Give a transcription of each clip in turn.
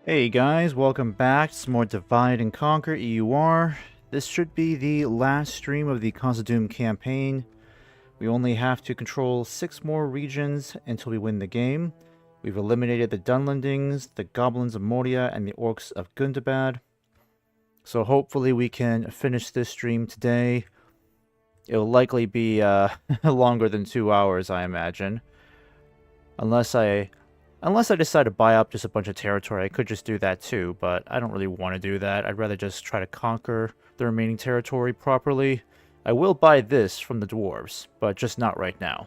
Hey guys, welcome back to some more Divide and Conquer EUR. This should be the last stream of the Khazâd campaign. We only have to control 6 more regions until we win the game. We've eliminated the Dunlendings, the Goblins of Moria, and the Orcs of Gundabad. So hopefully we can finish this stream today. It'll likely be longer than 2 hours, I imagine. Unless I decide to buy up just a bunch of territory, I could just do that too, but I don't really want to do that. I'd rather just try to conquer the remaining territory properly. I will buy this from the dwarves, but just not right now.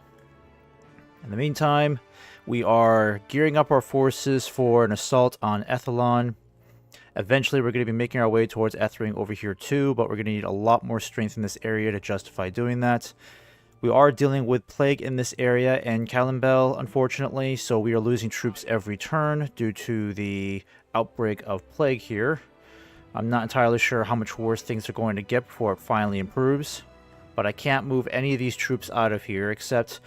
In the meantime, we are gearing up our forces for an assault on Ethelon. Eventually, we're going to be making our way towards Ethering over here too, but we're going to need a lot more strength in this area to justify doing that. We are dealing with plague in this area in Calimbel, unfortunately, so we are losing troops every turn due to the outbreak of plague here. I'm not entirely sure how much worse things are going to get before it finally improves, but I can't move any of these troops out of here, except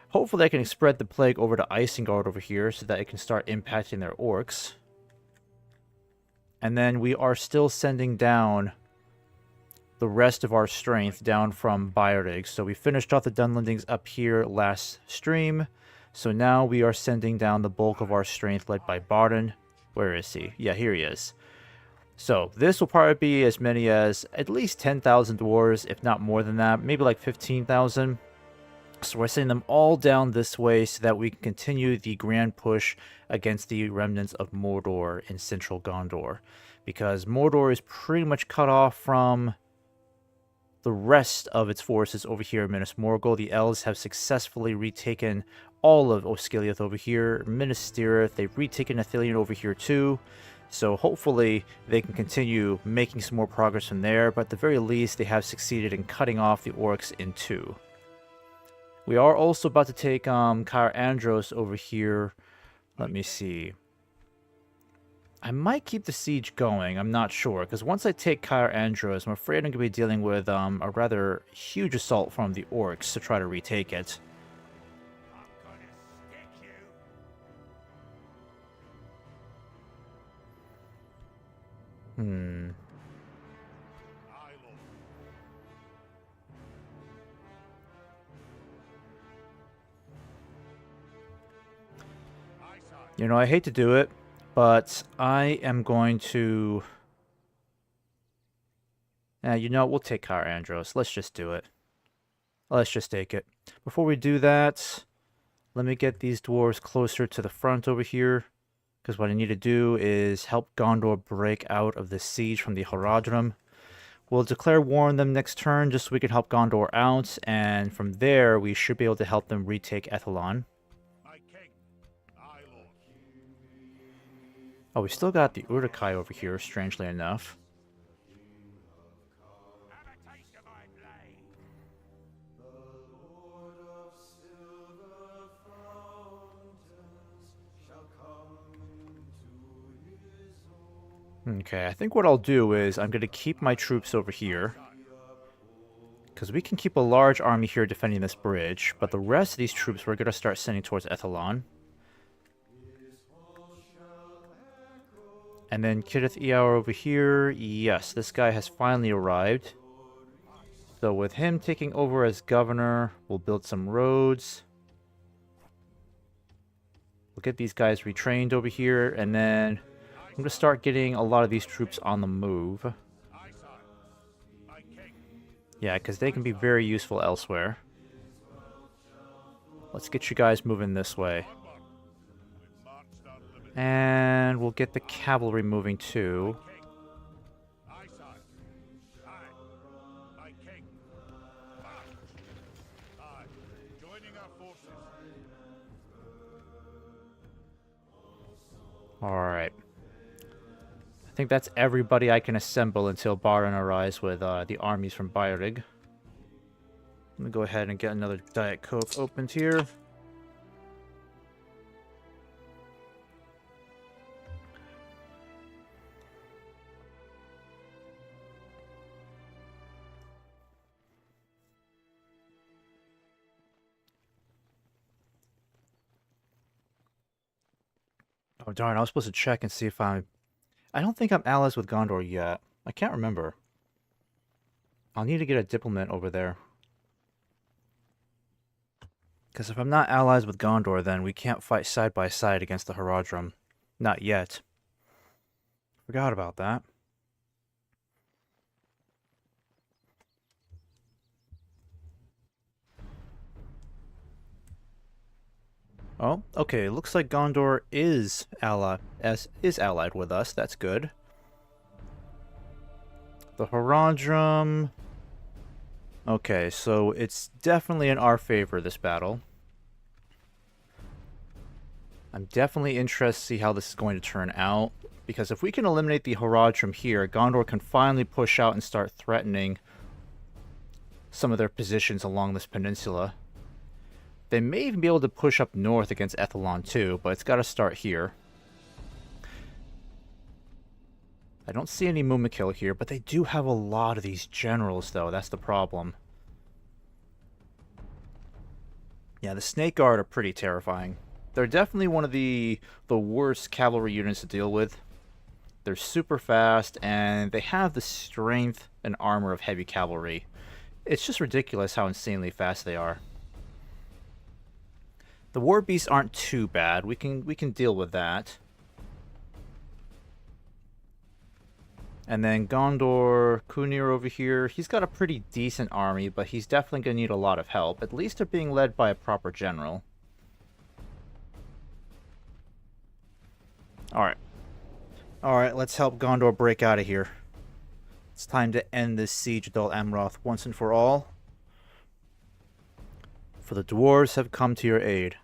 hopefully I can spread the plague over to Isengard over here so that it can start impacting their orcs. And then we are still sending down the rest of our strength down from Baruk. So we finished off the Dunlendings up here last stream. So now we are sending down the bulk of our strength led by Barden. Where is he? Yeah, here he is. So this will probably be as many as at least 10,000 dwarves, if not more than that. Maybe like 15,000. So we're sending them all down this way so that we can continue the grand push against the remnants of Mordor in central Gondor. Because Mordor is pretty much cut off from the rest of its forces over here in Minas Morgul. The elves have successfully retaken all of Osgiliath over here. Minas Tirith, they've retaken Ithilien over here too. So hopefully they can continue making some more progress from there, but at the very least they have succeeded in cutting off the orcs in two. We are also about to take Caer Andros over here. Let me see. I might keep the siege going, I'm not sure, because once I take Caer Andros, I'm afraid I'm going to be dealing with a rather huge assault from the orcs to try to retake it. You know, I hate to do it, but I am going to... you know, we'll take Caer Andros. Let's just do it. Let's just take it. Before we do that, let me get these dwarves closer to the front over here. Because what I need to do is help Gondor break out of the siege from the Haradrim. We'll declare war on them next turn just so we can help Gondor out. And from there, we should be able to help them retake Ethelon. Oh, we still got the Uruk-hai over here, strangely enough. Okay, I think what I'll do is I'm going to keep my troops over here. Because we can keep a large army here defending this bridge, but the rest of these troops we're going to start sending towards Ethelon. And then Kirith Eour over here. Yes, this guy has finally arrived. So with him taking over as governor, we'll build some roads. We'll get these guys retrained over here, and then I'm going to start getting a lot of these troops on the move. Yeah, because they can be very useful elsewhere. Let's get you guys moving this way. And we'll get the cavalry moving too. Alright. I think that's everybody I can assemble until Baran arrives with the armies from Bairig. Let me go ahead and get another Diet Coke opened here. Oh darn, I was supposed to check and see if I'm I don't think I'm allies with Gondor yet. I can't remember. I'll need to get a diplomat over there. Because if I'm not allies with Gondor, then we can't fight side by side against the Haradrim. Not yet. Forgot about that. Oh, okay. Looks like Gondor is allied with us. That's good. The Haradrim. Okay, so it's definitely in our favor, this battle. I'm definitely interested to see how this is going to turn out, because if we can eliminate the Haradrim here, Gondor can finally push out and start threatening some of their positions along this peninsula. They may even be able to push up north against Ethelon too, but it's got to start here. I don't see any Mumakil here, but they do have a lot of these generals, though. That's the problem. Yeah, the Snake Guard are pretty terrifying. They're definitely one of the worst cavalry units to deal with. They're super fast, and they have the strength and armor of heavy cavalry. It's just ridiculous how insanely fast they are. The War Beasts aren't too bad. We can deal with that. And then Gondor, Kunir over here, he's got a pretty decent army, but he's definitely going to need a lot of help. At least they're being led by a proper general. Alright. Alright, let's help Gondor break out of here. It's time to end this siege of Dol Amroth once and for all. For the dwarves have come to your aid.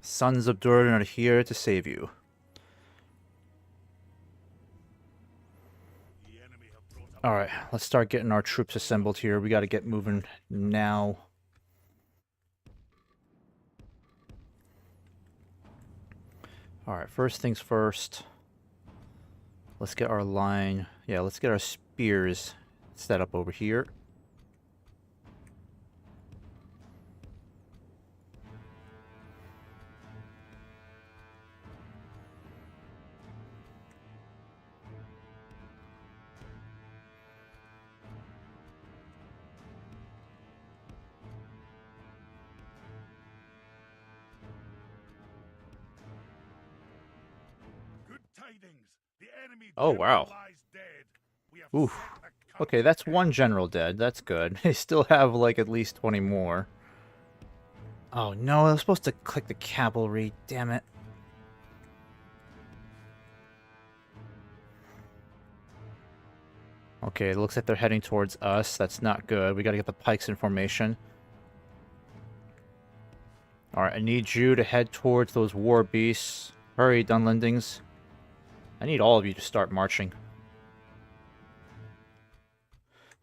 Sons of Durin are here to save you. Alright, let's start getting our troops assembled here. We gotta get moving now. Alright, first things first. Let's get our line. Yeah, let's get our spears set up over here. Oh, wow. Oof. Okay, that's one general dead. That's good. They still have, like, at least 20 more. Oh, no. I was supposed to click the cavalry. Damn it. Okay, it looks like they're heading towards us. That's not good. We gotta get the pikes in formation. Alright, I need you to head towards those war beasts. Hurry, Dunlendings. I need all of you to start marching.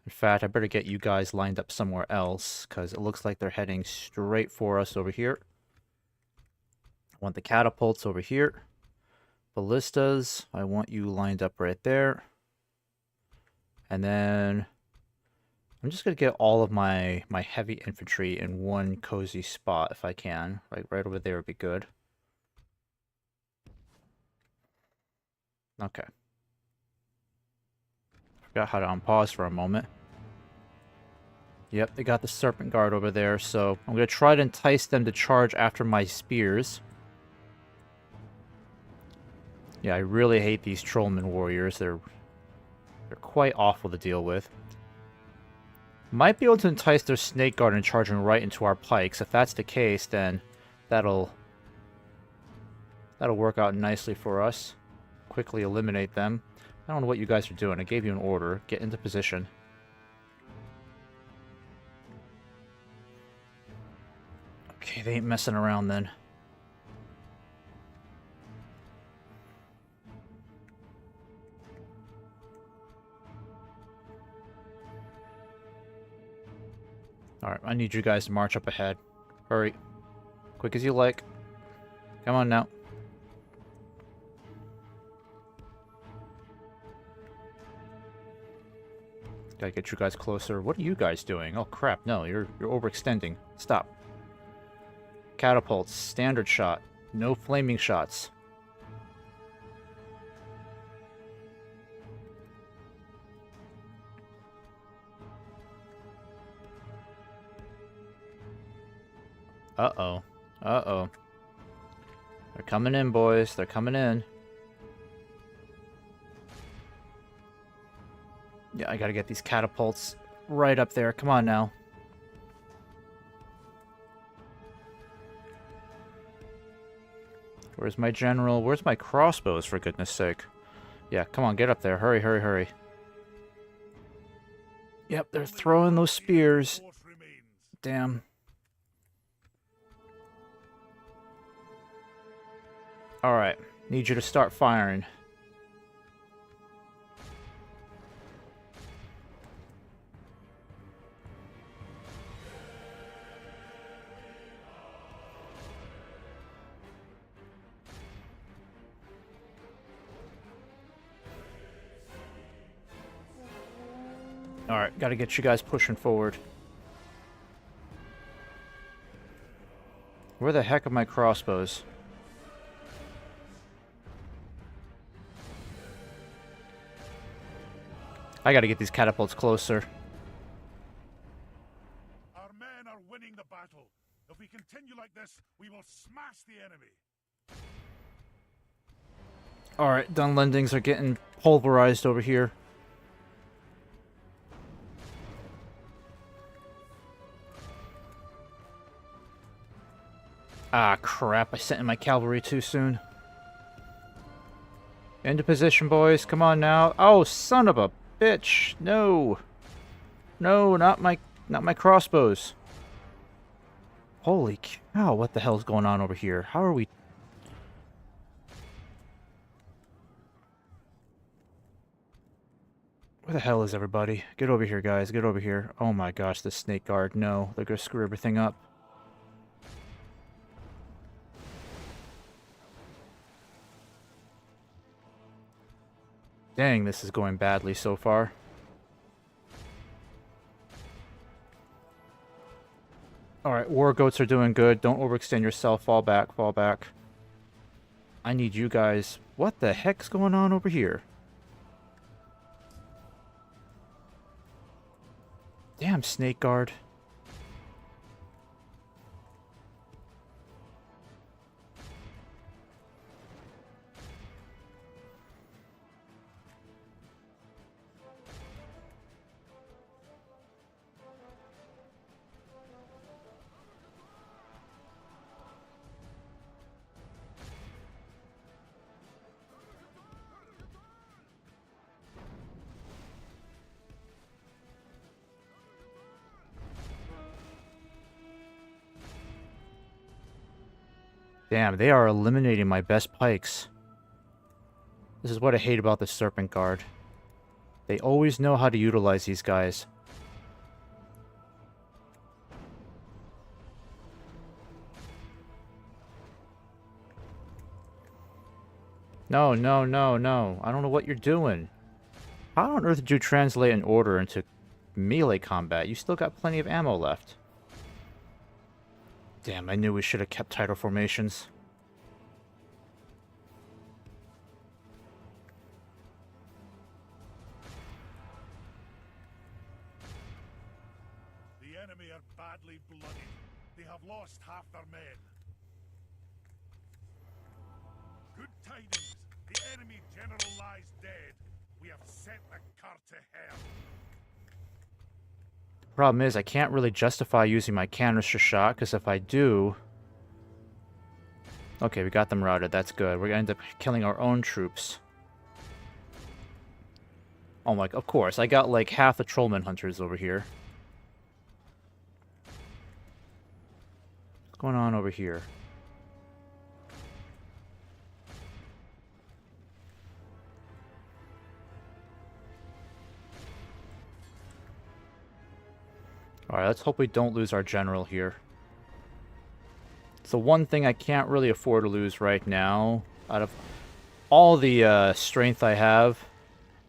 In fact, I better get you guys lined up somewhere else, because it looks like they're heading straight for us over here. I want the catapults over here. Ballistas, I want you lined up right there. And then I'm just going to get all of my heavy infantry in one cozy spot if I can. Right over there would be good. Okay. Forgot how to unpause for a moment. Yep, they got the Serpent Guard over there, so I'm going to try to entice them to charge after my spears. Yeah, I really hate these Trollman warriors. They're quite awful to deal with. Might be able to entice their Snake Guard and charging right into our pikes. If that's the case, then that'll work out nicely for us. Quickly eliminate them. I don't know what you guys are doing. I gave you an order. Get into position. Okay, they ain't messing around then. Alright, I need you guys to march up ahead. Hurry. Quick as you like. Come on now. Gotta get you guys closer. What are you guys doing? Oh crap, no, you're overextending. Stop. Catapults, standard shot. No flaming shots. Uh-oh. Uh-oh. They're coming in, boys. They're coming in. Yeah, I gotta get these catapults right up there. Come on now. Where's my general? Where's my crossbows, for goodness sake? Yeah, come on, get up there. Hurry, hurry, hurry. Yep, they're throwing those spears. Damn. Alright, need you to start firing. Alright, gotta get you guys pushing forward. Where the heck are my crossbows? I gotta get these catapults closer. Our men are winning the battle. If we continue like this, we will smash the enemy. Alright, Dunlendings are getting pulverized over here. Ah, crap. I sent in my cavalry too soon. Into position, boys. Come on now. Oh, son of a bitch. No. No, not my crossbows. Holy cow, what the hell's going on over here? How are we... Where the hell is everybody? Get over here, guys. Get over here. Oh my gosh, the snake guard. No, they're gonna screw everything up. Dang, this is going badly so far. Alright, war goats are doing good. Don't overextend yourself. Fall back, fall back. I need you guys... What the heck's going on over here? Damn, snake guard. Damn, they are eliminating my best pikes. This is what I hate about the Serpent Guard. They always know how to utilize these guys. No, no, no, no. I don't know what you're doing. How on earth did you translate an order into melee combat? You still got plenty of ammo left. Damn, I knew we should have kept tighter formations. The enemy are badly bloodied. They have lost half their men. Good tidings. The enemy general lies dead. We have sent the cur to hell. Problem is, I can't really justify using my canister shot, because if I do... Okay, we got them routed. That's good. We're going to end up killing our own troops. Oh my... Of course, I got like half the Trollman Hunters over here. What's going on over here? Alright, let's hope we don't lose our general here. It's the one thing I can't really afford to lose right now. Out of all the strength I have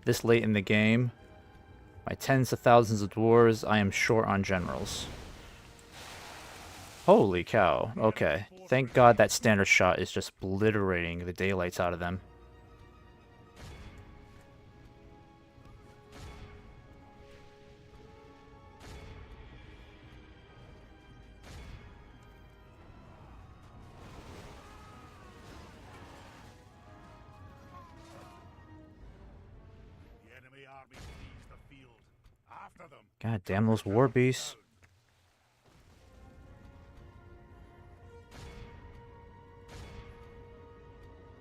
this late in the game, my tens of thousands of dwarves, I am short on generals. Holy cow. Okay. Thank God that standard shot is just obliterating the daylights out of them. The enemy army flees the field. After them. God damn those war beasts.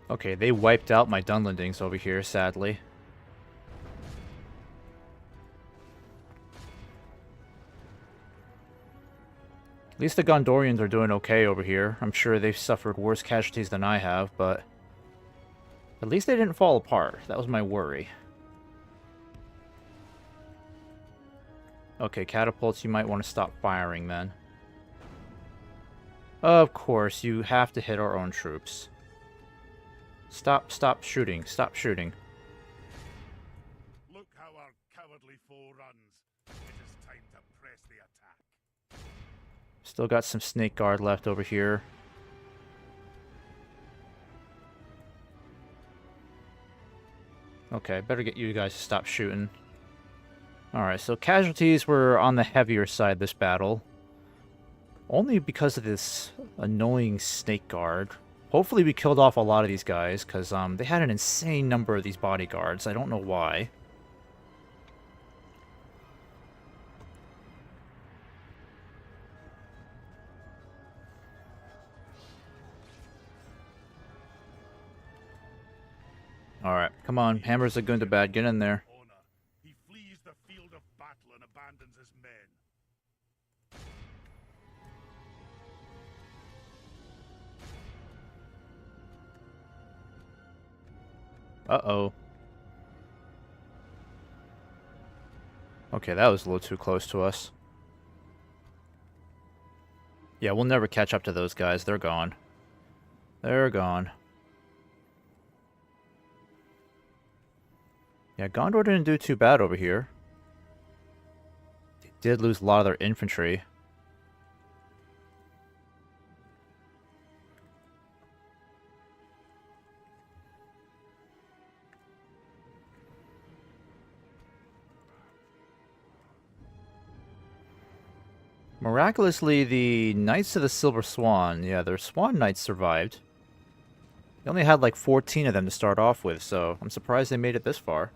Okay, they wiped out my Dunlendings over here, sadly. At least the Gondorians are doing okay over here. I'm sure they've suffered worse casualties than I have, but at least they didn't fall apart. That was my worry. Okay, catapults, you might want to stop firing then. Of course, you have to hit our own troops. Stop shooting, stop shooting. Look how our cowardly foe runs. It is time to press the attack. Still got some snake guard left over here. Okay, better get you guys to stop shooting. Alright, so casualties were on the heavier side this battle. Only because of this annoying snake guard. Hopefully we killed off a lot of these guys, because they had an insane number of these bodyguards. I don't know why. Alright, come on. Hammers are going to bad. Get in there. He flees the field of battle and abandons his men. Uh-oh. Okay, that was a little too close to us. Yeah, we'll never catch up to those guys. They're gone. They're gone. Yeah, Gondor didn't do too bad over here. They did lose a lot of their infantry. Miraculously, the Knights of the Silver Swan, yeah, their Swan Knights survived. They only had like 14 of them to start off with, so I'm surprised they made it this far.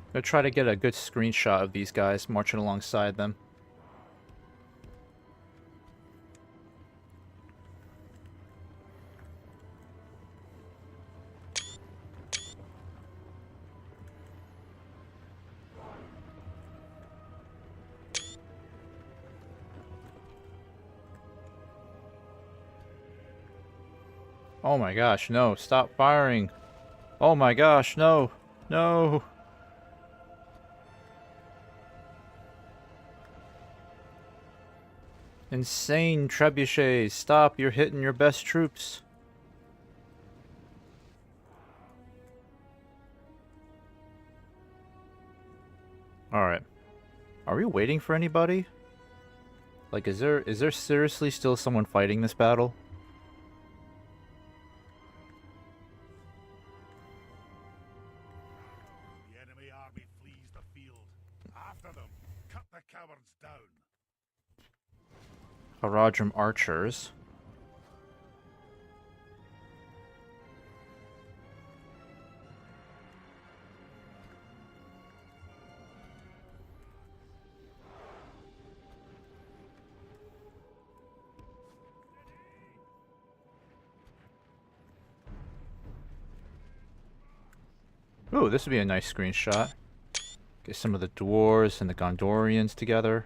I'm gonna try to get a good screenshot of these guys marching alongside them. Oh my gosh, no, stop firing. Oh my gosh, no, no. Insane trebuchets, stop, you're hitting your best troops. Alright. Are we waiting for anybody? Like, is there seriously still someone fighting this battle? The enemy army flees the field. After them. Cut the cowards down. Haradrim archers. Ooh, this would be a nice screenshot. Get some of the dwarves and the Gondorians together.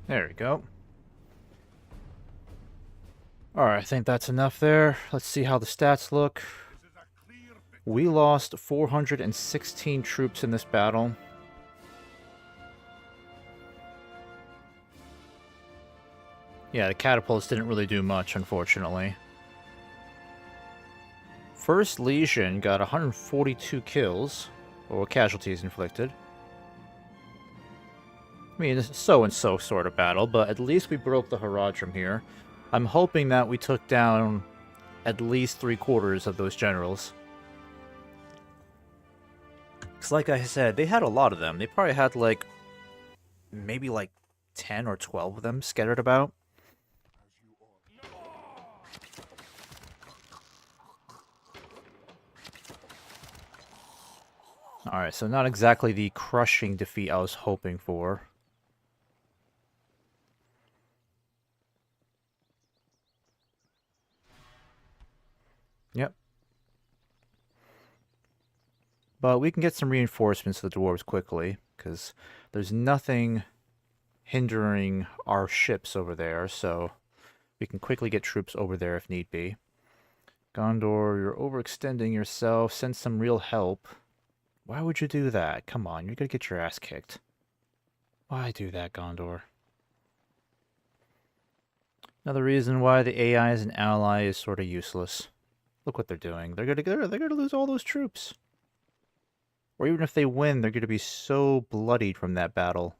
There we go. Alright, I think that's enough there. Let's see how the stats look. This is a clear victory. We lost 416 troops in this battle. Yeah, the catapults didn't really do much, unfortunately. First Legion got 142 kills, or casualties inflicted. I mean, it's a so-and-so sort of battle, but at least we broke the Haradrim here. I'm hoping that we took down at least 3/4 of those generals. Because like I said, they had a lot of them. They probably had like, maybe like 10 or 12 of them scattered about. Alright, so not exactly the crushing defeat I was hoping for. Yep. But we can get some reinforcements to the dwarves quickly, because there's nothing hindering our ships over there, so we can quickly get troops over there if need be. Gondor, you're overextending yourself. Send some real help. Why would you do that? Come on, you're gonna get your ass kicked. Why do that, Gondor? Another reason why the AI as an ally is sort of useless. Look what they're doing. They're gonna lose all those troops. Or even if they win, they're gonna be so bloodied from that battle.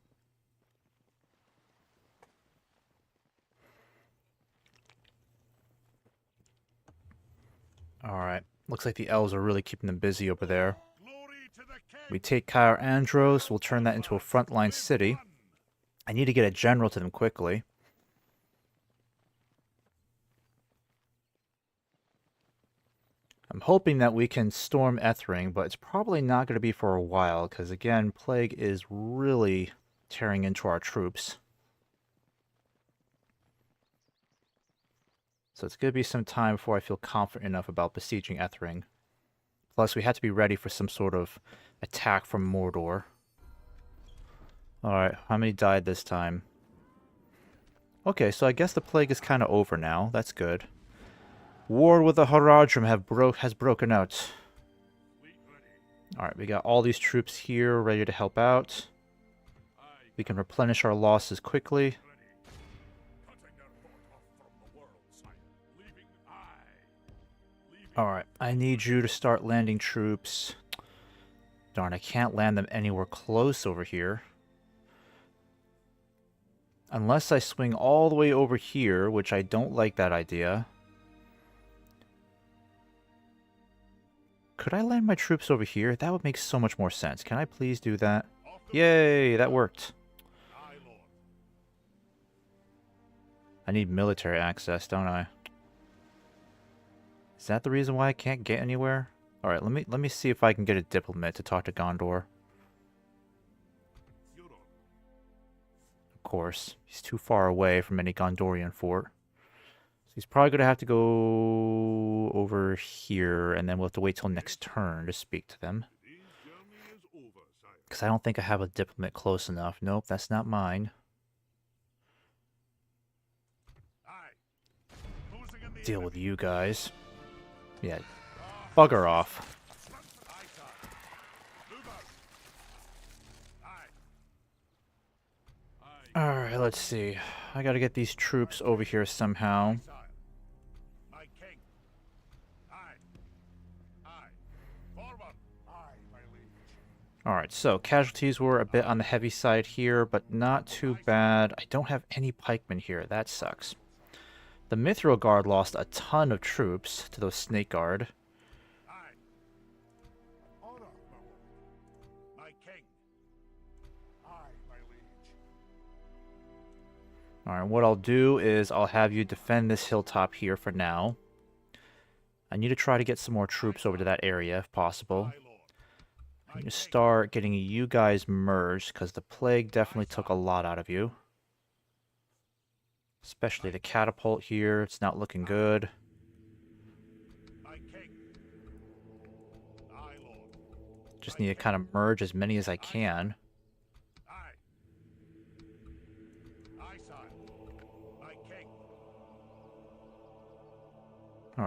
Alright. Looks like the elves are really keeping them busy over there. Glory to the king. We take Caer Andros, we'll turn that into a frontline city. I need to get a general to them quickly. I'm hoping that we can storm Ethring, but it's probably not going to be for a while, because again, Plague is really tearing into our troops. So it's going to be some time before I feel confident enough about besieging Ethring. Plus, we have to be ready for some sort of attack from Mordor. Alright, how many died this time? Okay, so I guess the Plague is kind of over now. That's good. War with the Haradrim has broken out. Alright, we got all these troops here ready to help out. We can replenish our losses quickly. Alright, I need you to start landing troops. Darn, I can't land them anywhere close over here. Unless I swing all the way over here, which I don't like that idea. Could I land my troops over here? That would make so much more sense. Can I please do that? Yay, that worked. I need military access, don't I? Is that the reason why I can't get anywhere? Alright, let me see if I can get a diplomat to talk to Gondor. Of course, he's too far away from any Gondorian fort. So he's probably going to have to go over here, and then we'll have to wait till next turn to speak to them. Because I don't think I have a diplomat close enough. Nope, that's not mine. Deal with you guys. Yeah, bugger off. Alright, let's see. I gotta get these troops over here somehow. Alright, so casualties were a bit on the heavy side here, but not too bad. I don't have any pikemen here. That sucks. The Mithril Guard lost a ton of troops to those Snake Guard. Alright, what I'll do is I'll have you defend this hilltop here for now. I need to try to get some more troops over to that area if possible. I need to start getting you guys merged, because the Plague definitely took a lot out of you. Especially the catapult here, it's not looking good. Just need to kind of merge as many as I can.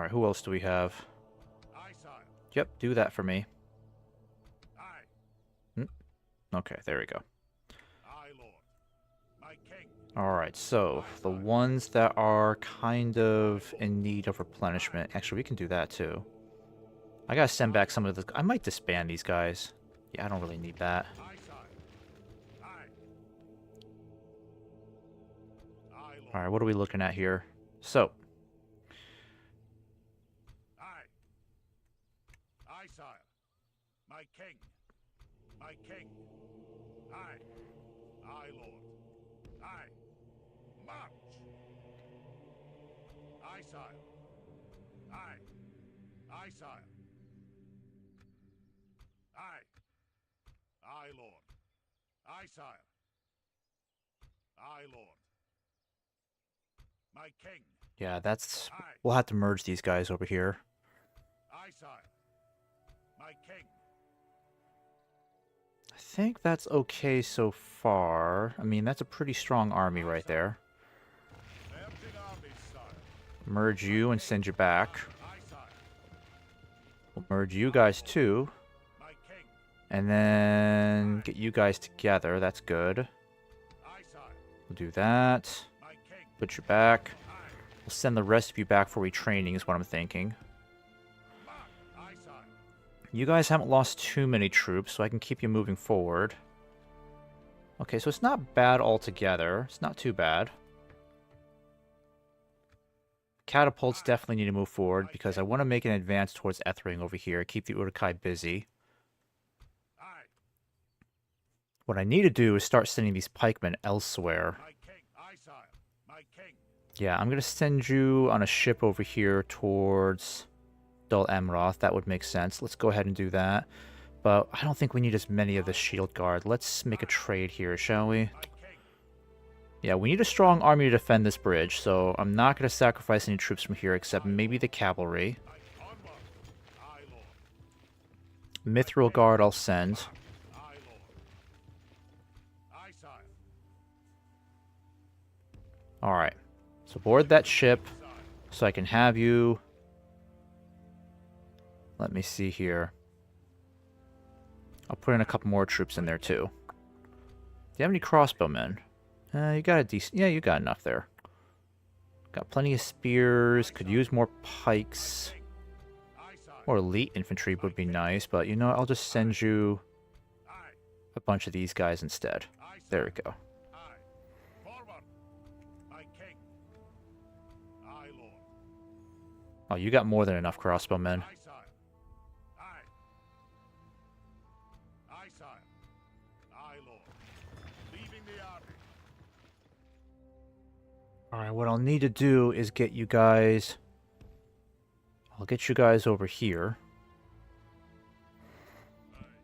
Alright, who else do we have? Aye, sire. Yep, do that for me. Aye. Okay, there we go. Aye, lord. My king. Alright, so the ones that are kind of in need of replenishment. Actually, we can do that too. I gotta send back some of the... I might disband these guys. Yeah, I don't really need that. Aye, sire. Aye. Aye, lord. Alright, what are we looking at here? So, Aye. Aye, sire. My king. My king. Aye. Aye, lord. Aye. March. Aye, sire. Aye. Aye, sire. Aye. Aye, lord. Aye, sire. Aye, lord. My king. yeah, that's... Aye. We'll have to merge these guys over here. Aye, sire. My king. I think that's okay so far. I mean, that's a pretty strong army right there. Merging armies, sire. Merge you and send you back. Aye, sire. We'll merge you guys too. My king. And then get you guys together. That's good. Aye, sire. We'll do that. My king. Put you back. Aye. We'll send the rest of you back for retraining is what I'm thinking. March. Aye, sire. You guys haven't lost too many troops, so I can keep you moving forward. Okay, so it's not bad altogether. It's not too bad. Catapults definitely need to move forward because I want to make an advance towards Ethering over here. Keep the Uruk-hai busy. Aye. What I need to do is start sending these pikemen elsewhere. My king. Aye, sire. My king. Yeah, I'm going to send you on a ship over here towards Dol Amroth. That would make sense. Let's go ahead and do that. But I don't think we need as many of the Shield Guard. Let's make a trade here, shall we? My king. Yeah, we need a strong army to defend this bridge, so I'm not going to sacrifice any troops from here except maybe the cavalry. Onward. Aye, lord. Mithril Guard I'll send. Aye, lord. Aye, sire. Alright, so board that ship Sire. so I can have you... Let me see here. I'll put in a couple more troops in there too. Do you have any crossbowmen? You got a decent... Yeah, you got enough there. Got plenty of spears. Could use more pikes. Aye, sire. More elite infantry would be nice, but you know, I'll just send you Aye. a bunch of these guys instead. Aye, There sire. we go. Aye. Forward. My king. Aye, lord. Oh, you got more than enough crossbowmen. Aye, sire. Aye. Aye, sire. Aye, lord. Leaving the army. Alright, what I'll need to do is get you guys... I'll get you guys over here.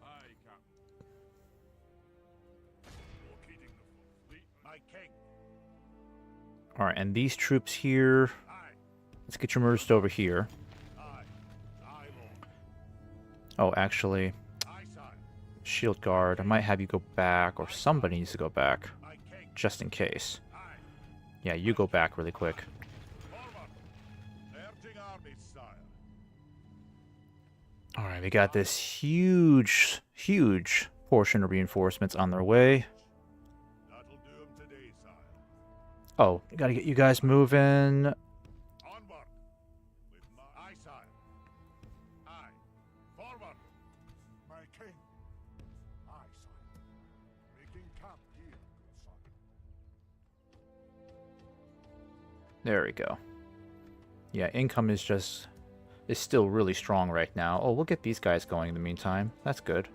Aye, captain. Locating the fleet. My king. Alright, and these troops here... Aye. Let's get you merged over here. Aye. Aye, lord. Oh, actually, Aye, sire. Shield Guard, I might have you go back, or somebody needs to go back, My king. just in case. Aye. Yeah, you go back really quick. Forward. Merging armies, sire. Alright, we got this huge, huge portion of reinforcements on their way. That'll do 'em today, sire. Oh, gotta get you guys moving. Onward. With my... Aye, sire. Aye. Forward. My king. Aye, sire. Making camp here, good sire. There we go. Yeah, income is still really strong right now. Oh, we'll get these guys going in the meantime. That's good.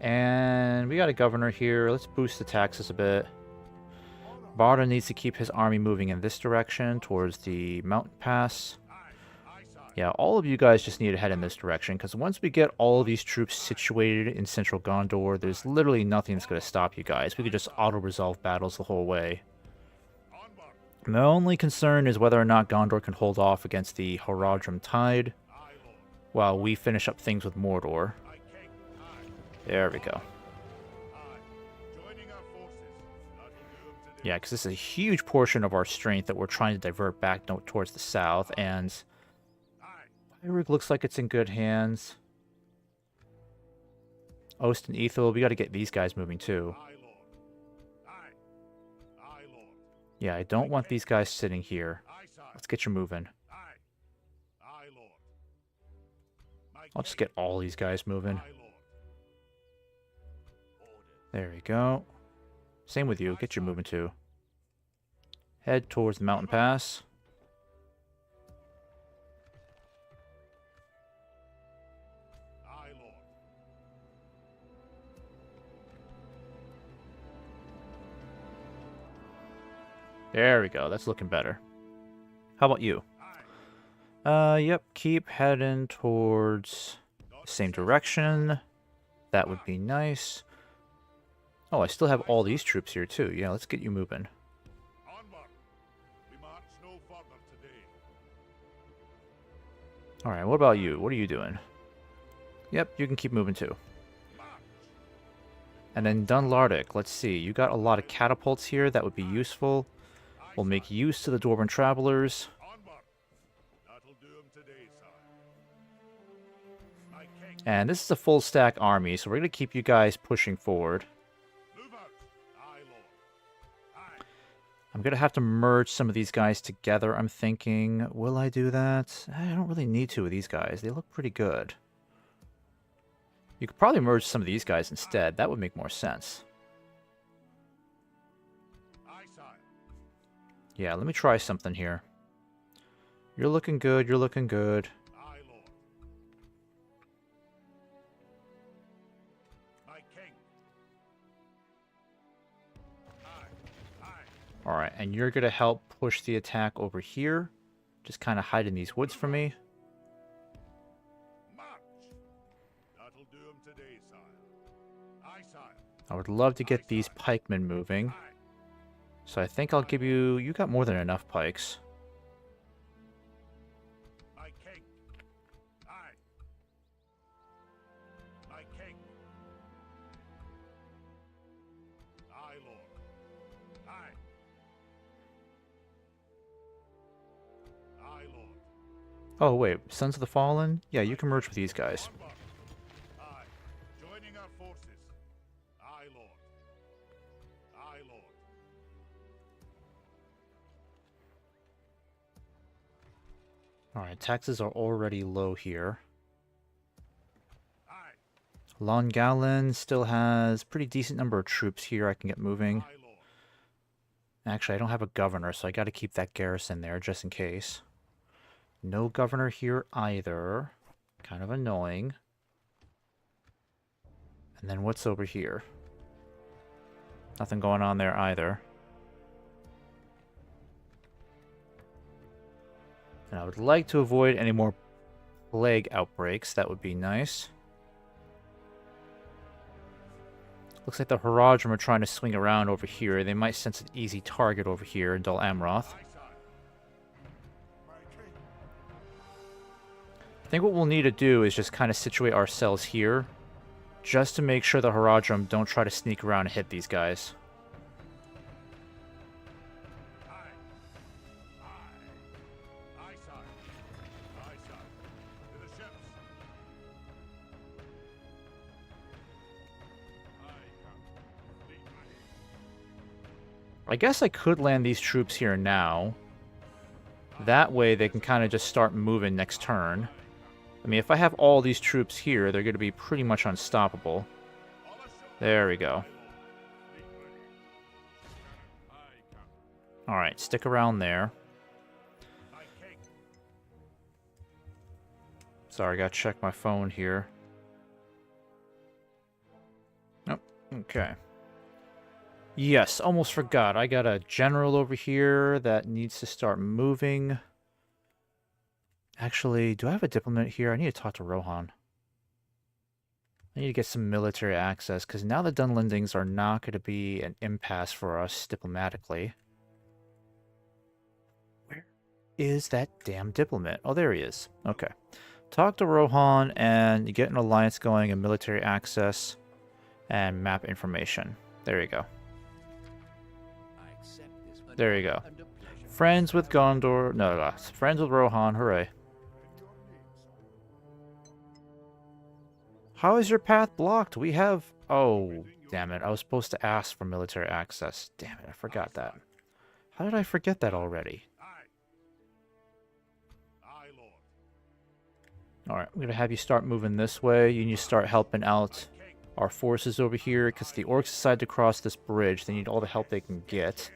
And we got a governor here. Let's boost the taxes a bit. Barda needs to keep his army moving in this direction towards the mountain pass. Aye. Aye, sire. Yeah, all of you guys just need to head in this direction, because once we get all of these troops situated in central Gondor, there's literally nothing that's going to stop you guys. We could just auto-resolve battles the whole way. Onward. My only concern is whether or not Gondor can hold off against the Haradrim Tide Aye, lord. while we finish up things with Mordor. My king. Aye. There we go. Aye. Joining our forces. That'll do 'em today. Yeah, because this is a huge portion of our strength that we're trying to divert back towards the south, and Baruk looks like it's in good hands. Ost and Ethel, we got to get these guys moving too. Yeah, I don't want these guys sitting here. Let's get you moving. I'll just get all these guys moving. There we go. Same with you. Get you moving too. Head towards the mountain pass. There we go. That's looking better. How about you? Yep. Keep heading towards the same direction. That would be nice. Oh, I still have all these troops here too. Yeah, let's get you moving. Alright, what about you? What are you doing? Yep, you can keep moving too. And then Dunlardic, let's see. You got a lot of catapults here that would be useful. We'll make use to the Dwarven Travelers. And this is a full stack army, so we're going to keep you guys pushing forward. I'm going to have to merge some of these guys together, I'm thinking. Will I do that? I don't really need to with these guys. They look pretty good. You could probably merge some of these guys instead. That would make more sense. Yeah, let me try something here. You're looking good, you're looking good. Alright, and you're going to help push the attack over here. Just kind of hide in these woods for me. I would love to get these pikemen moving. So I think I'll give you... You got more than enough pikes. Oh, wait. Sons of the Fallen? Yeah, you can merge with these guys. Alright, taxes are already low here. Longalen still has a pretty decent number of troops here I can get moving. Actually, I don't have a governor, so I gotta keep that garrison there just in case. No governor here either. Kind of annoying. And then what's over here? Nothing going on there either. And I would like to avoid any more plague outbreaks. That would be nice. Looks like the Haradrim are trying to swing around over here. They might sense an easy target over here in Dol Amroth. I think what we'll need to do is just kind of situate ourselves here, just to make sure the Haradrim don't try to sneak around and hit these guys. I guess I could land these troops here now. That way they can kind of just start moving next turn. I mean, if I have all these troops here, they're going to be pretty much unstoppable. There we go. Alright, stick around there. Sorry, I gotta check my phone here. Nope, okay. Yes, almost forgot. I got a general over here that needs to start moving. Actually, do I have a diplomat here? I need to talk to Rohan. I need to get some military access, because now the Dunlendings are not going to be an impasse for us diplomatically. Where is that damn diplomat? Oh, there he is. Okay. Talk to Rohan and get an alliance going and military access and map information. There you go. There you go. Friends with Gondor. No, friends with Rohan. Hooray. How is your path blocked? We have... Oh, damn it. I was supposed to ask for military access. Damn it, I forgot that. How did I forget that already? Alright, I'm going to have you start moving this way. You need to start helping out our forces over here, because the orcs decide to cross this bridge. They need all the help they can get.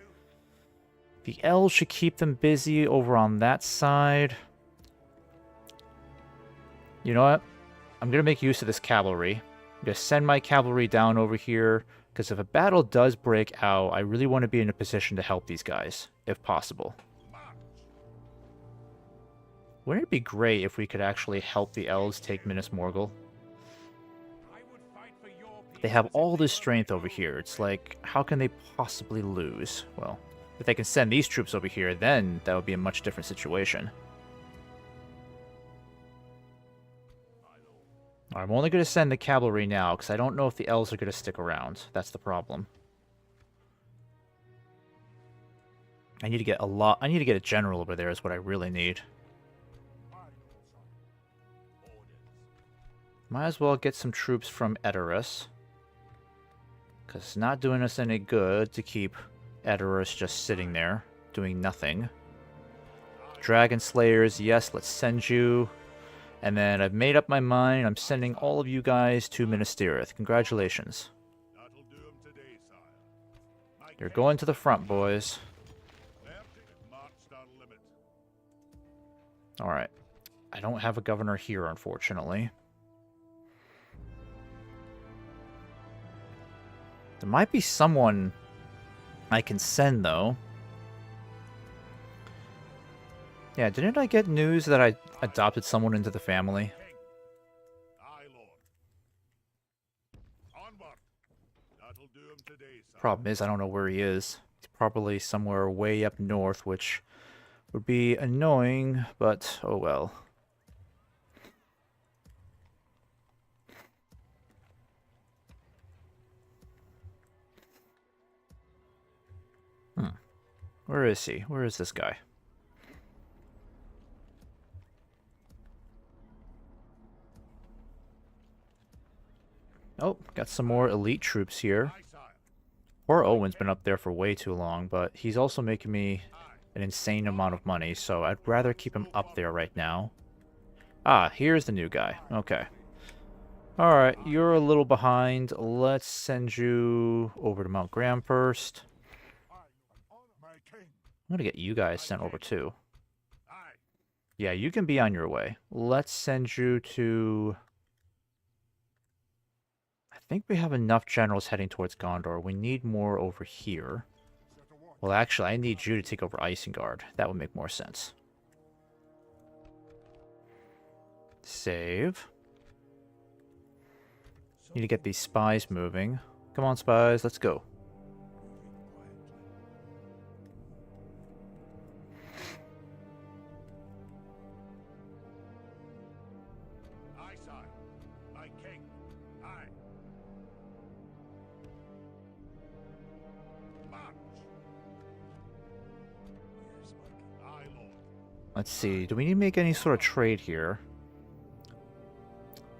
The elves should keep them busy over on that side. You know what? I'm going to make use of this cavalry. I'm going to send my cavalry down over here, because if a battle does break out, I really want to be in a position to help these guys, if possible. Wouldn't it be great if we could actually help the elves take Minas Morgul? They have all this strength over here. It's like, how can they possibly lose? Well, if they can send these troops over here, then that would be a much different situation. I'm only going to send the cavalry now, because I don't know if the elves are going to stick around. That's the problem. I need to get a general over there is what I really need. Might as well get some troops from Edoras. Because it's not doing us any good to keep Edoras just sitting there, doing nothing. Dragon Slayers, yes, let's send you. And then I've made up my mind, I'm sending all of you guys to Minas Tirith. Congratulations. You're going to the front, boys. Alright. I don't have a governor here, unfortunately. There might be someone I can send, though. Yeah, didn't I get news that I adopted someone into the family? Problem is, I don't know where he is. He's probably somewhere way up north, which would be annoying, but oh well. Where is he? Where is this guy? Oh, got some more elite troops here. Poor Owen's been up there for way too long, but he's also making me an insane amount of money, so I'd rather keep him up there right now. Ah, here's the new guy. Okay. Alright, you're a little behind. Let's send you over to Mount Graham first. I'm gonna get you guys sent over too. Yeah, you can be on your way. Let's send you to... I think we have enough generals heading towards Gondor. We need more over here. Well, actually, I need you to take over Isengard. That would make more sense. Save. Need to get these spies moving. Come on, spies, let's go. Let's see, do we need to make any sort of trade here?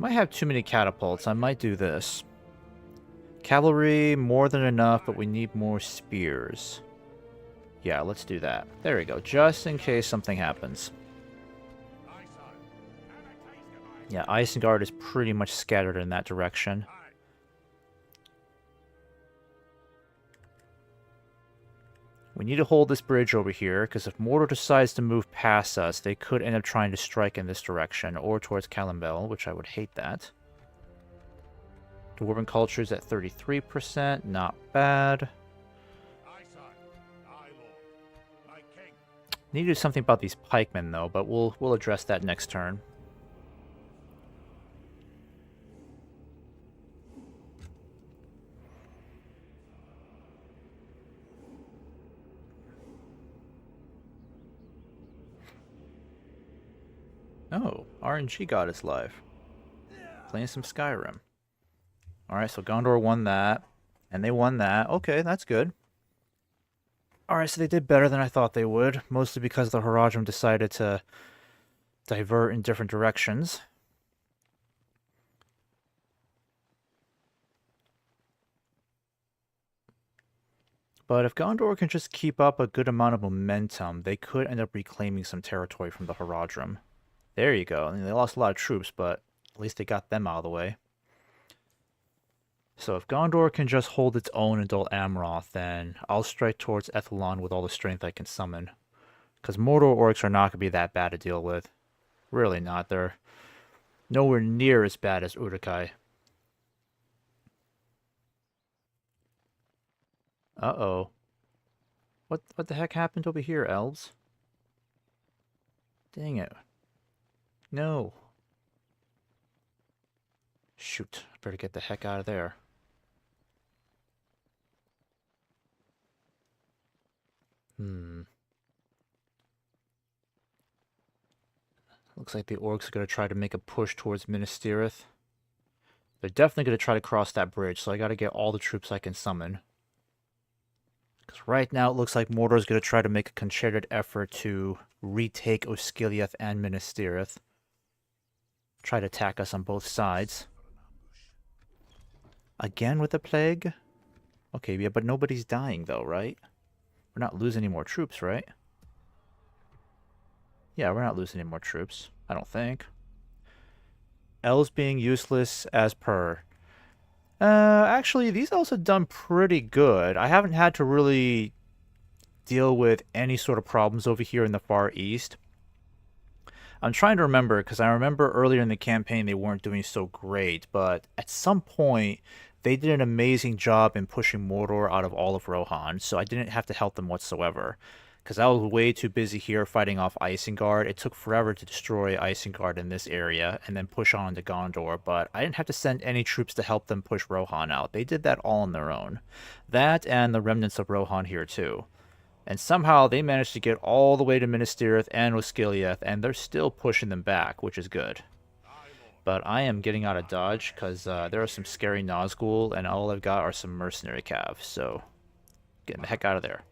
Might have too many catapults, I might do this. Cavalry, more than enough, but we need more spears. Yeah, let's do that. There we go, just in case something happens. Yeah, Isengard is pretty much scattered in that direction. We need to hold this bridge over here, because if Mordor decides to move past us, they could end up trying to strike in this direction, or towards Calimbel, which I would hate that. Dwarven culture's at 33%, not bad. Need to do something about these pikemen, though, but we'll address that next turn. Oh, RNG God is live. Playing some Skyrim. Alright, so Gondor won that. And they won that. Okay, that's good. Alright, so they did better than I thought they would, mostly because the Haradrim decided to divert in different directions. But if Gondor can just keep up a good amount of momentum, they could end up reclaiming some territory from the Haradrim. There you go. I mean, they lost a lot of troops, but at least they got them out of the way. So if Gondor can just hold its own in Dol Amroth, then I'll strike towards Ethelon with all the strength I can summon. Because Mordor orcs are not going to be that bad to deal with. Really not. They're nowhere near as bad as Uruk-hai. Uh-oh. What the heck happened over here, elves? Dang it. No. Shoot. Better get the heck out of there. Looks like the orcs are going to try to make a push towards Minas Tirith. They're definitely going to try to cross that bridge, so I got to get all the troops I can summon. Because right now it looks like Mordor is going to try to make a concerted effort to retake Osgiliath and Minas Tirith. Try to attack us on both sides. Again with the plague? Okay, yeah, but nobody's dying though, right? We're not losing any more troops, right? Yeah, we're not losing any more troops. I don't think. Elves being useless as per. Actually, these elves have done pretty good. I haven't had to really deal with any sort of problems over here in the Far East. I'm trying to remember, because I remember earlier in the campaign they weren't doing so great, but at some point they did an amazing job in pushing Mordor out of all of Rohan, so I didn't have to help them whatsoever. Because I was way too busy here fighting off Isengard. It took forever to destroy Isengard in this area and then push on to Gondor, but I didn't have to send any troops to help them push Rohan out. They did that all on their own. That and the remnants of Rohan here too. And somehow they managed to get all the way to Minas Tirith and Osgiliath, and they're still pushing them back, which is good. But I am getting out of Dodge because there are some scary Nazgul, and all I've got are some mercenary calves, so getting the heck out of there.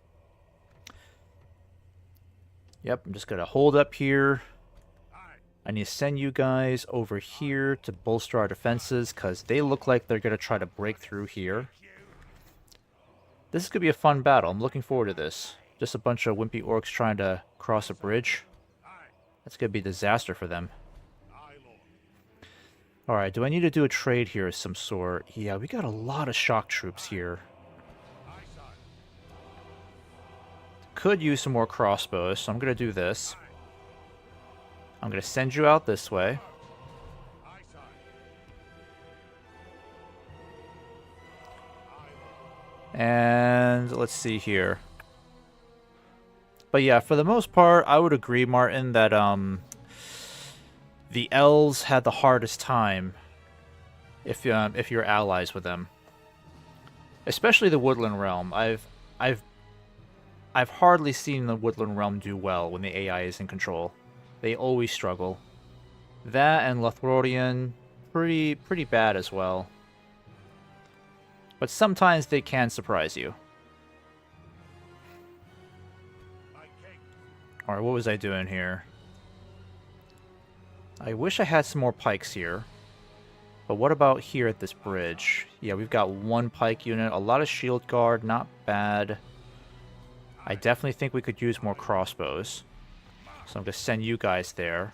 Yep, I'm just going to hold up here. I need to send you guys over here to bolster our defenses, because they look like they're going to try to break through here. This is going to be a fun battle. I'm looking forward to this. Just a bunch of wimpy orcs trying to cross a bridge. That's going to be a disaster for them. Alright, do I need to do a trade here of some sort? Yeah, we got a lot of shock troops here. Could use some more crossbows, so I'm going to do this. I'm going to send you out this way. And let's see here. But yeah, for the most part, I would agree, Martin, that the elves had the hardest time if you're allies with them. Especially the Woodland Realm. I've hardly seen the Woodland Realm do well when the AI is in control. They always struggle. That and Lothlorien, pretty bad as well. But sometimes they can surprise you. Alright, what was I doing here? I wish I had some more pikes here. But what about here at this bridge? Yeah, we've got one pike unit, a lot of shield guard, not bad. I definitely think we could use more crossbows. So I'm going to send you guys there.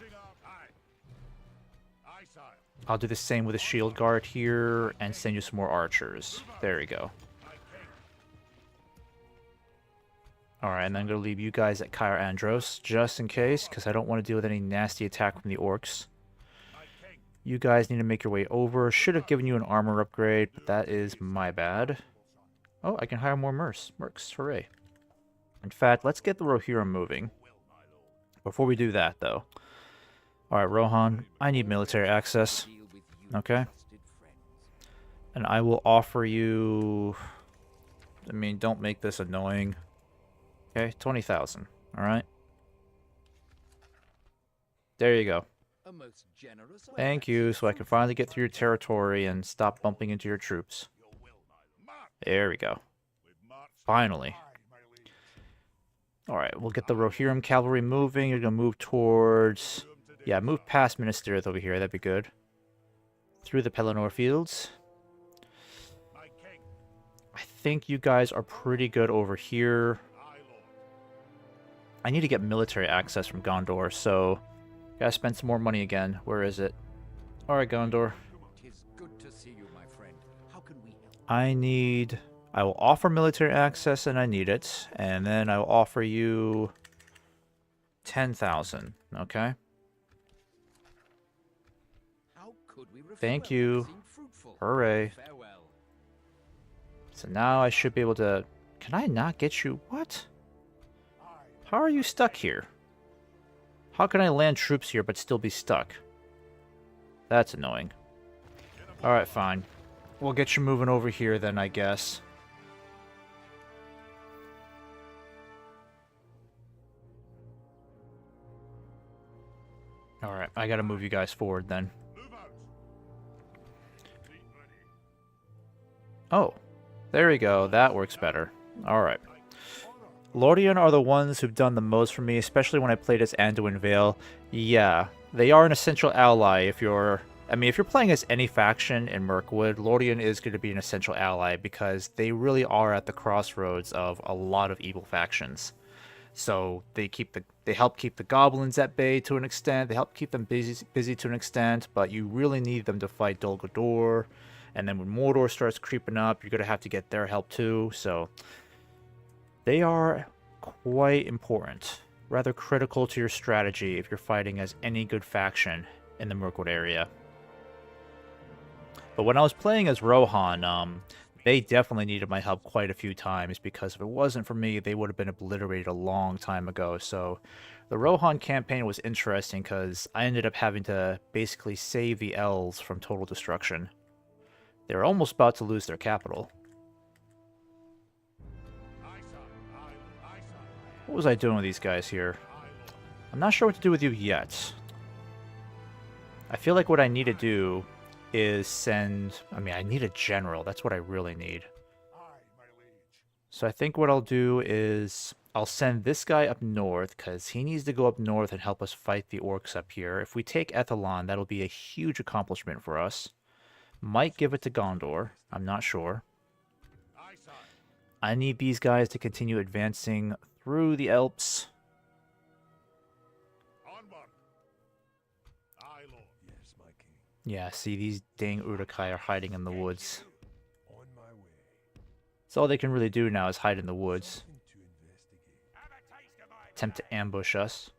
I'll do the same with the shield guard here and send you some more archers. There we go. Alright, and then I'm going to leave you guys at Caer Andros, just in case, because I don't want to deal with any nasty attack from the orcs. You guys need to make your way over. Should have given you an armor upgrade, but that is my bad. Oh, I can hire more mercs. Hooray. In fact, let's get the Rohirrim moving. Before we do that, though. Alright, Rohan, I need military access. Okay? And I will offer you... I mean, don't make this annoying. Okay, 20,000. Alright? There you go. Thank you, so I can finally get through your territory and stop bumping into your troops. There we go. Finally. Alright, we'll get the Rohirrim cavalry moving. You're gonna move towards... Yeah, move past Ministerial over here. That'd be good. Through the Pelennor fields. My king, I think you guys are pretty good over here. aye, lord. I need to get military access from Gondor, so... Gotta spend some more money again. Where is it? Alright, Gondor. Tis good to see you, my friend. How can we help? I will offer military access, and I need it. And then I will offer you 10,000, okay? How could we refuse? Thank you. Seem fruitful. Hooray. Farewell. So now I should be able to... Can I not get you? What? How are you stuck here? How can I land troops here but still be stuck? That's annoying. Alright, fine. We'll get you moving over here then, I guess. Alright, I gotta move you guys forward then. Move out. Fleet ready. Oh, there we go. That works better. Alright. Lordian are the ones who've done the most for me, especially when I played as Anduin Vale. Yeah, they are an essential ally if you're... I mean, if you're playing as any faction in Mirkwood, Lordian is going to be an essential ally because they really are at the crossroads of a lot of evil factions. So they help keep the goblins at bay to an extent. They help keep them busy to an extent, but you really need them to fight Dol Guldur. And then when Mordor starts creeping up, you're going to have to get their help too. So they are quite important, rather critical to your strategy if you're fighting as any good faction in the Mirkwood area. But when I was playing as Rohan, they definitely needed my help quite a few times, because if it wasn't for me, they would have been obliterated a long time ago. So the Rohan campaign was interesting because I ended up having to basically save the elves from total destruction. They were almost about to lose their capital. Aye, sir. Aye, sir. What was I doing with these guys here? I'm not sure what to do with you yet. I feel like what I need to do is send... I mean, I need a general. That's what I really need. Aye, my liege. So I think what I'll do is I'll send this guy up north because he needs to go up north and help us fight the orcs up here. If we take Ethelon, that'll be a huge accomplishment for us. Might give it to Gondor. I'm not sure. Aye, sir. I need these guys to continue advancing through the Alps. Onward. Aye, lord. Yes, my king. Yeah, see, these dang Uruk-hai are hiding in the woods. On my way. So all they can really do now is hide in the woods. Something to investigate. Have a taste of my Attempt to ambush us.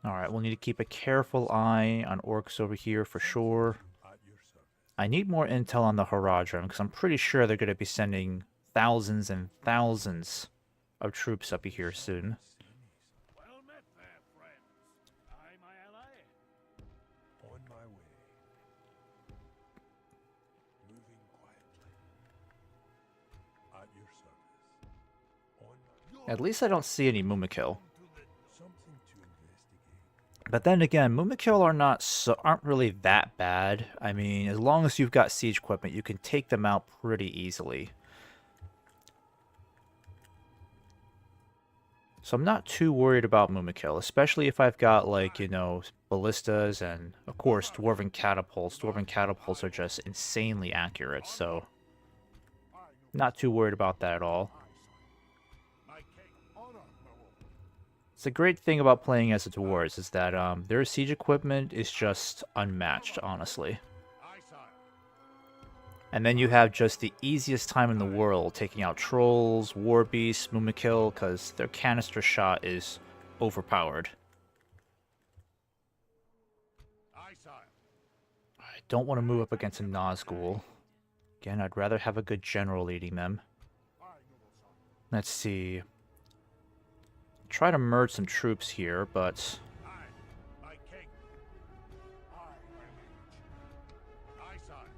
Alright, we'll need to keep a careful eye on orcs over here for sure. at your service. I need more intel on the Haradrim, because I'm pretty sure they're going to be sending thousands and thousands of troops up here soon. Well met there, friends. Aye, my ally. On my way. Moving quietly. At your service. On my... At least I don't see any Mumakil. Something to investigate. But then again, Mumakil aren't really that bad. I mean, as long as you've got siege equipment, you can take them out pretty easily. So I'm not too worried about Mumakil, especially if I've got, like, you know, ballistas and, of course, dwarven catapults. Dwarven catapults are just insanely accurate, so not too worried about that at all. My king. Honor, my lord. It's a great thing about playing as the dwarves is that their siege equipment is just unmatched, honestly. Aye, sire. And then you have just the easiest time in the world taking out trolls, war beasts, Mumakil, because their canister shot is overpowered. Aye, sire. I don't want to move up against a Nazgul. Again, I'd rather have a good general leading them. Aye, noble son. Let's see. Try to merge some troops here, but Aye, my king. Aye, my liege. Aye, sire.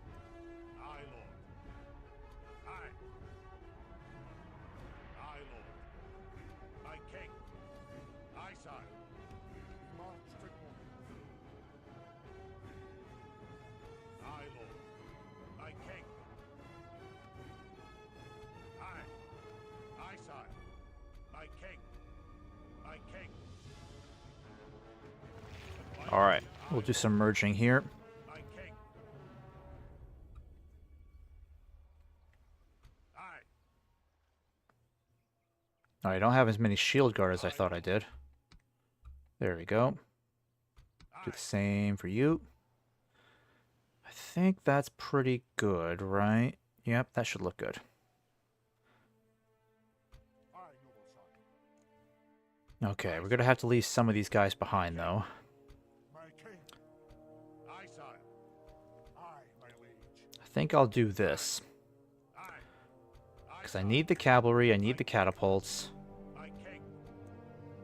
Aye, lord. Aye. Aye, lord. My king. Aye, sire. March for war. Aye, lord. My king. Aye. Alright, we'll do some merging here. My king. Aye. I don't have as many shield guard as I thought I did. There we go. Do the same for you. I think that's pretty good, right? Yep, that should look good. Aye, noble sire. Okay, we're gonna have to leave some of these guys behind, though. My king. Aye, sire. Aye, my liege. I think I'll do this. Aye. Aye, Because I need the cavalry, I need the catapults. my king.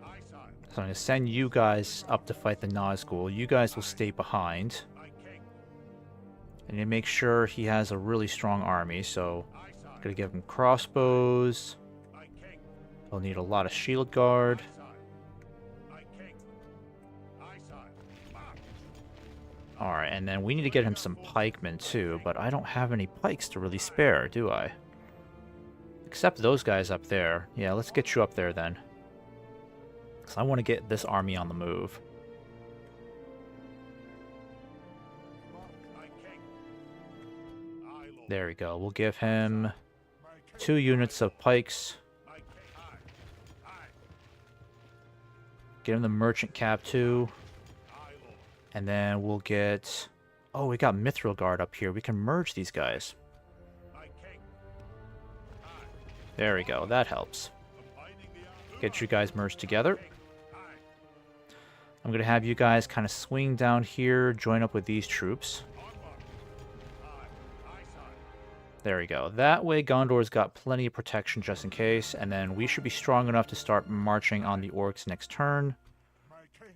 Aye, sire. So I'm gonna send you guys up to fight the Nazgul. You guys will stay behind. My king. And you make sure he has a really strong army, so Aye, sire. I'm gonna give him crossbows. My king. He'll need a lot of shield guard. Aye, sire. My king. Aye, sire. March. Alright, and then we need to get him some pikemen too, but I don't have any pikes to really spare, do I? Except those guys up there. Yeah, let's get you up there then. Because I want to get this army on the move. My king. Aye, lord. There we go. We'll give him My king. 2 units of pikes. My king. Aye. Aye. Get him the merchant cap too. Aye, lord. And then we'll get... Oh, we got Mithril Guard up here. We can merge these guys. My king. Aye. There we go. That helps. Combining the army. Get you guys merged together. Aye. I'm going to have you guys kind of swing down here, join up with these troops. Onward. Aye. Aye, sire. There we go. That way Gondor's got plenty of protection just in case, and then we should be strong enough to start marching on the orcs next turn. My king.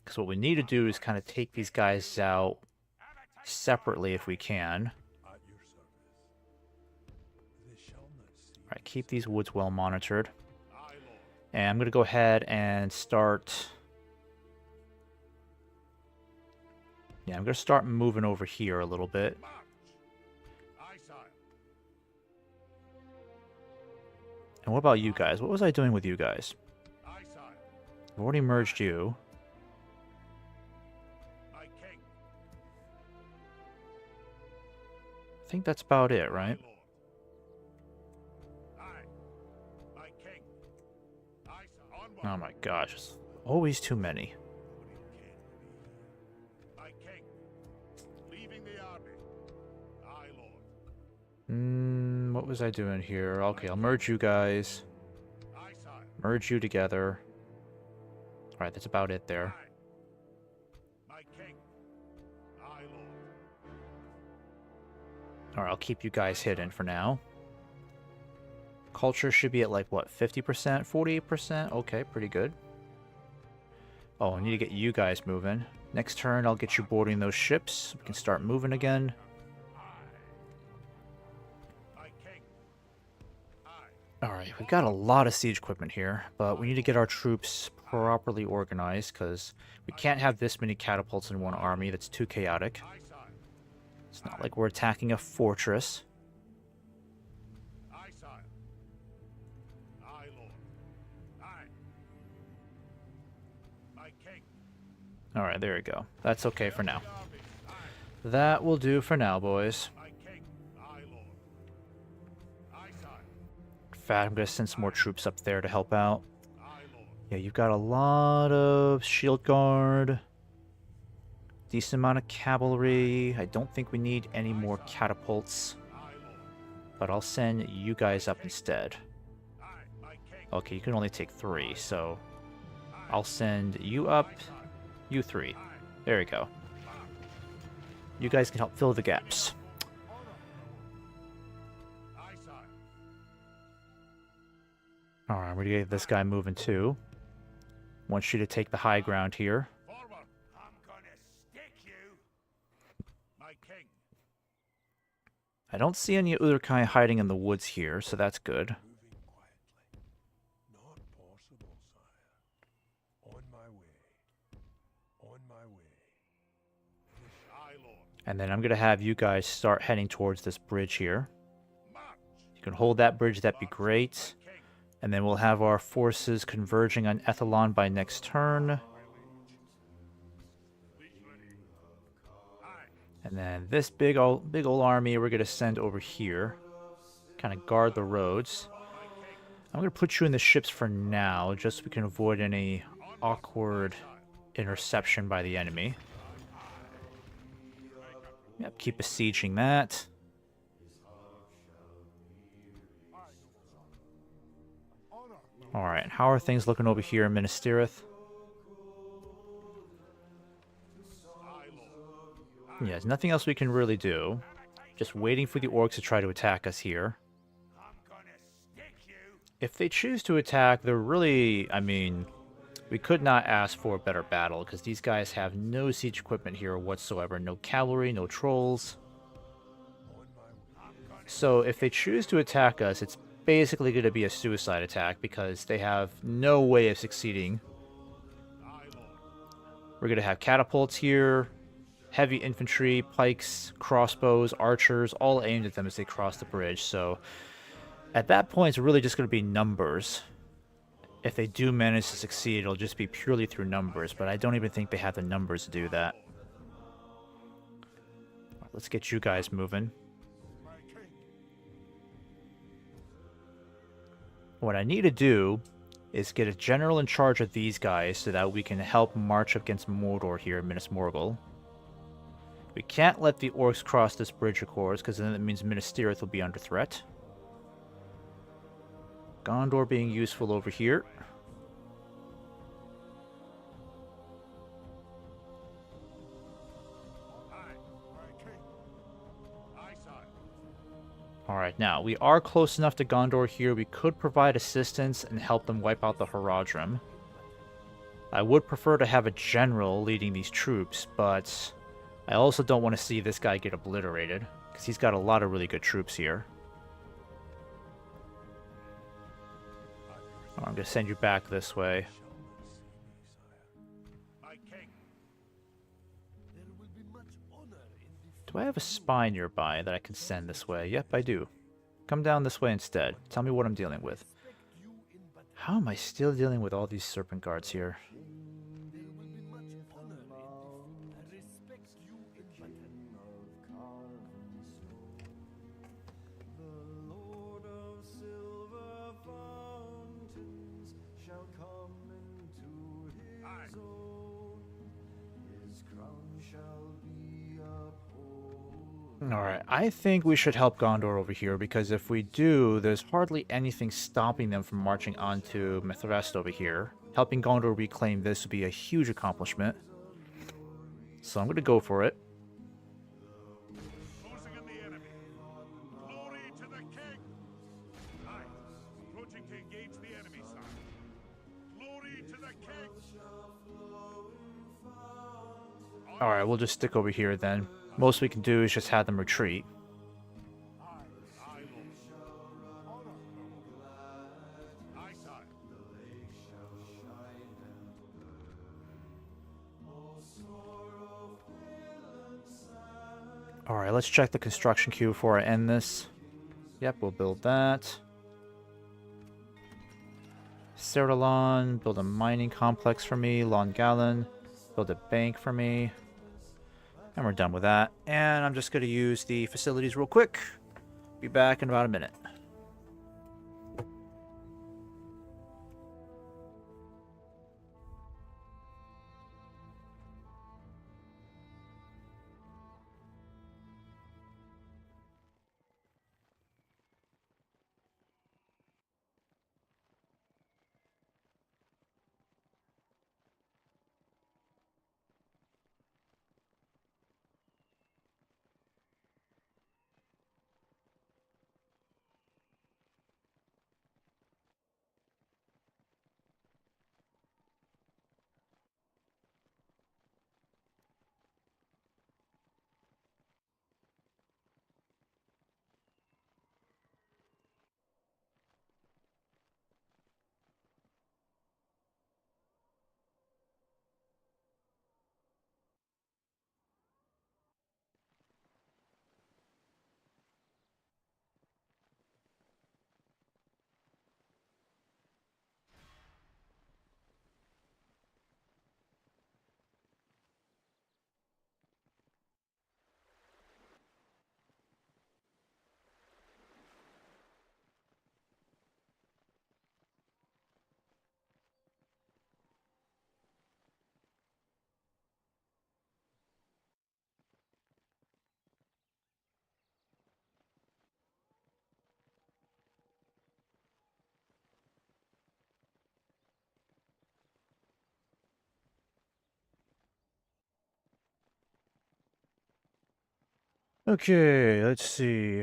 Because what we need to do is kind of take these guys out separately if we can. At your service. They shall not see. Alright, keep these woods well monitored. Aye, lord. And I'm going to go ahead and start... Yeah, I'm going to start moving over here a little bit. March. Aye, sire. And what about you guys? What was I doing with you guys? Aye, sire. I've already merged you. My king. I think that's about it, Aye, right? lord. Aye. My king. Aye, sire. Onward. Oh my gosh, it's always too many. My king. Leaving the army. Aye, lord. What was I doing here? Okay, I'll merge you guys. Aye, sire. Merge you together. Alright, that's about it there. Aye. My king. Aye, lord. Alright, I'll keep you guys hidden for now. Culture should be at like, what, 50%? 48%? Okay, pretty good. Oh, I need to get you guys moving. Next turn, I'll get you boarding those ships. We can start moving again. My king. Aye. Alright, we've got a lot of siege equipment here, but we need to get our troops properly organized, because we can't have this many catapults in one army. That's too chaotic. Aye, sire. It's not like we're attacking a fortress. Aye, sire. Aye, lord. Aye. My king. Alright, there we go. That's okay for now. The army. Aye. That will do for now, boys. My king. Aye, lord. Aye, sire. In fact, I'm going to send some more troops up there to help out. Aye, lord. Yeah, you've got a lot of shield guard. Decent amount of cavalry. I don't think we need any more catapults. Aye, lord. But I'll send you guys up instead. Aye, my king. Okay, you can only take 3, so Aye. I'll send you up, Aye, sire. you 3. Aye. There we go. March. You guys can help fill the gaps. Aye, sire. Alright, we're gonna get this guy moving too. Want you to take the high ground here. Forward. I'm gonna stick you. My king. I don't see any Uruk-hai hiding in the woods here, so that's good. Moving quietly. Not possible, sire. On my way. On my way. Aye, lord. And then I'm gonna have you guys start heading towards this bridge here. March. You can hold that bridge, that'd be great. King. And then we'll have our forces converging on Ethelon by next turn. My liege. And then this big old army we're going to send over here. Kind of guard the roads. I'm going to put you in the ships for now, just so we can avoid any awkward interception by the enemy. Yep, keep besieging that. Alright, how are things looking over here in Minas Tirith? Yeah, there's nothing else we can really do. Just waiting for the orcs to try to attack us here. If they choose to attack, they're really, I mean, we could not ask for a better battle, because these guys have no siege equipment here whatsoever. No cavalry, no trolls. So if they choose to attack us, it's basically going to be a suicide attack, because they have no way of succeeding. We're going to have catapults here, heavy infantry, pikes, crossbows, archers, all aimed at them as they cross the bridge. So at that point, it's really just going to be numbers. If they do manage to succeed, it'll just be purely through numbers, but I don't even think they have the numbers to do that. Let's get you guys moving. What I need to do is get a general in charge of these guys so that we can help march against Mordor here in Minas Morgul. We can't let the orcs cross this bridge, of course, because then it means Minas Tirith will be under threat. Gondor being useful over here. Alright, now, we are close enough to Gondor here. We could provide assistance and help them wipe out the Haradrim. I would prefer to have a general leading these troops, but I also don't want to see this guy get obliterated, because he's got a lot of really good troops here. I'm going to send you back this way. Do I have a spy nearby that I can send this way? Yep, I do. Come down this way instead. Tell me what I'm dealing with. How am I still dealing with all these serpent guards here? Alright, I think we should help Gondor over here, because if we do, there's hardly anything stopping them from marching on to Mithrest over here. Helping Gondor reclaim this would be a huge accomplishment. So I'm going to go for it. Closing on the enemy. Glory to the king! Aye. Approaching to engage the enemy side. Glory to the king! Alright, we'll just stick over here then. Most we can do is just have them retreat. Alright, let's check the construction queue before I end this. Yep, we'll build that. Certalon, build a mining complex for me. Longallen, build a bank for me. And we're done with that. And I'm just going to use the facilities real quick. Be back in about a minute. Okay, let's see.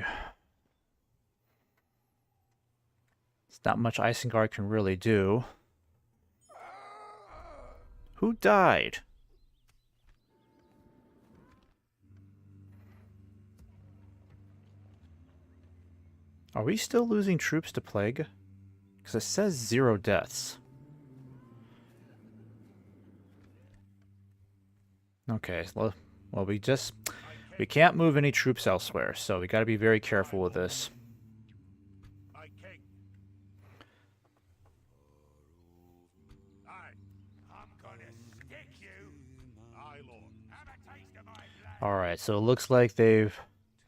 It's not much Isengard can really do. Who died? Are we still losing troops to plague? Because it says 0 deaths. Okay, well, we can't move any troops elsewhere, so we got to be very careful with this. My king. I'm gonna stick you. Aye, Lord. Have a taste of my blood. Alright, so it looks like they've...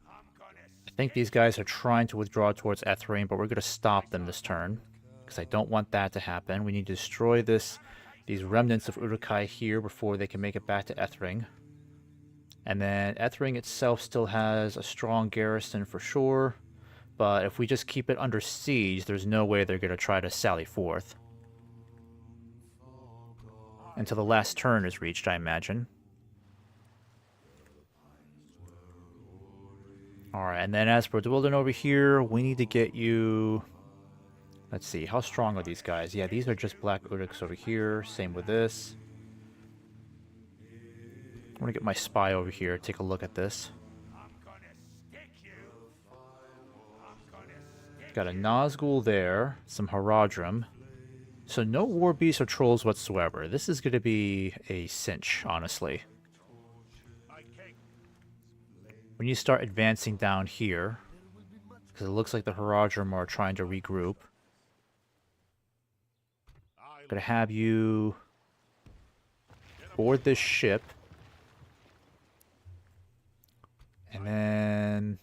I'm gonna I think these guys are trying to withdraw towards Ethrain, but we're going to stop them this turn. Because I don't want that to happen. We need to destroy these remnants of Uruk-hai here before they can make it back to Ethring. And then Ethring itself still has a strong garrison for sure. But if we just keep it under siege, there's no way they're going to try to sally forth. Until the last turn is reached, I imagine. Alright, and then as for Dwildin over here, we need to get you... Let's see, how strong are these guys? Yeah, these are just Black Uruks over here. Same with this. I'm gonna get my spy over here, take a look at this. Got a Nazgul there, some Haradrim. So no war beasts or trolls whatsoever. This is gonna be a cinch, honestly. When you start advancing down here, because it looks like the Haradrim are trying to regroup. I'm gonna have you board this ship. And then...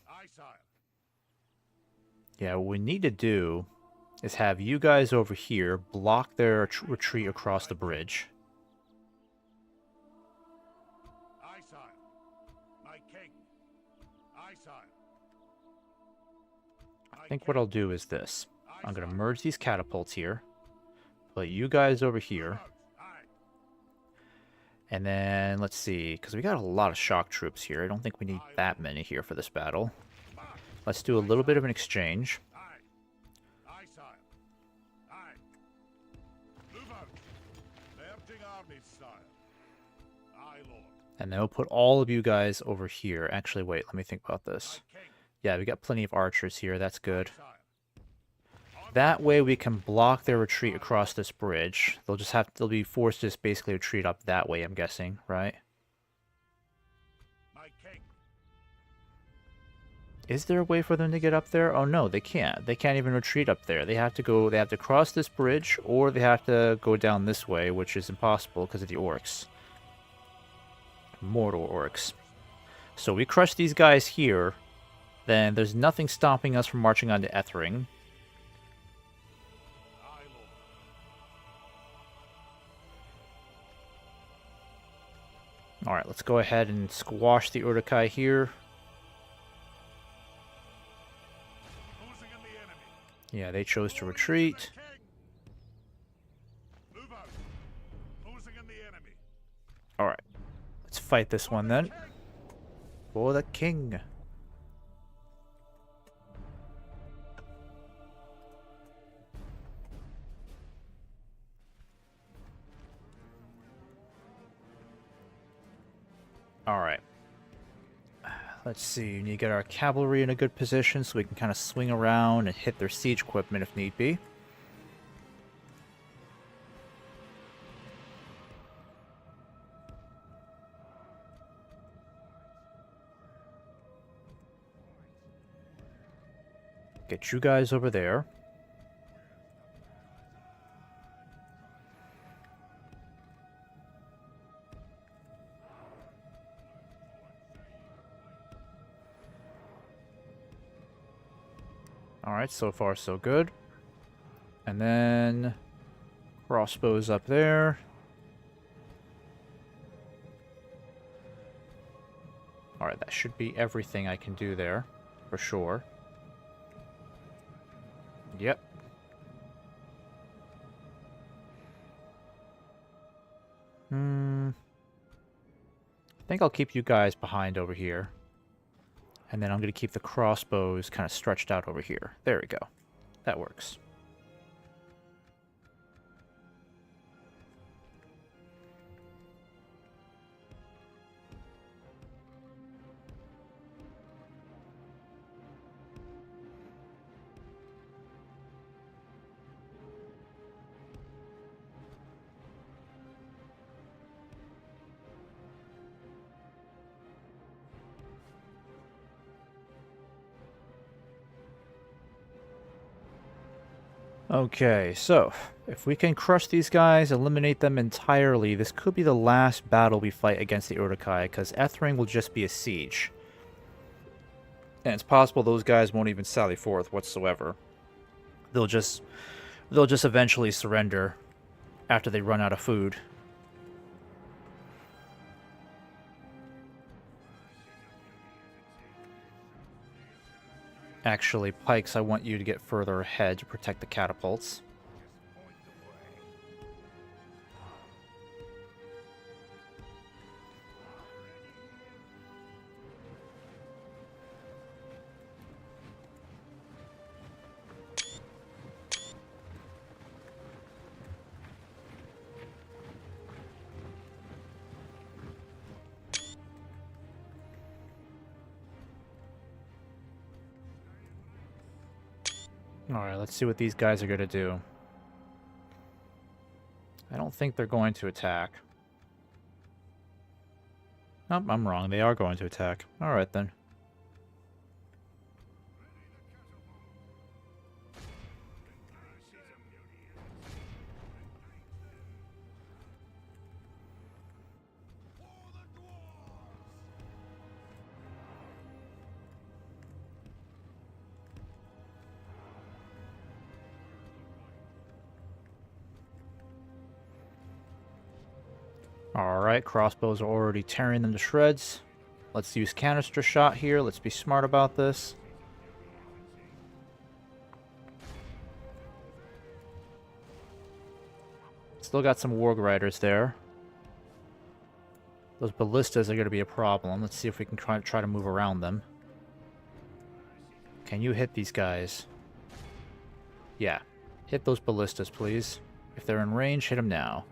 yeah, what we need to do is have you guys over here block their retreat across the bridge. I think what I'll do is this. I'm going to merge these catapults here. Put you guys over here. And then, let's see, because we got a lot of shock troops here. I don't think we need that many here for this battle. Let's do a little bit of an exchange. And then we'll put all of you guys over here. Actually, wait, let me think about this. Yeah, we got plenty of archers here. That's good. That way we can block their retreat across this bridge. They'll be forced to just basically retreat up that way, I'm guessing, right? Is there a way for them to get up there? Oh no, they can't. They can't even retreat up there. They have to cross this bridge, or they have to go down this way, which is impossible because of the orcs. Mortal orcs. So we crush these guys here, then there's nothing stopping us from marching on to Ethring. Alright, let's go ahead and squash the Uruk-hai here. Yeah, they chose to retreat. Alright, let's fight this one then. For the king. Alright. Let's see, we need to get our cavalry in a good position so we can kind of swing around and hit their siege equipment if need be. Get you guys over there. Alright, so far so good. And then crossbows up there. Alright, that should be everything I can do there, for sure. Yep. I think I'll keep you guys behind over here. And then I'm going to keep the crossbows kind of stretched out over here. There we go. That works. Okay, so if we can crush these guys, eliminate them entirely, this could be the last battle we fight against the Uruk-hai, because Ethring will just be a siege. And it's possible those guys won't even sally forth whatsoever. They'll just eventually surrender after they run out of food. Actually, Pikes, I want you to get further ahead to protect the catapults. Alright, let's see what these guys are going to do. I don't think they're going to attack. Nope, I'm wrong. They are going to attack. Alright then. Alright, crossbows are already tearing them to shreds. Let's use canister shot here. Let's be smart about this. Still got some warg riders there. Those ballistas are going to be a problem. Let's see if we can try to move around them. Can you hit these guys? Yeah. Hit those ballistas, please. If they're in range, hit them now.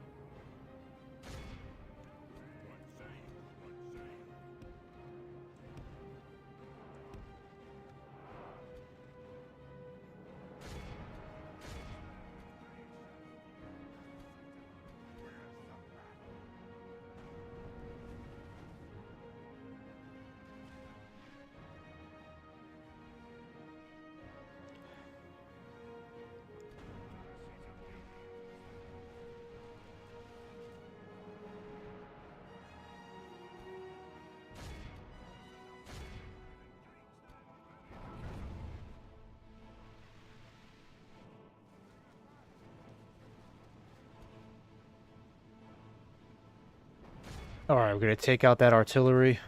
Alright, we're going to take out that artillery.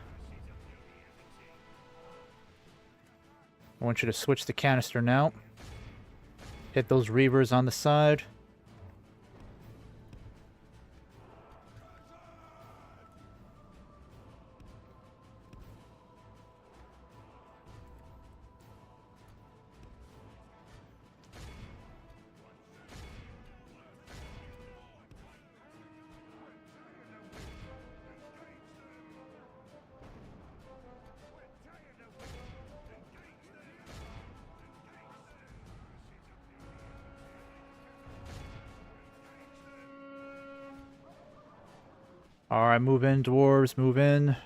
I want you to switch the canister now. Hit those reavers on the side. Alright, move in, dwarves, move in.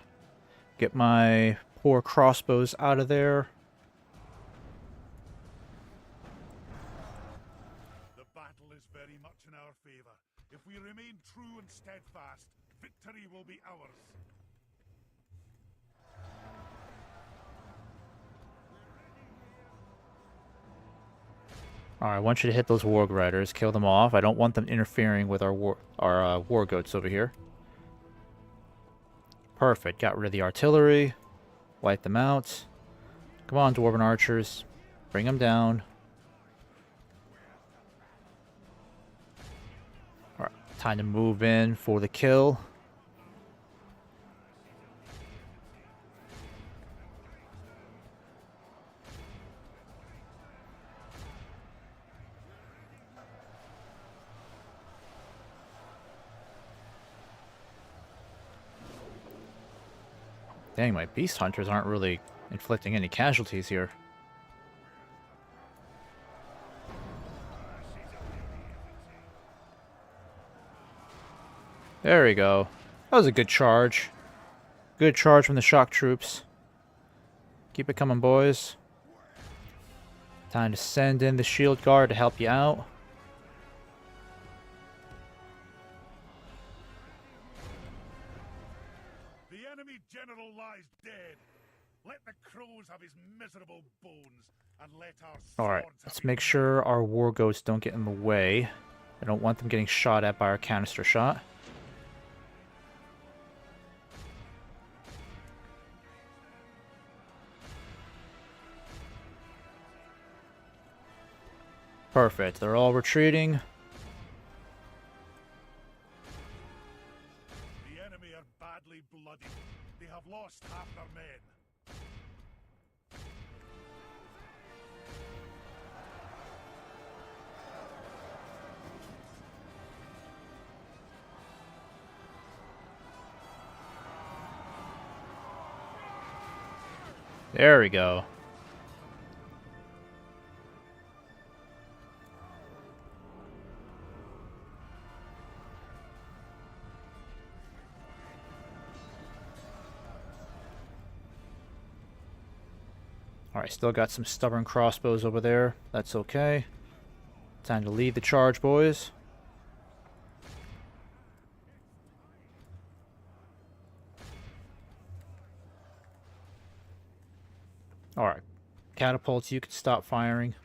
Get my poor crossbows out of there. The battle is very much in our favor. If we remain true and steadfast, victory will be ours. Alright, I want you to hit those warg riders, kill them off. I don't want them interfering with our war goats over here. Perfect, got rid of the artillery. Wipe them out. Come on, dwarven archers. Bring them down. Alright, time to move in for the kill. Dang, my beast hunters aren't really inflicting any casualties here. There we go. That was a good charge. Good charge from the shock troops. Keep it coming, boys. Time to send in the shield guard to help you out. The enemy general lies dead. Let the crows have his miserable bones, and let our swords Alright, have let's his make sure our war goats don't get in the way. I don't want them getting shot at by our canister shot. Perfect, they're all retreating. The enemy are badly bloodied. They have lost half their men. There we go. Alright, still got some stubborn crossbows over there. That's okay. Time to lead the charge, boys. Alright. Catapults, you can stop firing.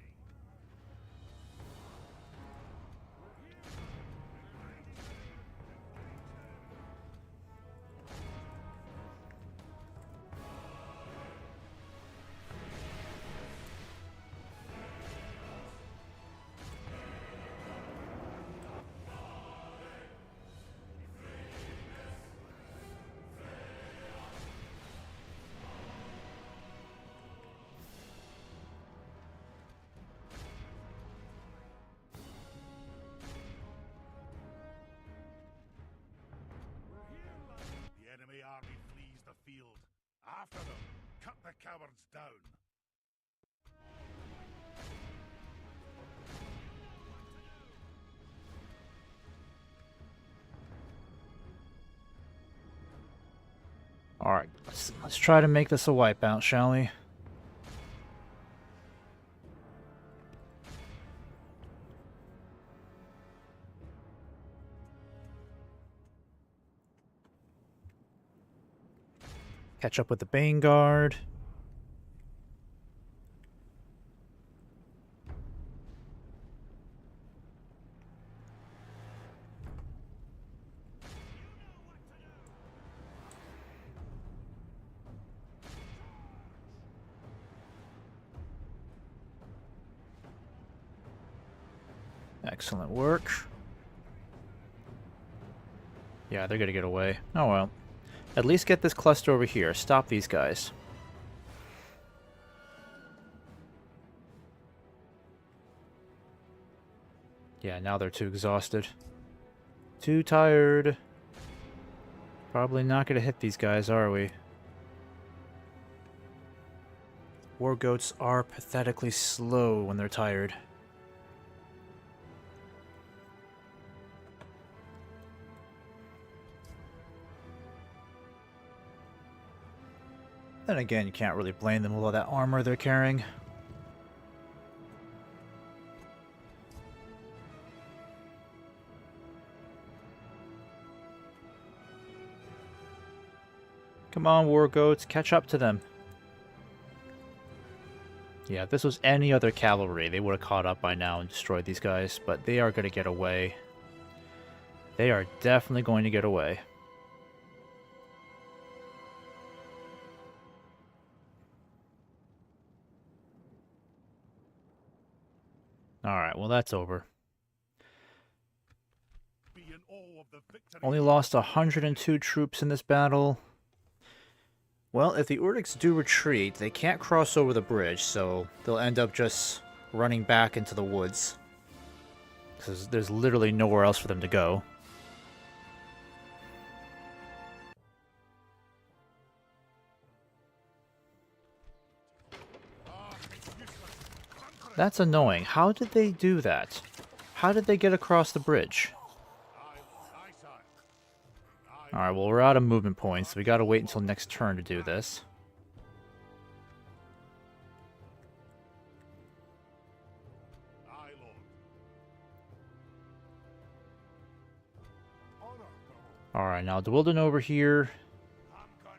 The enemy army flees the field. After them, cut the cowards down. Alright, let's try to make this a wipeout, shall we? Catch up with the Bane Guard. Excellent work. Yeah, they're gonna get away. Oh well. At least get this cluster over here. Stop these guys. Yeah, now they're too exhausted. Too tired. Probably not gonna hit these guys, are we? War goats are pathetically slow when they're tired. Then again, you can't really blame them with all that armor they're carrying. Come on, war goats, catch up to them. Yeah, if this was any other cavalry, they would have caught up by now and destroyed these guys, but they are going to get away. They are definitely going to get away. Alright, well that's over. Be in awe of the victory. Only lost 102 troops in this battle. Well, if the Urdiks do retreat, they can't cross over the bridge, so they'll end up just running back into the woods. Because there's literally nowhere else for them to go. That's annoying. How did they do that? How did they get across the bridge? Aye, sire. Alright, well, we're out of movement points, so we gotta wait until next turn to do this. Aye, Lord. Alright, now Dwildon over here. I'm gonna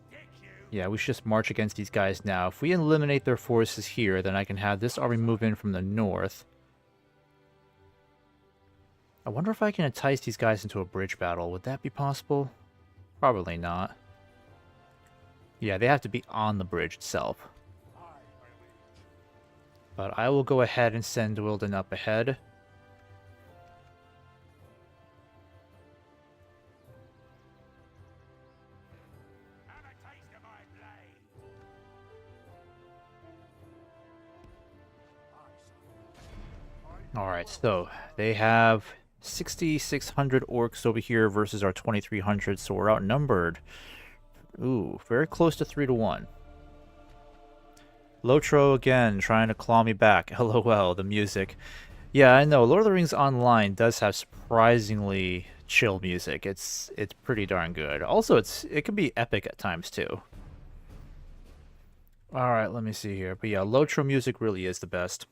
stick you. Yeah, we should just march against these guys now. If we eliminate their forces here, then I can have this army move in from the north. I wonder if I can entice these guys into a bridge battle. Would that be possible? Probably not. Yeah, they have to be on the bridge itself. Aye, my liege. But I will go ahead and send Dwildon up ahead. Have a taste of my blade. Aye, sire. Alright, so they have 6,600 orcs over here versus our 2,300, so we're outnumbered. Ooh, very close to 3 to 1. Lotro again, trying to claw me back. LOL, the music. Yeah, I know, Lord of the Rings Online does have surprisingly chill music. It's pretty darn good. Also, it can be epic at times, too. Alright, let me see here. But yeah, Lotro music really is the best.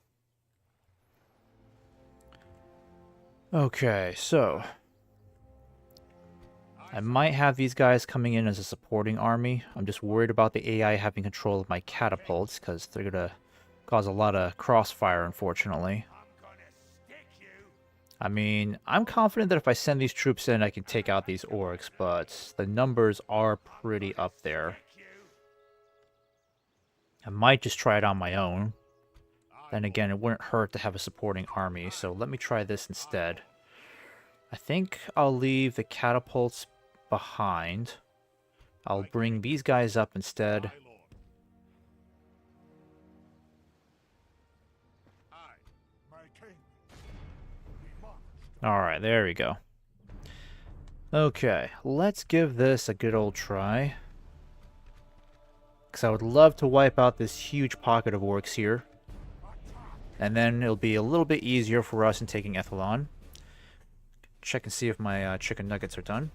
Okay, so I might have these guys coming in as a supporting army. I'm just worried about the AI having control of my catapults, because they're going to cause a lot of crossfire, unfortunately. I'm gonna stick you. I mean, I'm confident that if I send these troops in, I can take out these orcs, but the numbers are pretty up there. Stick you. I might just try it on my own. Then again, it wouldn't hurt to have a supporting army, so let me try this instead. I think I'll leave the catapults behind. I'll bring these guys up instead. Aye, Lord. Aye, my king. We march. Alright, there we go. Okay, let's give this a good old try. Because I would love to wipe out this huge pocket of orcs here. And then it'll be a little bit easier for us in taking Ethelon. Check and see if my chicken nuggets are done.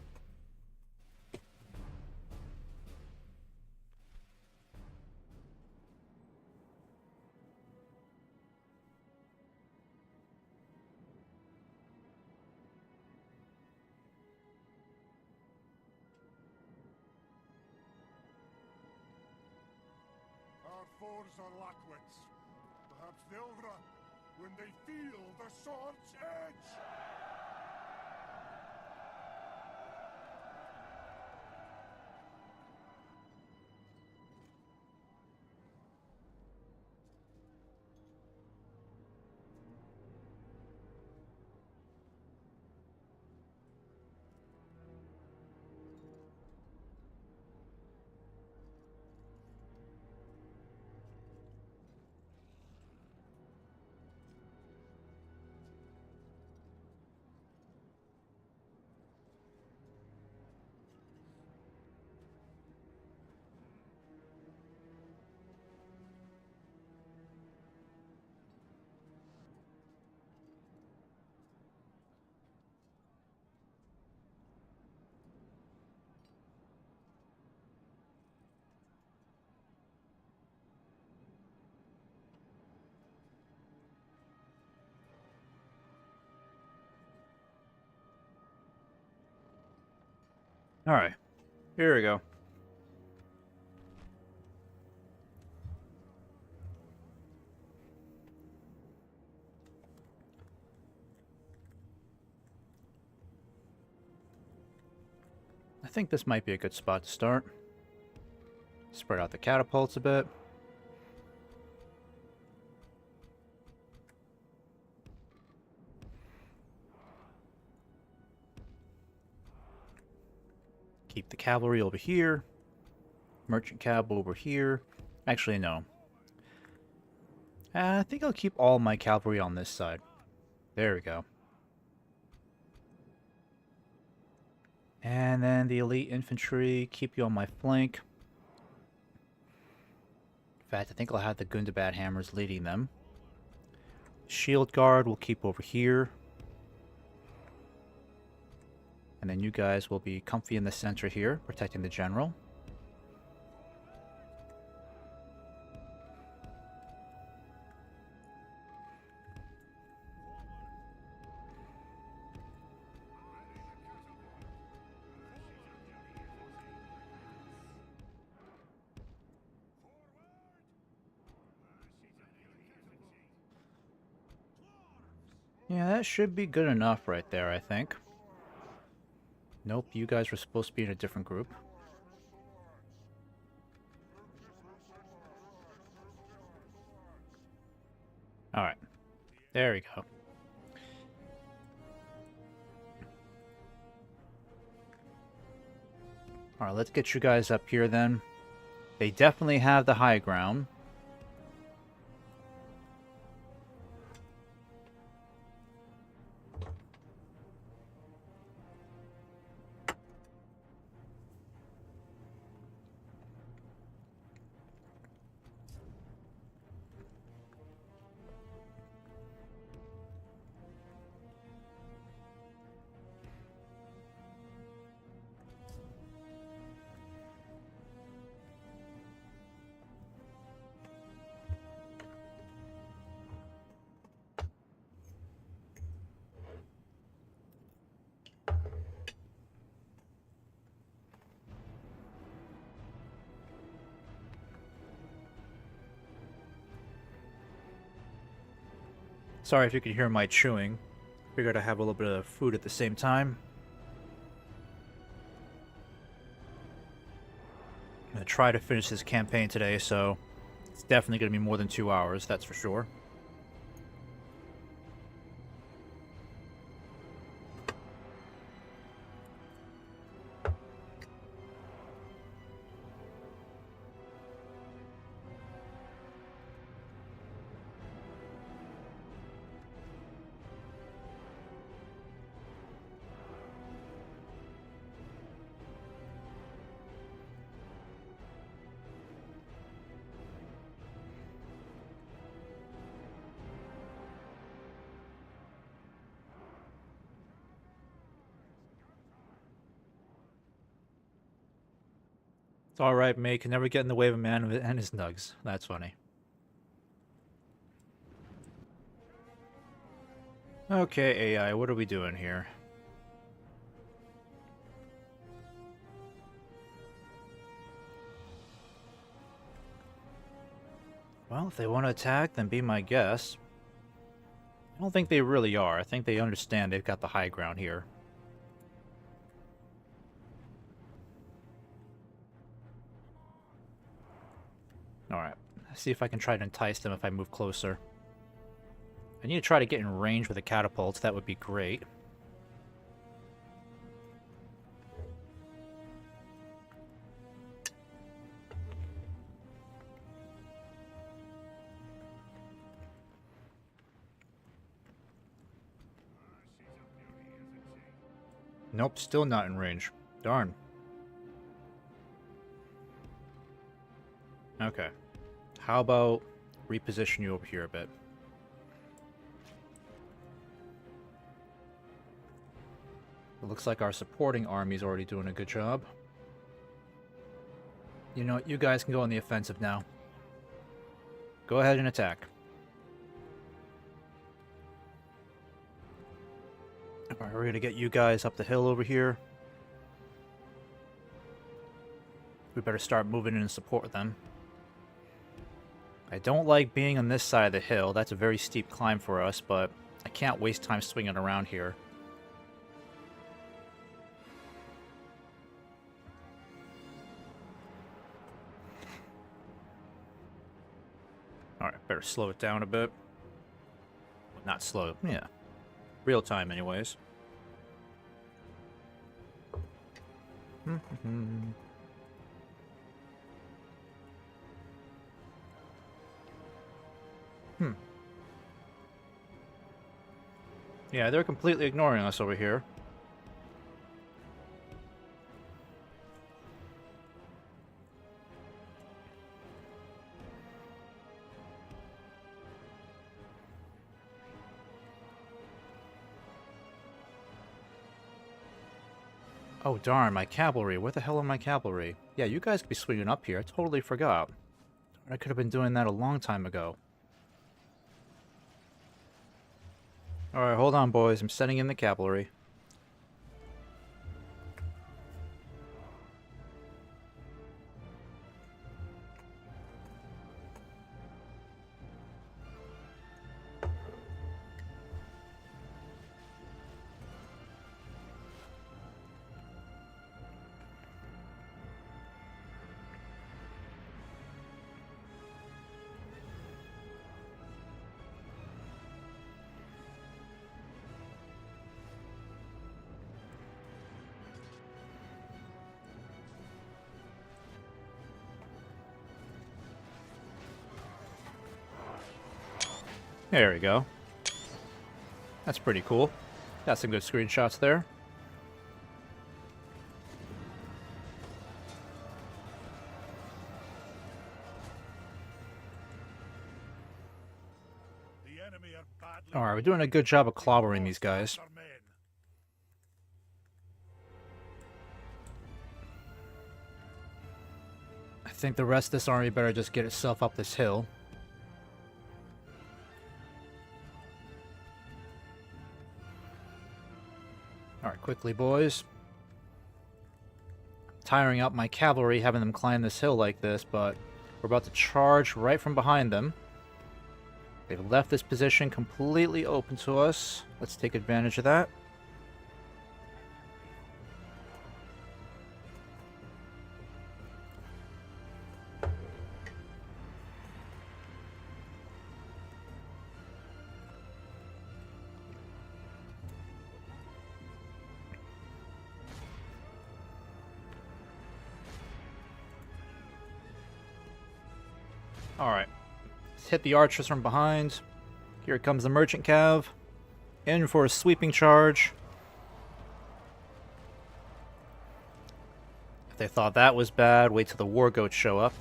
Our foes are lackwits. Perhaps they'll run when they feel the sword's edge. Alright, here we go. I think this might be a good spot to start. Spread out the catapults a bit. Keep the cavalry over here. Merchant cab over here. Actually, no. I think I'll keep all my cavalry on this side. There we go. And then the elite infantry, keep you on my flank. In fact, I think I'll have the Gundabad hammers leading them. Shield guard will keep over here. And then you guys will be comfy in the center here, protecting the general. Yeah, that should be good enough right there, I think. Nope, you guys were supposed to be in a different group. Alright. There we go. Alright, let's get you guys up here then. They definitely have the high ground. Sorry if you could hear my chewing. Figured I'd have a little bit of food at the same time. I'm going to try to finish this campaign today, so it's definitely going to be more than 2 hours, that's for sure. It's alright, mate. Can never get in the way of a man and his nugs. That's funny. Okay, AI, what are we doing here? Well, if they want to attack, then be my guest. I don't think they really are. I think they understand they've got the high ground here. Alright, let's see if I can try to entice them if I move closer. I need to try to get in range with the catapults. That would be great. Nope, still not in range. Darn. Okay. How about reposition you over here a bit? It looks like our supporting army's already doing a good job. You know what? You guys can go on the offensive now. Go ahead and attack. Alright, we're gonna get you guys up the hill over here. We better start moving in and support them. I don't like being on this side of the hill. That's a very steep climb for us, but I can't waste time swinging around here. Alright, better slow it down a bit. Well, not slow, yeah. Real time, anyways. Yeah, they're completely ignoring us over here. Oh darn, my cavalry. Where the hell are my cavalry? Yeah, you guys could be swinging up here. I totally forgot. I could have been doing that a long time ago. Alright, hold on, boys. I'm sending in the cavalry. There we go. That's pretty cool. Got some good screenshots there. The enemy are badly Alright, we're doing a good job of clobbering these guys. our men. I think the rest of this army better just get itself up this hill. Alright, quickly, boys. Tiring out my cavalry, having them climb this hill like this, but we're about to charge right from behind them. They've left this position completely open to us. Let's take advantage of that. Alright, let's hit the archers from behind. Here comes the merchant cav. In for a sweeping charge. If they thought that was bad, wait till the war goats show up.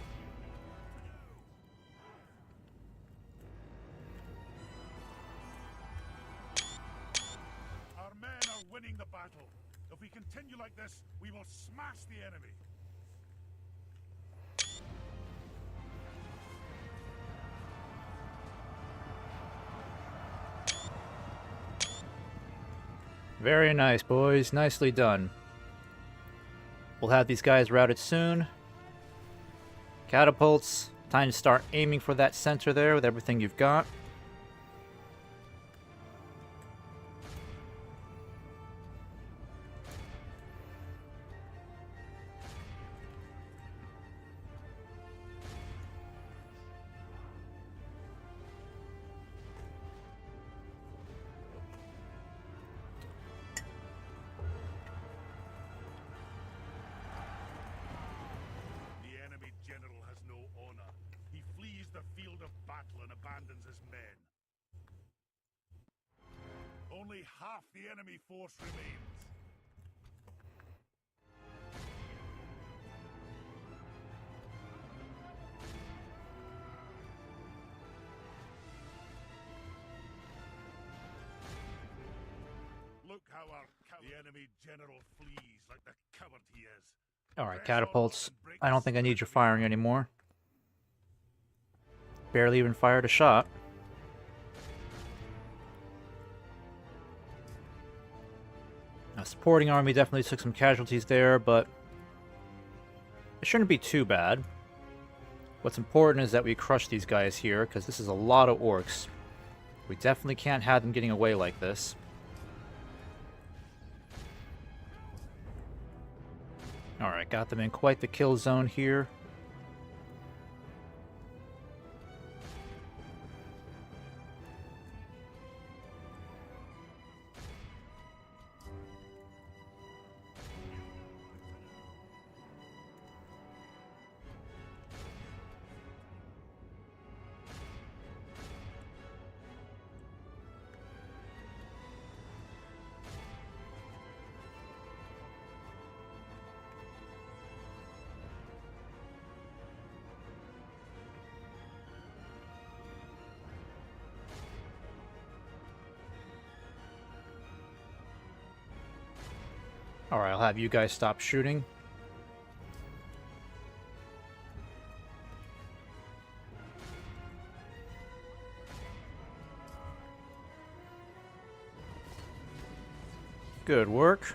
Our men are winning the battle. If we continue like this, we will smash the enemy. Very nice, boys. Nicely done. We'll have these guys routed soon. Catapults. Time to start aiming for that center there with everything you've got. The enemy general has no honor. He flees the field of battle and abandons his men. Only half the enemy force remains. Look how the enemy general flees like the coward he is. Alright, catapults. I don't think I need your firing anymore. Barely even fired a shot. Now, supporting army definitely took some casualties there, but it shouldn't be too bad. What's important is that we crush these guys here, because this is a lot of orcs. We definitely can't have them getting away like this. Alright, got them in quite the kill zone here. Alright, I'll have you guys stop shooting. Good work.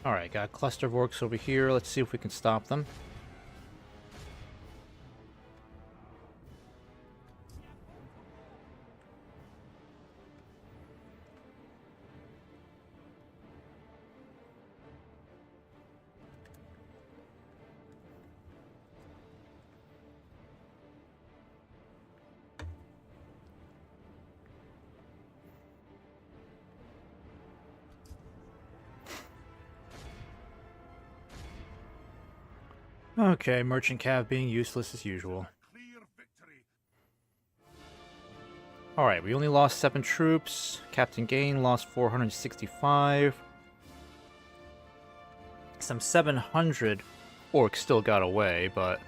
Alright, got a cluster of orcs over here. Let's see if we can stop them. Okay, merchant cav being useless as usual. Clear victory. Alright, we only lost 7 troops. Captain Gain lost 465. Some 700 orcs still got away, but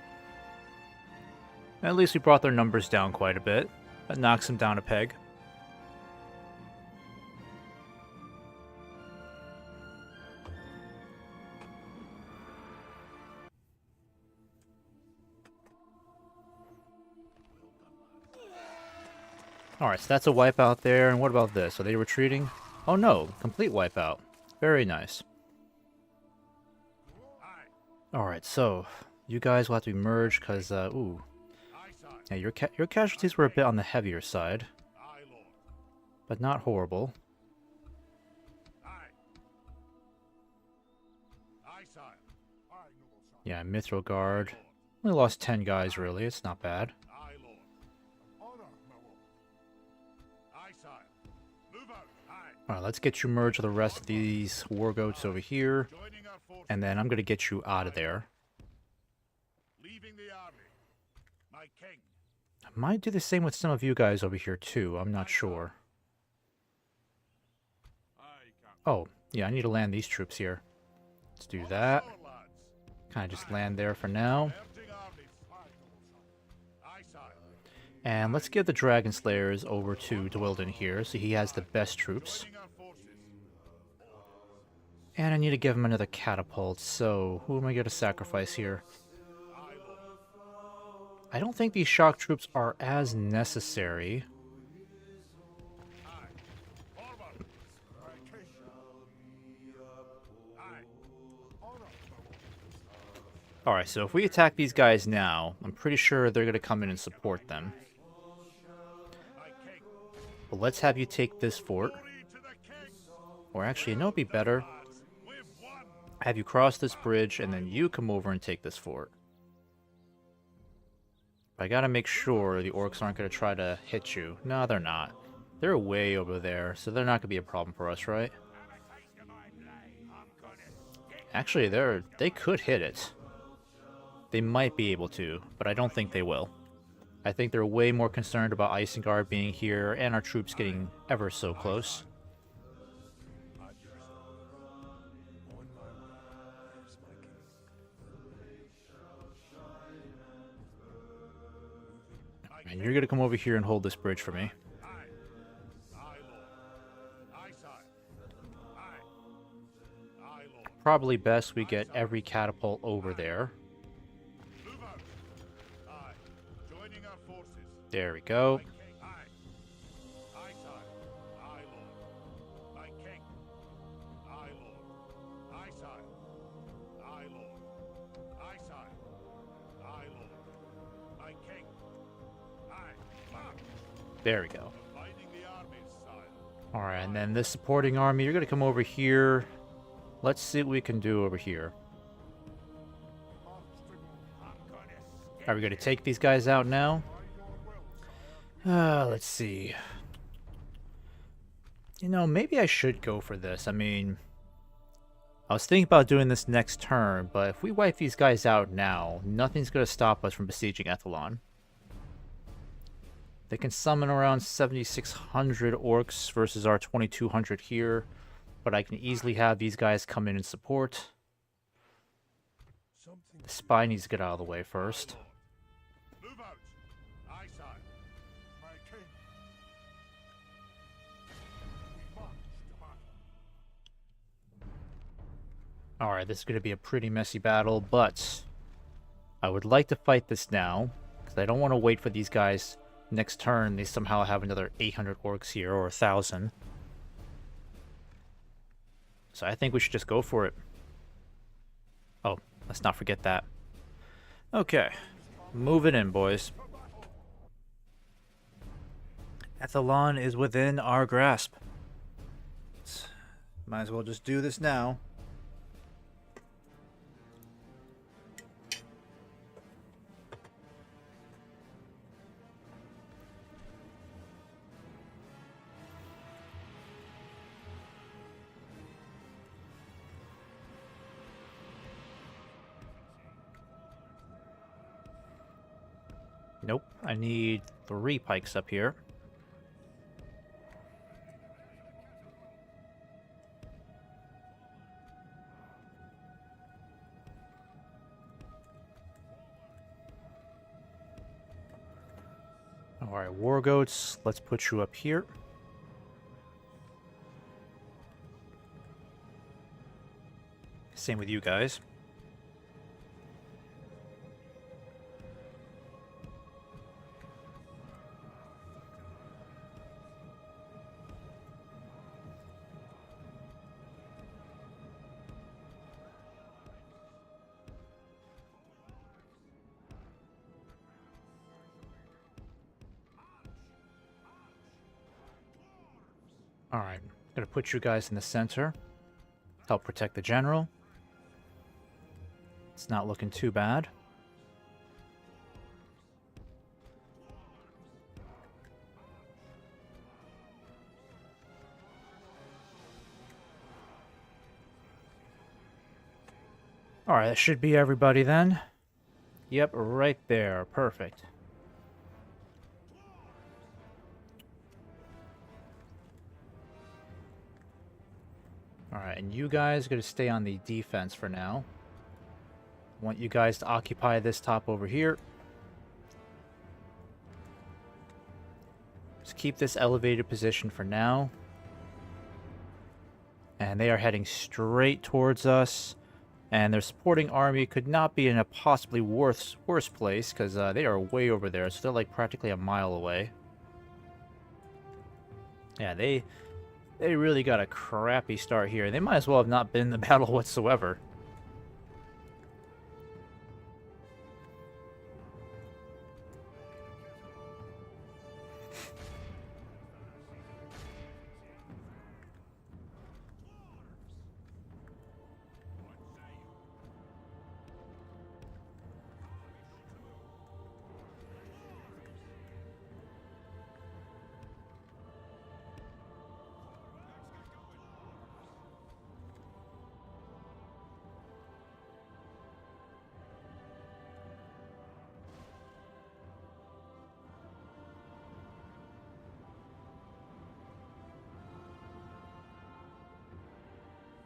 at least we brought their numbers down quite a bit. That knocks them down a peg. Alright, so that's a wipeout there, and what about this? Are they retreating? Oh no, complete wipeout. Very nice. Alright, so you guys will have to be merged, because, ooh. Yeah, your casualties were a bit on the heavier side. Aye, Lord. But not horrible. Aye. Aye, sire. Aye, noble sire. Yeah, Mithril Guard. Only lost 10 guys, really. It's not bad. Aye, Lord. Honor, my lord. Aye, sire. Move out. Aye. Alright, let's get you merged with the rest of these war goats over here. Joining our forces. And then I'm going to get you out of there. Leaving the army. My king. I might do the same with some of you guys over here, too. I'm not sure. Aye, Captain. Oh, yeah, I need to land these troops here. Let's do that. Shore, lads. Kind of just land there for now. Merging armies. Aye, noble sire. Aye, sire. And let's give the Dragon Slayers over to Dwildon here, so he has the best troops. Joining our forces. And I need to give him another catapult, so who am I going to sacrifice here? Aye, Lord. I don't think these shock troops are as necessary. Aye. Forward. Aye. Honor, my lord. Alright, so if we attack these guys now, I'm pretty sure they're going to come in and support them. My king. But let's have you take this fort. Glory to the king. Or actually, you know, it'd be better. Lads, we've won. Have you cross this bridge, and then you come over and take this fort. But I gotta make sure the orcs aren't gonna try to hit you. No, they're not. They're way over there, so they're not gonna be a problem for us, right? Actually, they could hit it. They might be able to, but I don't think they will. I think they're way more concerned about Isengard being here and our troops getting ever so close. And you're going to come over here and hold this bridge for me. Aye. Aye, Lord. Aye, sire. Aye. Aye, Lord. Probably best we get every catapult over there. Move out. Aye. Joining our forces. There we go. My king. Aye. Aye, sire. Aye, Lord. My king. Aye, Lord. Aye, sire. Aye, Lord. Aye, sire. Aye, Lord. My king. Aye. March. There we go. Dividing the armies, sire. Alright, and then this supporting army, you're going to come over here. Let's see what we can do over here. Are we going to take these guys out now? Let's see. You know, maybe I should go for this. I mean, I was thinking about doing this next turn, but if we wipe these guys out now, nothing's going to stop us from besieging Ethelon. They can summon around 7,600 orcs versus our 2,200 here, but I can easily have these guys come in and support. The spy needs to get out of the way first. Move out. Aye, sire. My king. We march to battle. Alright, this is going to be a pretty messy battle, but I would like to fight this now, because I don't want to wait for these guys next turn. They somehow have another 800 orcs here, or 1,000. So I think we should just go for it. Oh, let's not forget that. Okay, move it in, boys. Ethelon is within our grasp. Might as well just do this now. Nope, I need 3 pikes up here. Alright, war goats, let's put you up here. Same with you guys. Alright, gonna put you guys in the center. Help protect the general. It's not looking too bad. Alright, that should be everybody then. Yep, right there. Perfect. Alright, and you guys are going to stay on the defense for now. Want you guys to occupy this top over here. Just keep this elevated position for now. And they are heading straight towards us. And their supporting army could not be in a possibly worse place, because they are way over there, so they're like practically a mile away. Yeah, they really got a crappy start here. They might as well have not been in the battle whatsoever.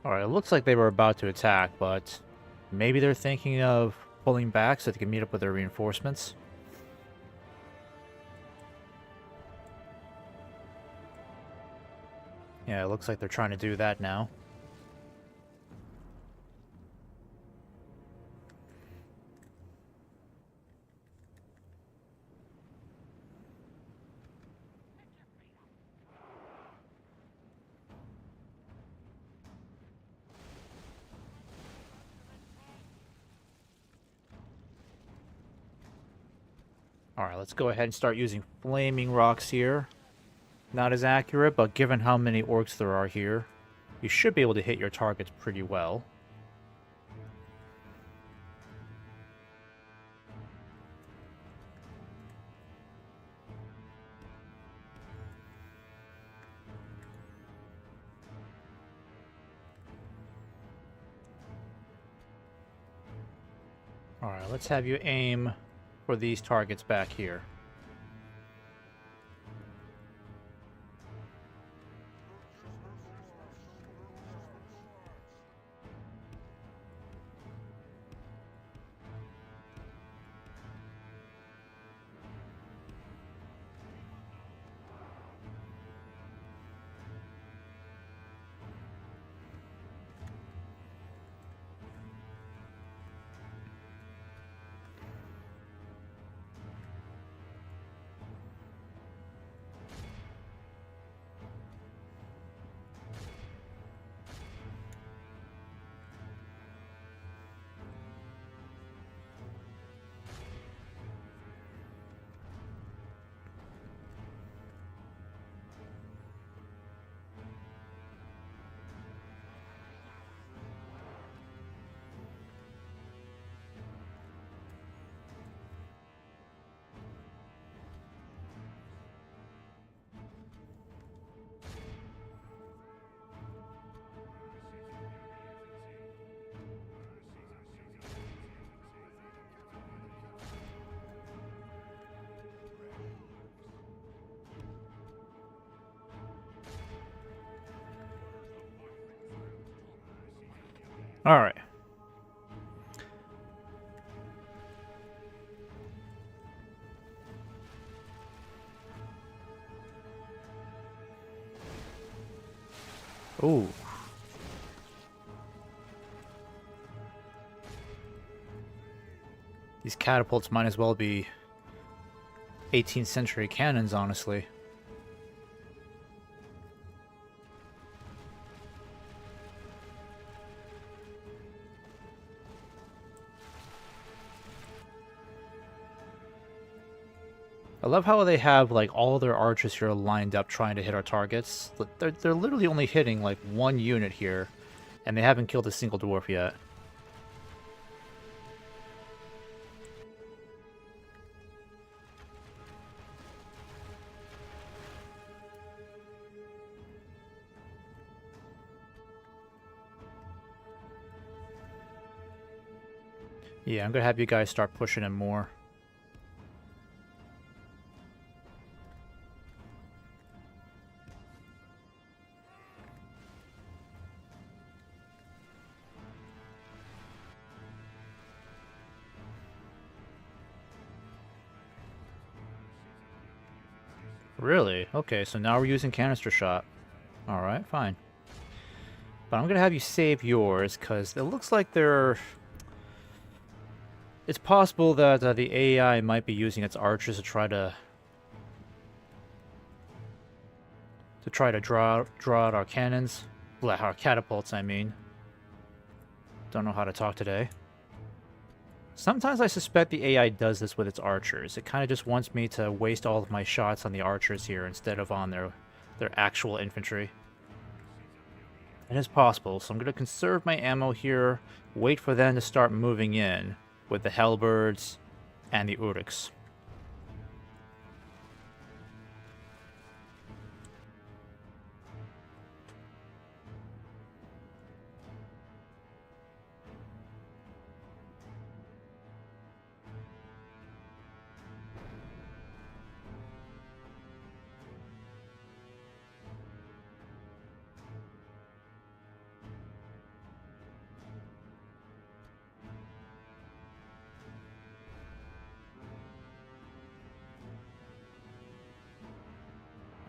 Alright, it looks like they were about to attack, but maybe they're thinking of pulling back so they can meet up with their reinforcements. Yeah, it looks like they're trying to do that now. Alright, let's go ahead and start using flaming rocks here. Not as accurate, but given how many orcs there are here, you should be able to hit your targets pretty well. Alright, let's have you aim for these targets back here. Alright. Ooh. These catapults might as well be 18th century cannons, honestly. I love how they have like all their archers here lined up trying to hit our targets. They're literally only hitting like one unit here, and they haven't killed a single dwarf yet. Yeah, I'm gonna have you guys start pushing in more. Really? Okay, so now we're using canister shot. Alright, fine. But I'm gonna have you save yours, because it looks like they're... It's possible that the AI might be using its archers to try to draw out our cannons. Blah, our catapults, I mean. Don't know how to talk today. Sometimes I suspect the AI does this with its archers. It kind of just wants me to waste all of my shots on the archers here instead of on their actual infantry. It is possible, so I'm going to conserve my ammo here, wait for them to start moving in with the halberds and the uruks.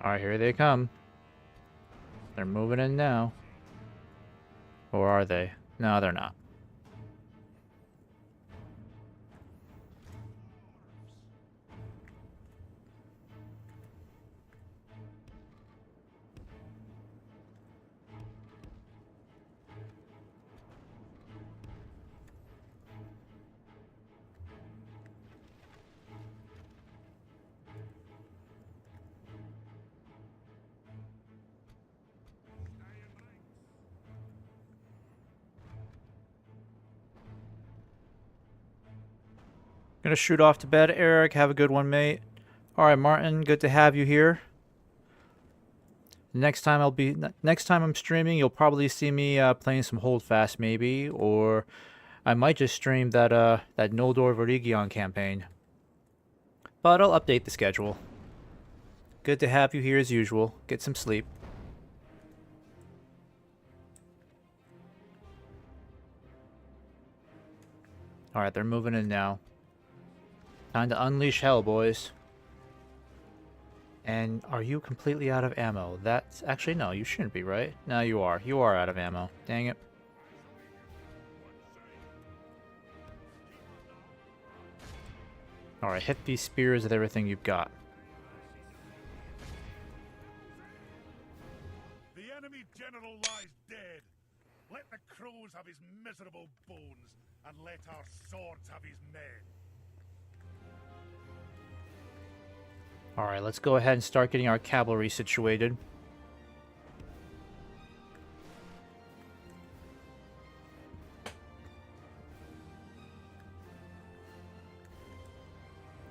Alright, here they come. They're moving in now. Or are they? No, they're not. Gonna shoot off to bed, Eric. Have a good one, mate. Alright, Martin, good to have you here. Next time I'm streaming, you'll probably see me playing some Holdfast maybe, or I might just stream that Noldor Verigion campaign. But I'll update the schedule. Good to have you here as usual. Get some sleep. Alright, they're moving in now. Time to unleash hell, boys. And are you completely out of ammo? That's... Actually, no, you shouldn't be, right? No, you are. You are out of ammo. Dang it. Alright, hit these spears with everything you've got. The enemy general lies dead. Let the crows have his miserable bones, and let our swords have his men. Alright, let's go ahead and start getting our cavalry situated.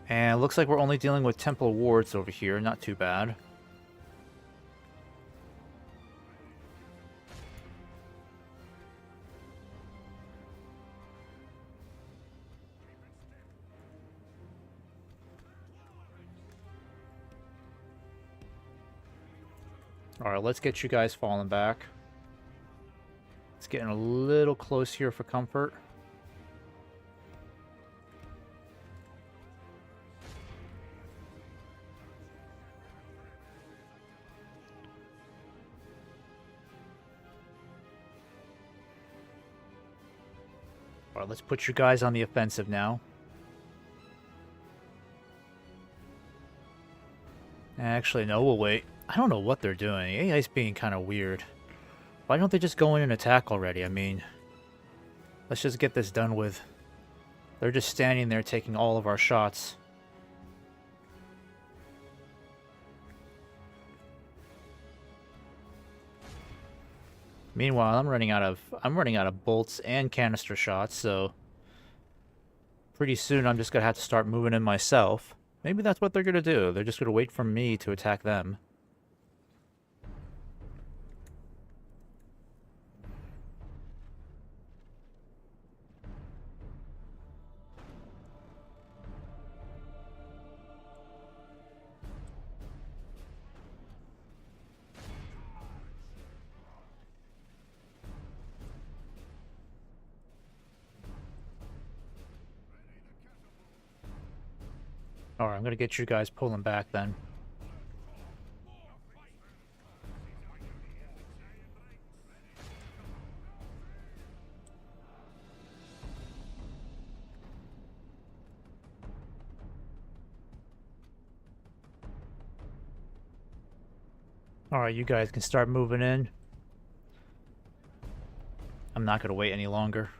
And it looks like we're only dealing with Temple wards over here, not too bad. Alright, let's get you guys falling back. It's getting a little close here for comfort. Alright, let's put you guys on the offensive now. Actually, no, we'll wait. I don't know what they're doing. AI's being kind of weird. Why don't they just go in and attack already? I mean, let's just get this done with. They're just standing there taking all of our shots. Meanwhile, I'm running out of bolts and canister shots, so pretty soon I'm just gonna have to start moving in myself. Maybe that's what they're gonna do. They're just gonna wait for me to attack them. Alright, I'm gonna get you guys pulling back then. Alright, you guys can start moving in. I'm not gonna wait any longer.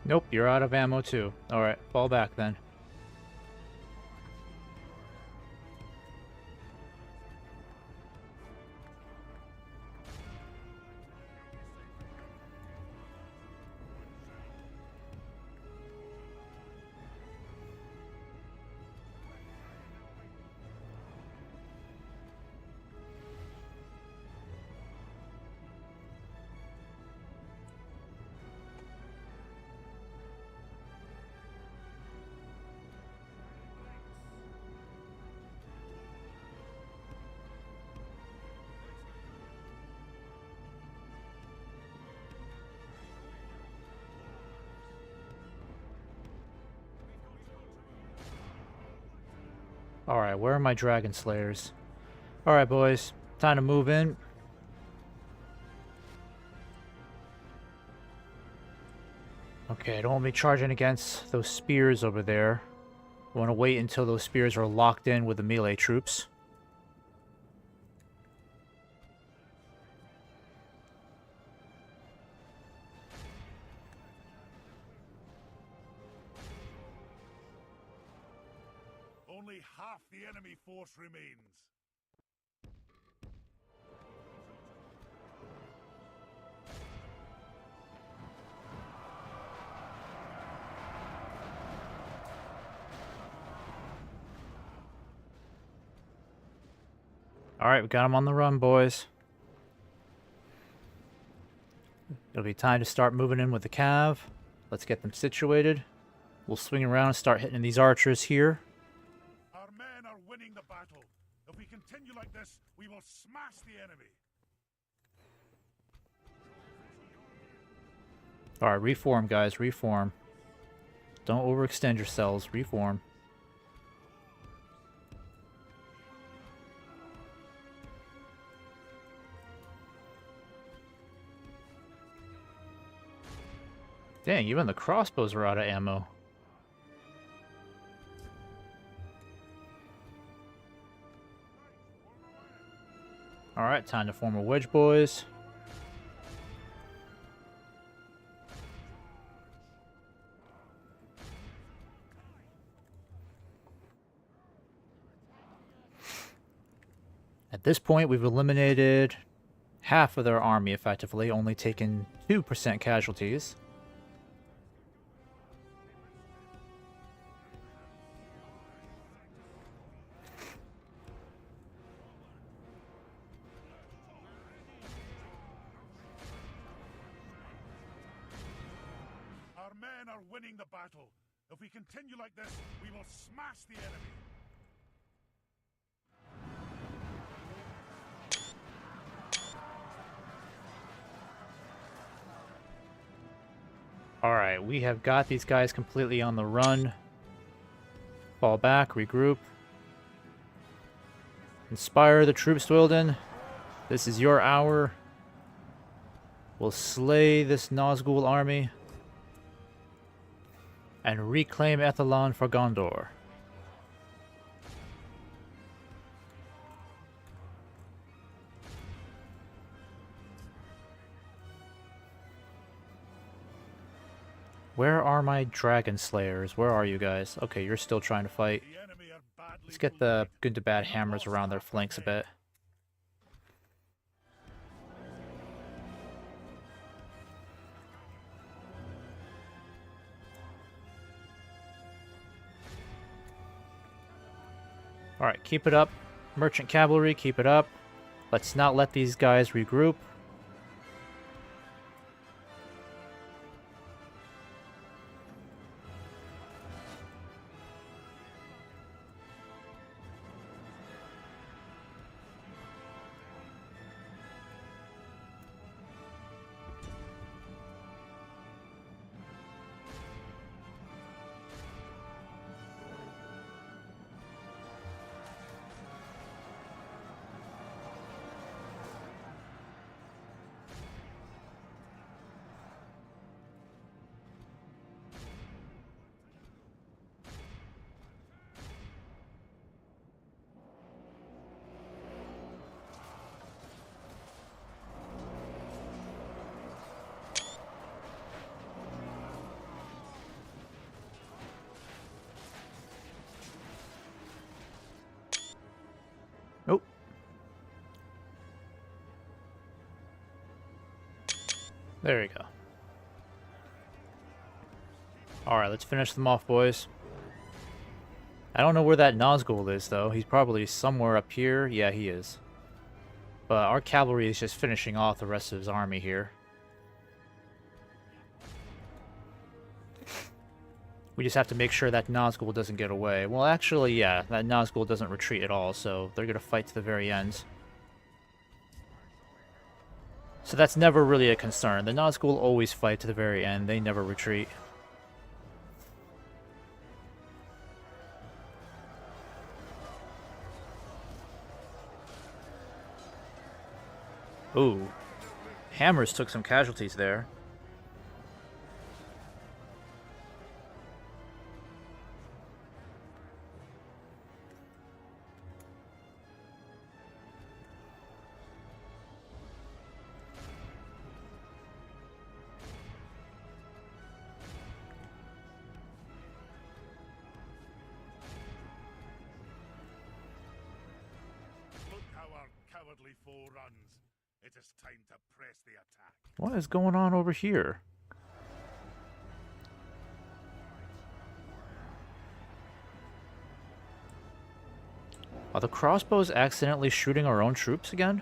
Nope, you're out of ammo too. Alright, fall back then. Alright, where are my Dragon Slayers? Alright, boys. Time to move in. Okay, I don't want to be charging against those spears over there. I want to wait until those spears are locked in with the melee troops. Only half the enemy force remains. Alright, we got him on the run, boys. It'll be time to start moving in with the cav. Let's get them situated. We'll swing around and start hitting these archers here. Our men are winning the battle. If we continue like this, we will smash the enemy. Alright, reform, guys, reform. Don't overextend yourselves, reform. Dang, even the crossbows are out of ammo. Alright, time to form a wedge, boys. At this point, we've eliminated half of their army effectively, only taken 2% casualties. Our men are winning the battle. If we continue like this, we will smash the enemy. Alright, we have got these guys completely on the run. Fall back, regroup. Inspire the troops, Wilden. This is your hour. We'll slay this Nazgul army. And reclaim Ethelon for Gondor. Where are my Dragon Slayers? Where are you guys? Okay, you're still trying to fight. The enemy are badly Let's get the wounded. good to bad hammers around their flanks a bit. Alright, keep it up. Merchant Cavalry, keep it up. Let's not let these guys regroup. Nope. There you go. Alright, let's finish them off, boys. I don't know where that Nazgul is, though. He's probably somewhere up here. Yeah, he is. But our cavalry is just finishing off the rest of his army here. We just have to make sure that Nazgul doesn't get away. Well, actually, yeah, that Nazgul doesn't retreat at all, so they're going to fight to the very end. So that's never really a concern. The Nazgul always fight to the very end. They never retreat. Ooh. Hammers took some casualties there. Look how our cowardly foe runs. It is time to press the attack. What is going on over here? Are the crossbows accidentally shooting our own troops again?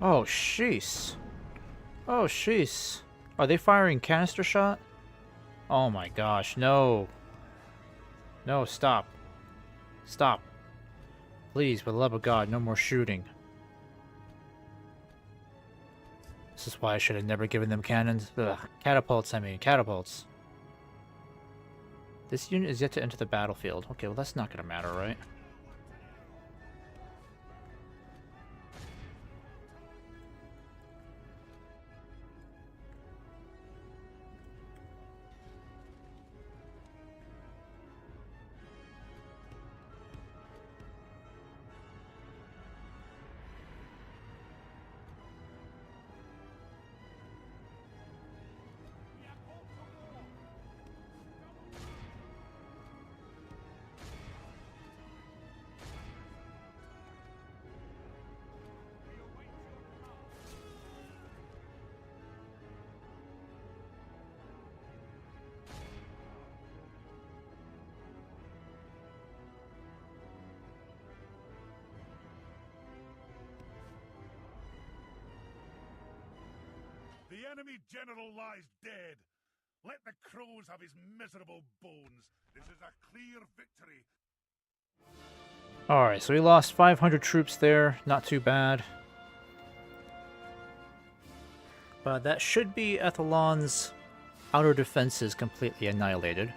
Oh, sheesh. Oh, sheesh. Are they firing canister shot? Oh my gosh, no. No, stop. Stop. Please, for the love of God, no more shooting. This is why I should have never given them cannons. Ugh. Catapults, I mean, catapults. This unit is yet to enter the battlefield. Okay, well that's not gonna matter, right? The enemy general lies dead. Let the crows have his miserable bones. This is a clear victory. Alright, so we lost 500 troops there. Not too bad. But that should be Ethelon's outer defenses completely annihilated.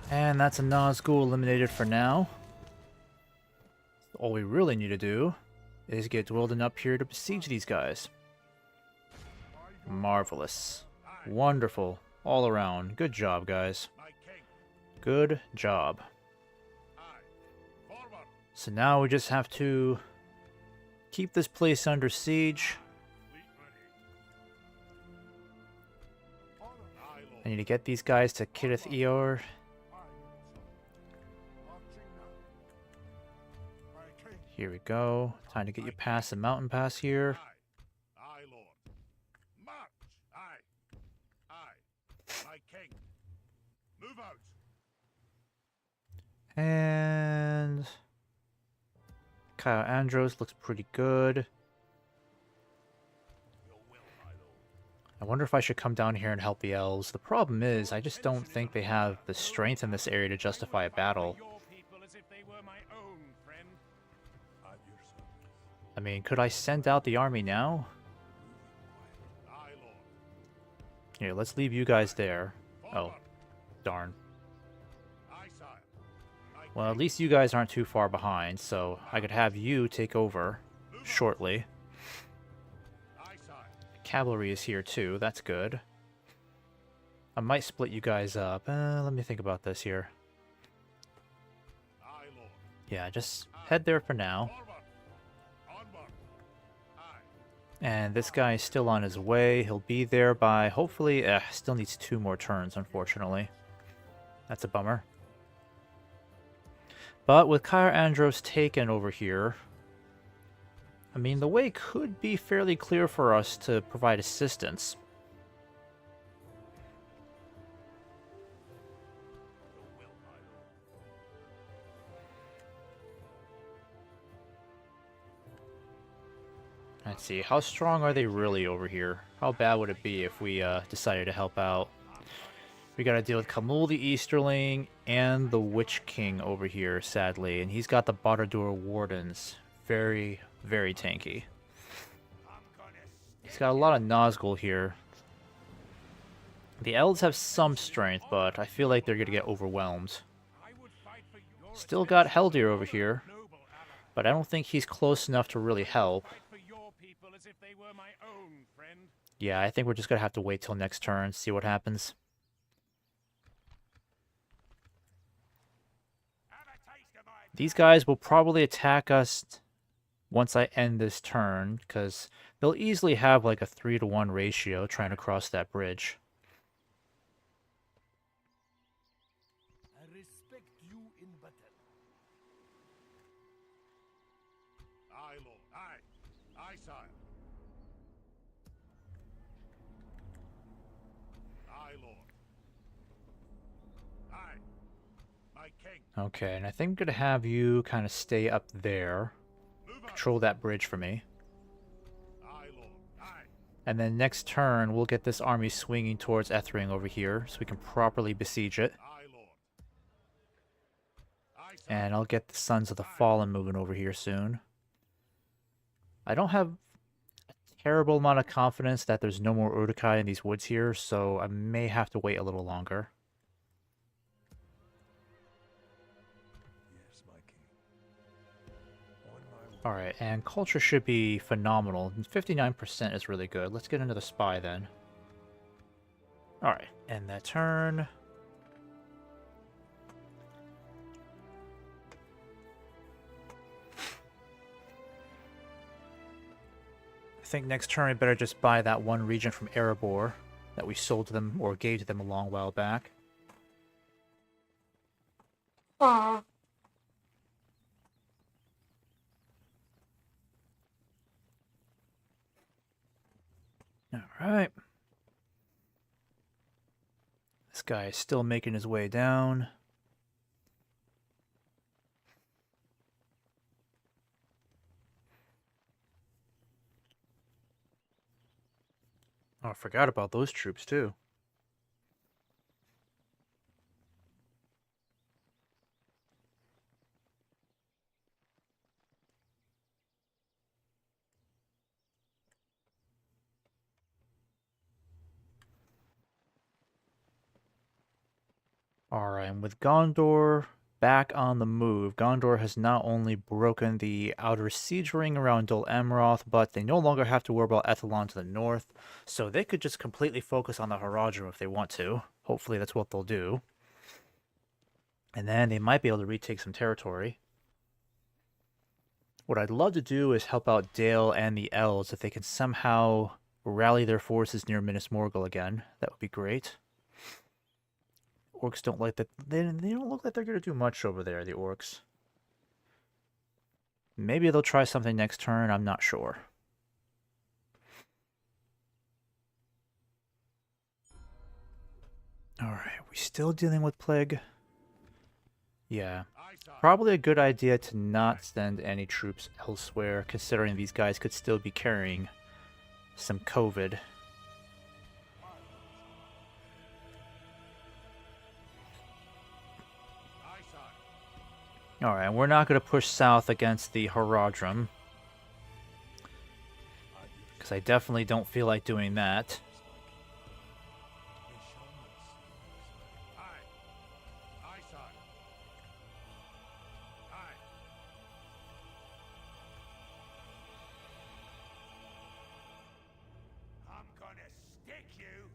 And that's a Nazgul eliminated for now. All we really need to do is get Dwelden up here to besiege these guys. Marvelous. Wonderful. All around. Good job, guys. My king. Good job. Aye. Forward. So now we just have to keep this place under siege. Fleet ready. Aye, I Lord. need to get these guys to Kirith EUR. Here we go. Time to get you past the mountain pass here. Aye. Aye, Lord. March. Aye. Aye. My king. Move out. And Kyle Andros looks pretty good. Your will, my lord. I wonder if I should come down here and help the elves. The problem is, I just don't think they have the strength in this area to justify a battle. Your people as if they were my own, friend. At your service. I mean, could I send out the army now? Aye, Lord. Here, let's leave you guys there. Oh, Forward. darn. Aye, sire. My Well, at king. least you guys aren't too far behind, so I could have you take over shortly. Aye, sire. Cavalry is here too, that's good. I might split you guys up. Let me think about this here. Aye, Lord. Yeah, just head there for now. Forward. Onward. Aye. And this guy is still on his way. He'll be there by, hopefully, still needs 2 more turns, unfortunately. That's a bummer. But with Cair Andros taken over here, I mean, the way could be fairly clear for us to provide assistance. Let's see, how strong are they really over here? How bad would it be if we decided to help out? We gotta deal with Kamul the Easterling and the Witch King over here, sadly. And he's got the Barad-dûr Wardens. Very, very tanky. He's got a lot of Nazgul here. The Elves have some strength, but I feel like they're gonna get overwhelmed. Still got Heldir over here, but I don't think he's close enough to really help. Yeah, I think we're just gonna have to wait till next turn, see what happens. These guys will probably attack us once I end this turn, because they'll easily have like a 3-to-1 ratio trying to cross that bridge. I respect you in battle. Aye, Lord. Aye. Aye, sire. Aye, Lord. Aye. My king. Okay, and I think I'm gonna have you kind of stay up there. Control that bridge for me. Aye, Lord. Aye. And then next turn, we'll get this army swinging towards Ethring over here, so we can properly besiege it. Aye, Lord. Aye, sire. And I'll get the Sons of the Fallen moving over here soon. I don't have a terrible amount of confidence that there's no more Uruk-hai in these woods here, so I may have to wait a little longer. Yes, my king. On my way. Alright, and culture should be phenomenal. 59% is really good. Let's get into the spy then. Alright, end that turn. I think next turn I better just buy that one region from Erebor that we sold to them or gave to them a long while back. Alright. This guy is still making his way down. Oh, I forgot about those troops too. Alright, and with Gondor back on the move, Gondor has not only broken the outer siege ring around Dol Amroth, but they no longer have to worry about Ethelon to the north, so they could just completely focus on the Haradrim if they want to. Hopefully that's what they'll do. And then they might be able to retake some territory. What I'd love to do is help out Dale and the Elves if they can somehow rally their forces near Minas Morgul again. That would be great. Orcs don't like that. They don't look like they're going to do much over there, the orcs. Maybe they'll try something next turn, I'm not sure. Alright, we still dealing with plague? Yeah. Probably a good idea to not send any troops elsewhere, considering these guys could still be carrying some COVID. Alright, we're not going to push south against the Haradrim, because I definitely don't feel like doing that. Aye. Aye, sire. Aye. I'm gonna stick you.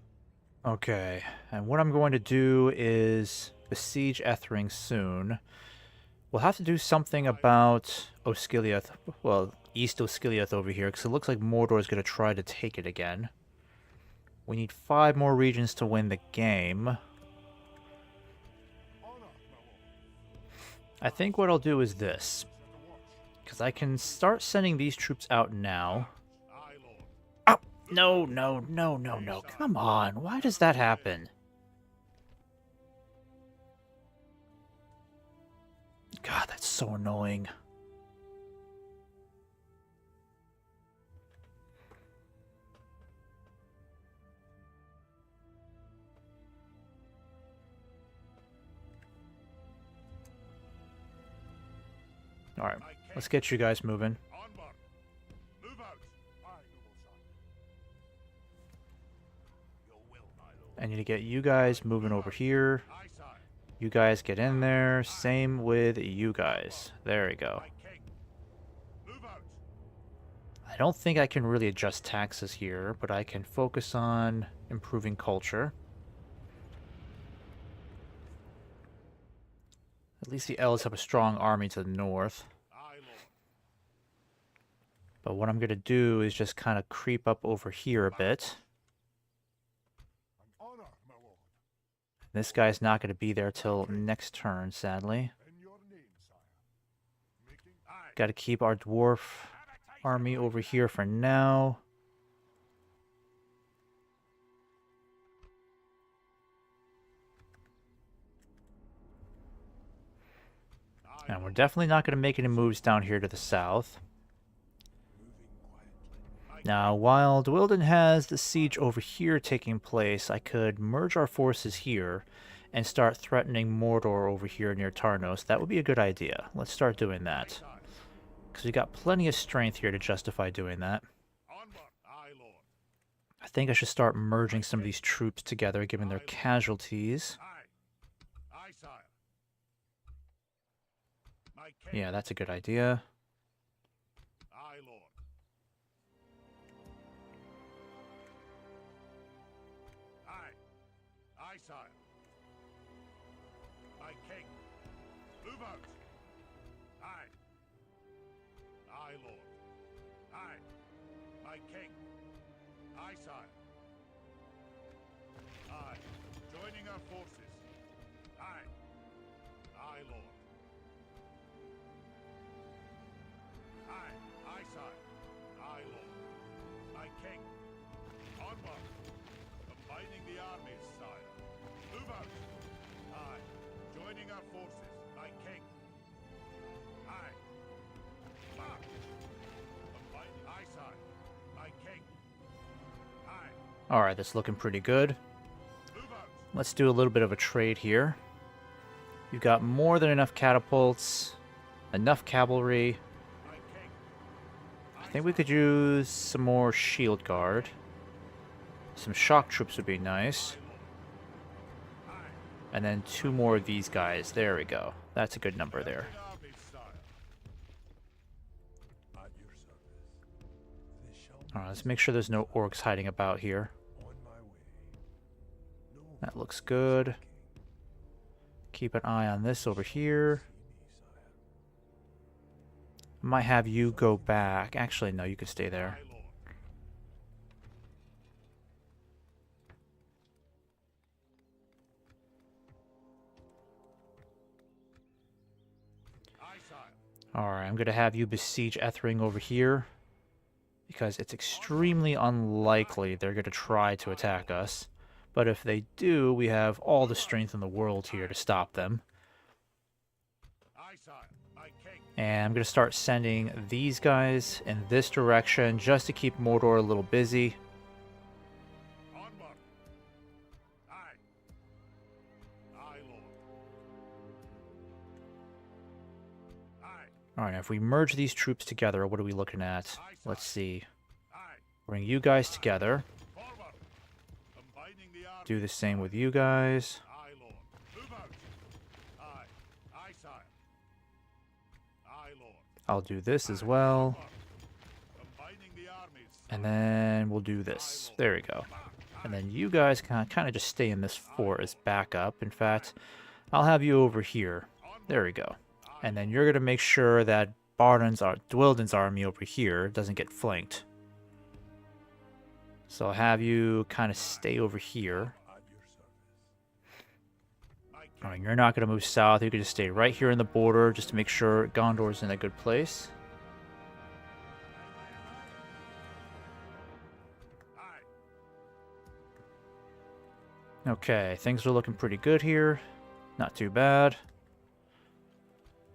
Okay, and what I'm going to do is besiege Ethring soon. We'll have to do something about Osgiliath, well, East Osgiliath over here, because it looks like Mordor is going to try to take it again. We need 5 more regions to win the game. I think what I'll do is this. Because I can start sending these troops out now. Oh! No, no, no, no, no. Come on. Why does that happen? God, that's so annoying. Alright, let's get you guys moving. Onward. Move out. Aye, noble son. Your will, my lord. I need to get you guys moving over here. Aye, sire. You guys get in there. Same with you guys. There we go. My king. Move out. I don't think I can really adjust taxes here, but I can focus on improving culture. At least the Elves have a strong army to the north. Aye, lord. But what I'm going to do is just kind of creep up over here a bit. An honor, my lord. This guy's not going to be there till next turn, sadly. In your name, sire. Making aye. Got to keep our dwarf army over here for now. And we're definitely not going to make any moves down here to the south. Now, while Dwildon has the siege over here taking place, I could merge our forces here and start threatening Mordor over here near Tarnos. That would be a good idea. Let's start doing that. Because we got plenty of strength here to justify doing that. Onward. Aye, lord. I think I should start merging some of these troops together, given their casualties. Aye. Aye, sire. My king. Yeah, that's a good idea. Aye, lord. Aye. Aye, sire. My king. Move out. Aye. Aye, lord. Aye. My king. Aye, sire. Aye. Joining our forces. Aye. Aye, lord. Aye. Aye, sire. Aye, lord. My king. Onward. Combining the armies, sire. Move out. Aye. Joining our forces. My king. Aye. March. Combining. Aye, sire. My king. Aye. Alright, that's looking pretty good. Move out. Let's do a little bit of a trade here. You've got more than enough catapults, enough cavalry. My king. I think we could use some more shield guard. Some shock troops would be nice. And then 2 more of these guys. There we go. That's a good number there. Armies, sire. At your service. This shall Alright, let's make sure there's no orcs hiding about here. be on my way. No That looks good. Keep an eye on this over here. see me, sire. Might have you go back. Actually, no, you can stay there. Aye, lord. Aye, sire. Alright, I'm going to have you besiege Ethring over here. Because it's extremely unlikely they're going to try to attack us. But if they do, we have all the strength in the world here to stop them. Aye, sire. My king. And I'm going to start sending these guys in this direction just to keep Mordor a little busy. Onward. Aye. Aye, lord. Aye. Alright, if we merge these troops together, what are we looking at? Let's see. Aye. Bring you guys together. Forward. Combining the armies. Do the same with you guys. Aye, lord. Move out. Aye. Aye, sire. Aye, lord. I'll do this as well. Combining the armies. And then we'll do this. There we go. And then you guys can kind of just stay in this fort as backup. In fact, I'll have you over here. There we go. And then you're going to make sure that Dwildon's army over here doesn't get flanked. So I'll have you kind of stay over here. At your service. My Alright, you're not going to move south. You can just stay right here in the border just to make sure Gondor's in a good place. Aye. Okay, things are looking pretty good here. Not too bad.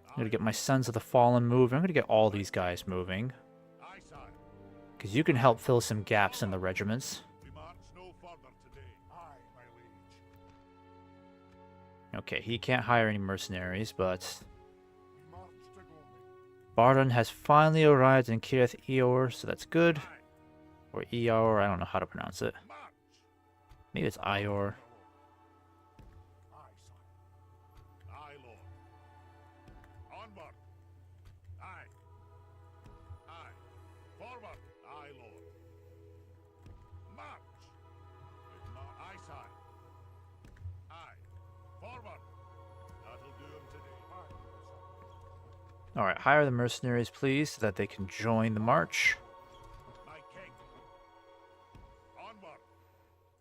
I'm going to get my Sons of the Fallen moving. I'm going to get all these guys moving. Aye, sire. Because you can help fill some gaps in the regiments. We march no further today. Aye, my liege. Okay, he can't hire any mercenaries, but We march to glory. Bardon has finally arrived in Kirith Eor, so that's good. Aye. Or Eor, I don't know how to pronounce it. March. Maybe it's Ior. Aye, sire. Aye, lord. Onward. Aye. Aye. Forward. Aye, lord. March. Aye, sire. Aye. Forward. That'll do 'em today. Aye, sire. Alright, hire the mercenaries, please, so that they can join the march. My king. Onward.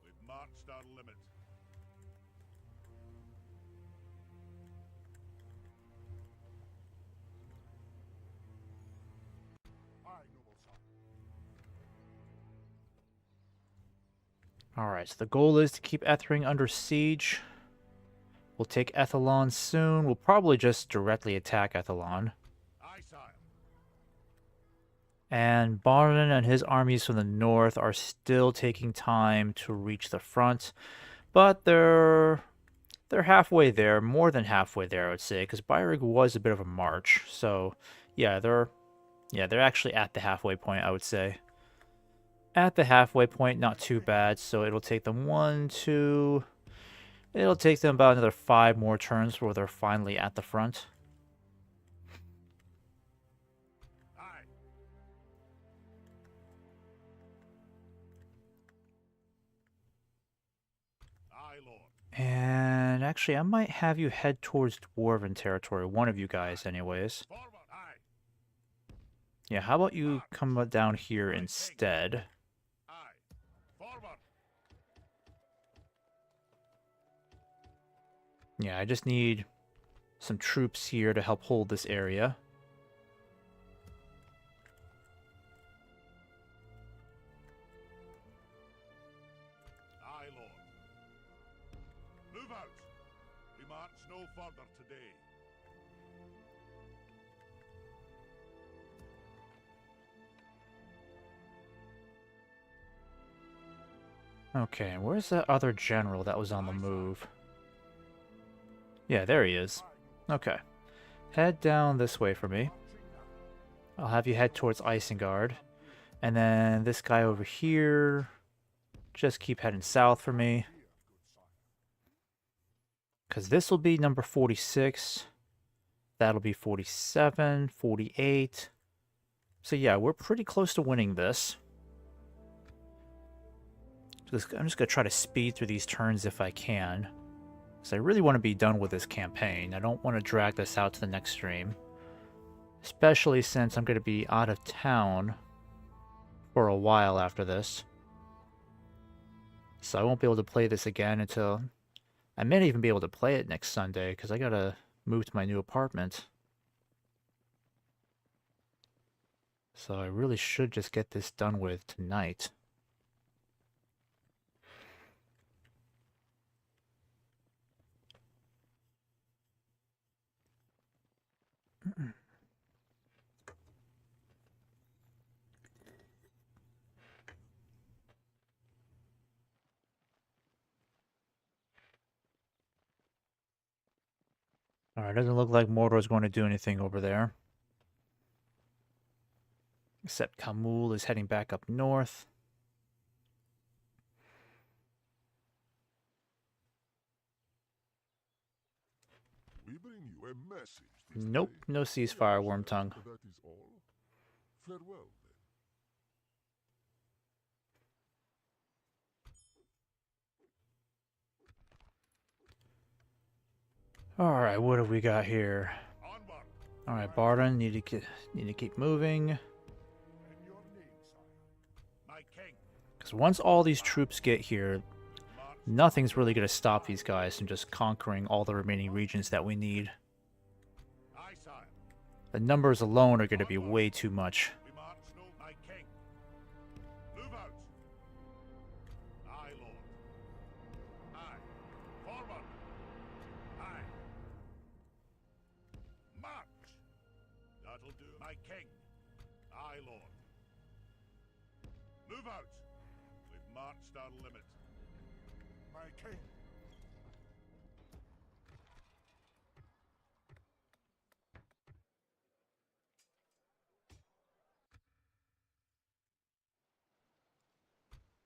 We've marched our limit. Aye, noble sire. Alright, so the goal is to keep Ethering under siege. We'll take Ethelon soon. We'll probably just directly attack Ethelon. Aye, sire. And Bardon and his armies from the north are still taking time to reach the front. But they're halfway there, more than halfway there, I would say, because Baruk was a bit of a march. So, yeah, they're actually at the halfway point, I would say. At the halfway point, not too bad. So it'll take them it'll take them about another 5 more turns before they're finally at the front. Aye. Aye, lord. And actually, I might have you head towards Dwarven territory. One of you guys, anyways. Forward. Aye. Yeah, how about you come down here instead? Aye. Forward. Yeah, I just need some troops here to help hold this area. Aye, lord. Move out. We march no further today. Okay, where's that other general that was on the move? Yeah, there he is. Okay. Head down this way for me. I'll have you head towards Isengard. And then this guy over here, just keep heading south for me. Because this will be number 46. That'll be 47, 48. So yeah, we're pretty close to winning this. I'm just going to try to speed through these turns if I can. Because I really want to be done with this campaign. I don't want to drag this out to the next stream. Especially since I'm going to be out of town for a while after this. So I won't be able to play this again until... I may not even be able to play it next Sunday because I got to move to my new apartment. So I really should just get this done with tonight. Alright, doesn't look like Mordor's going to do anything over there. Except Kamul is heading back up north. We bring you a message this Nope, day. no ceasefire, Wormtongue. That is all. Farewell, then. Alright, what have we got here? Onward. Alright, Bardon, need to keep moving. In your name, sire. My king. Because once all these troops get here, March nothing's really going to stop these guys from just conquering all the remaining regions that we need. Aye, sire. The numbers alone are going to be way too much. We march no, my king. Move out. Aye, lord. Aye. Forward. Aye. March. That'll do, my king. Aye, lord. Move out. We've marched our limit. My king.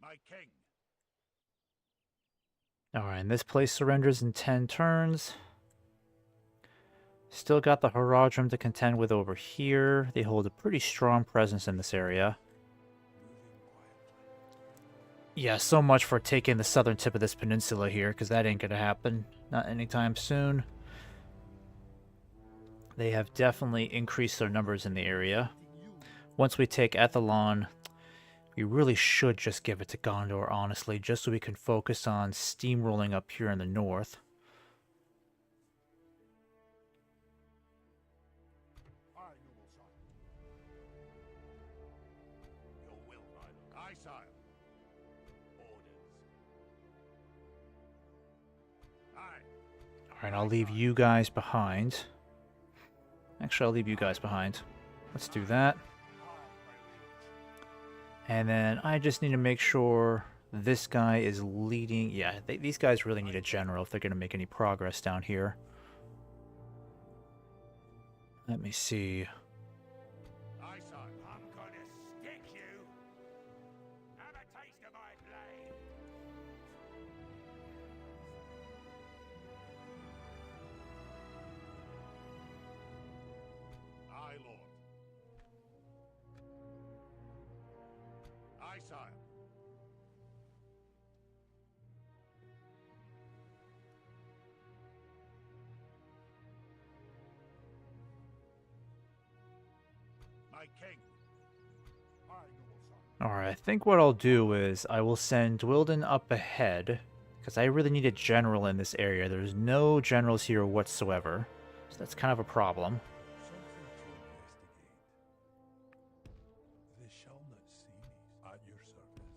My king. Alright, and this place surrenders in 10 turns. Still got the Haradrim to contend with over here. They hold a pretty strong presence in this area. Yeah, so much for taking the southern tip of this peninsula here, because that ain't gonna happen. Not anytime soon. They have definitely increased their numbers in the area. Once we take Ethelon, we really should just give it to Gondor, honestly, just so we can focus on steamrolling up here in the north. Aye, noble sire. Your will, my lord. Aye, sire. Orders. Aye. Alright, I'll leave you guys behind. Actually, I'll leave you guys behind. Let's do that. And then I just need to make sure this guy is leading. Yeah, these guys really need a general if they're going to make any progress down here. Let me see. Aye, sire. I'm gonna stick you. Have a taste of my blade. Aye, lord. Aye, sire. My king. Aye, noble sire. Alright, I think what I'll do is I will send Dwildon up ahead, because I really need a general in this area. There's no generals here whatsoever, so that's kind of a problem. Something to investigate. They shall not see me. At your service.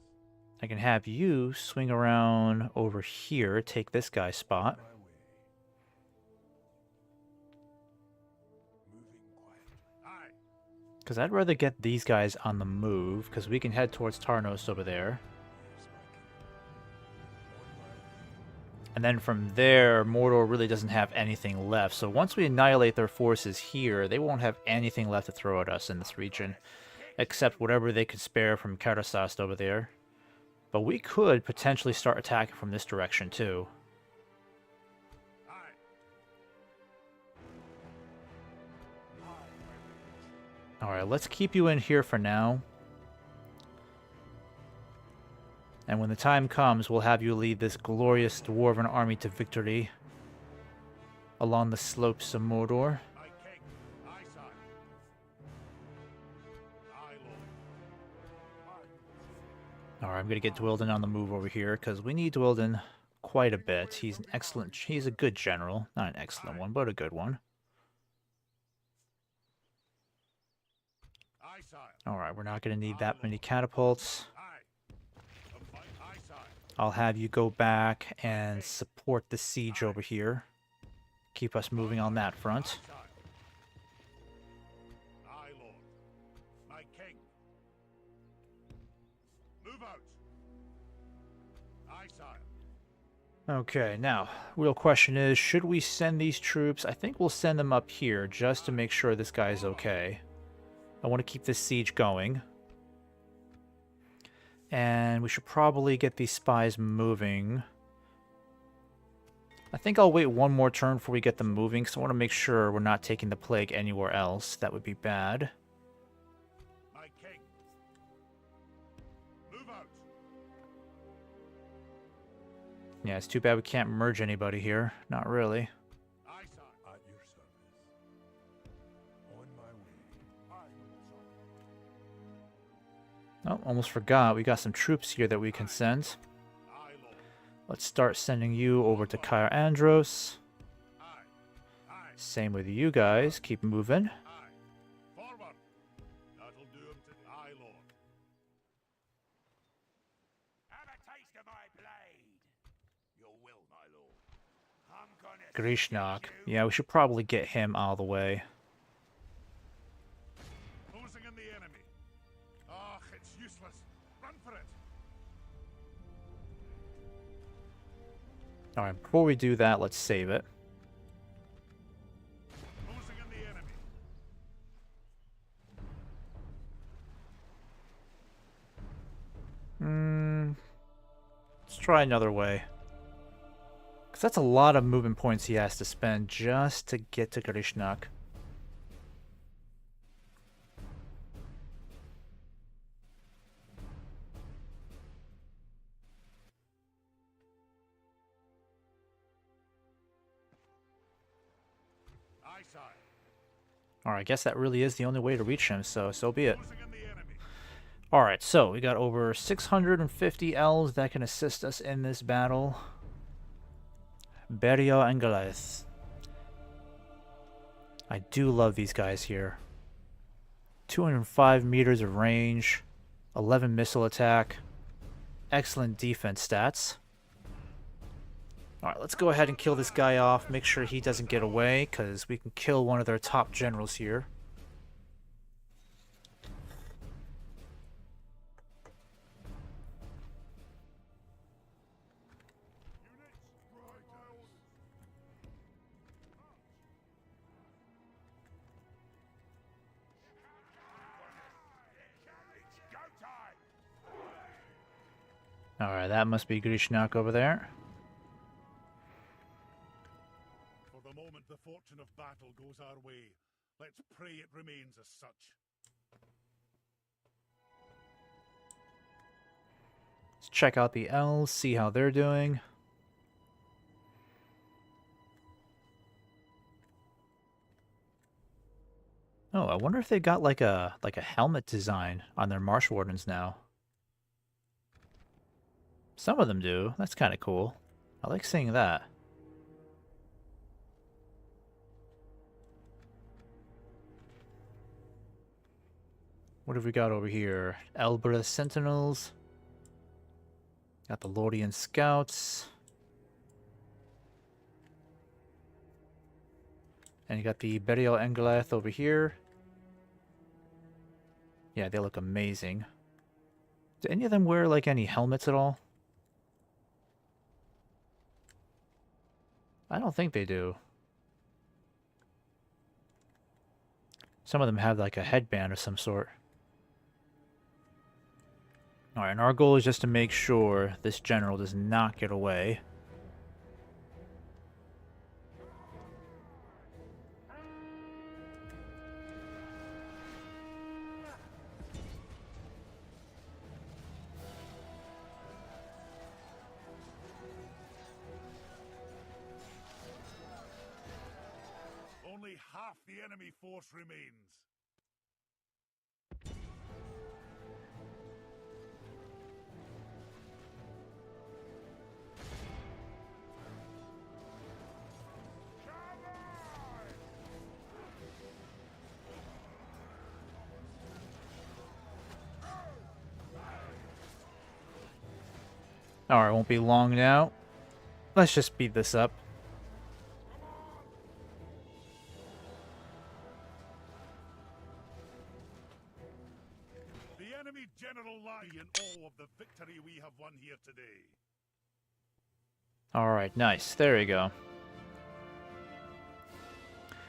I can have you swing around over here, take this guy's spot. My way. Moving quietly. Aye. Because I'd rather get these guys on the move, because we can head towards Tarnos over there. Yes, my king. On my way. And then from there, Mordor really doesn't have anything left. So once we annihilate their forces here, they won't have anything left to throw at us in this region. Except whatever they could spare from Karasast over there. But we could potentially start attacking from this direction too. Aye. Alright, let's keep you in here for now. And when the time comes, we'll have you lead this glorious dwarven army to victory along the slopes of Mordor. My king. Aye, sire. Aye, lord. Aye. Alright, I'm going to get Dwildon on the move over here, because we need Dwildon quite a bit. He's a good general. Not an excellent one, but a good one. Aye, sire. Alright, we're not going to need that many catapults. Aye. A fight. Aye, sire. I'll have you go back and support the siege over here. Keep us moving on that front. Aye, sire. Aye, lord. My king. Move out. Aye, sire. Okay, now, real question is, should we send these troops? I think we'll send them up here just to make sure this guy's okay. I want to keep this siege going. And we should probably get these spies moving. I think I'll wait one more turn before we get them moving, because I want to make sure we're not taking the plague anywhere else. That would be bad. My king. Move out. Yeah, it's too bad we can't merge anybody here. Not really. Aye, sire. At your service. On my way. Aye, noble sire. Oh, almost forgot. We got some troops here that we can send. Aye, lord. Let's start sending you over to Cair Andros. Aye. Aye. Same with you guys. Keep moving. Aye. Forward. That'll do him to aye, Lord. Have a taste of my blade. Your will, my lord. I'm gonna Grishnak. skin you. Yeah, we should probably get him out of the way. Closing in the enemy. Ah, it's useless. Run for it. Alright, before we do that, let's save it. Closing in the enemy. Let's try another way. Because that's a lot of movement points he has to spend just to get to Grishnak. Aye, sire. Alright, I guess that really is the only way to reach him, so be it. Closing in the enemy. Alright, so we got over 650 elves that can assist us in this battle. Berio and Goliath. I do love these guys here. 205 meters of range, 11 missile attack, excellent defense stats. Alright, let's go ahead and kill this guy off, make sure he doesn't get away, because we can kill one of their top generals here. It's go time. Alright, that must be Grishnak over there. For the moment the fortune of battle goes our way, let's pray it remains as such. Let's check out the elves, see how they're doing. Oh, I wonder if they got like a helmet design on their Marsh Wardens now. Some of them do. That's kind of cool. I like seeing that. What have we got over here? Elbreth Sentinels. Got the Lordian Scouts. And you got the Berial Englath over here. Yeah, they look amazing. Do any of them wear like any helmets at all? I don't think they do. Some of them have like a headband of some sort. Alright, and our goal is just to make sure this general does not get away. Only half the enemy force remains. Alright, won't be long now. Let's just speed this up. The enemy general lie in awe of the victory we have won here today. Alright, nice. There we go.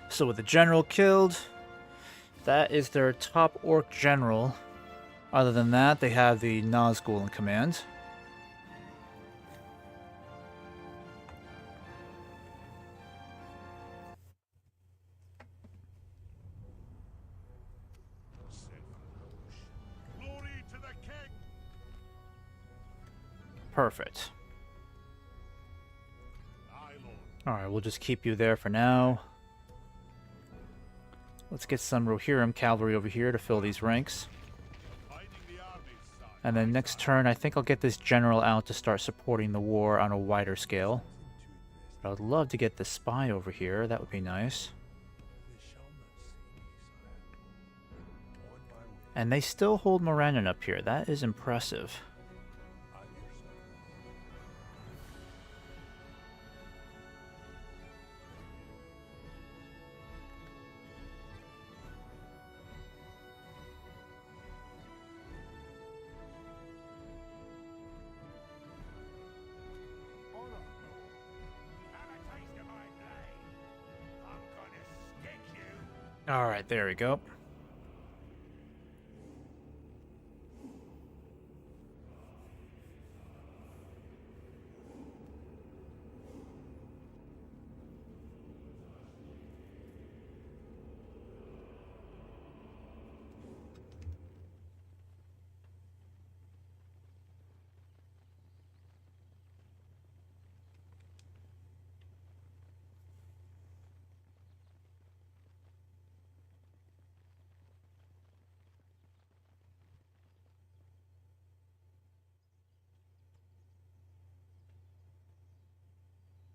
So with the general killed, that is their top orc general. Other than that, they have the Nazgul in command. Glory to the king! Perfect. Aye, Lord. Alright, we'll just keep you there for now. Let's get some Rohirrim cavalry over here to fill these ranks. Binding the armies, sire. And then next turn, I think I'll get this general out to start supporting the war on a wider scale. But I would love to get the spy over here. That would be nice. And they still hold Morannon up here. That is impressive. Alright, there we go.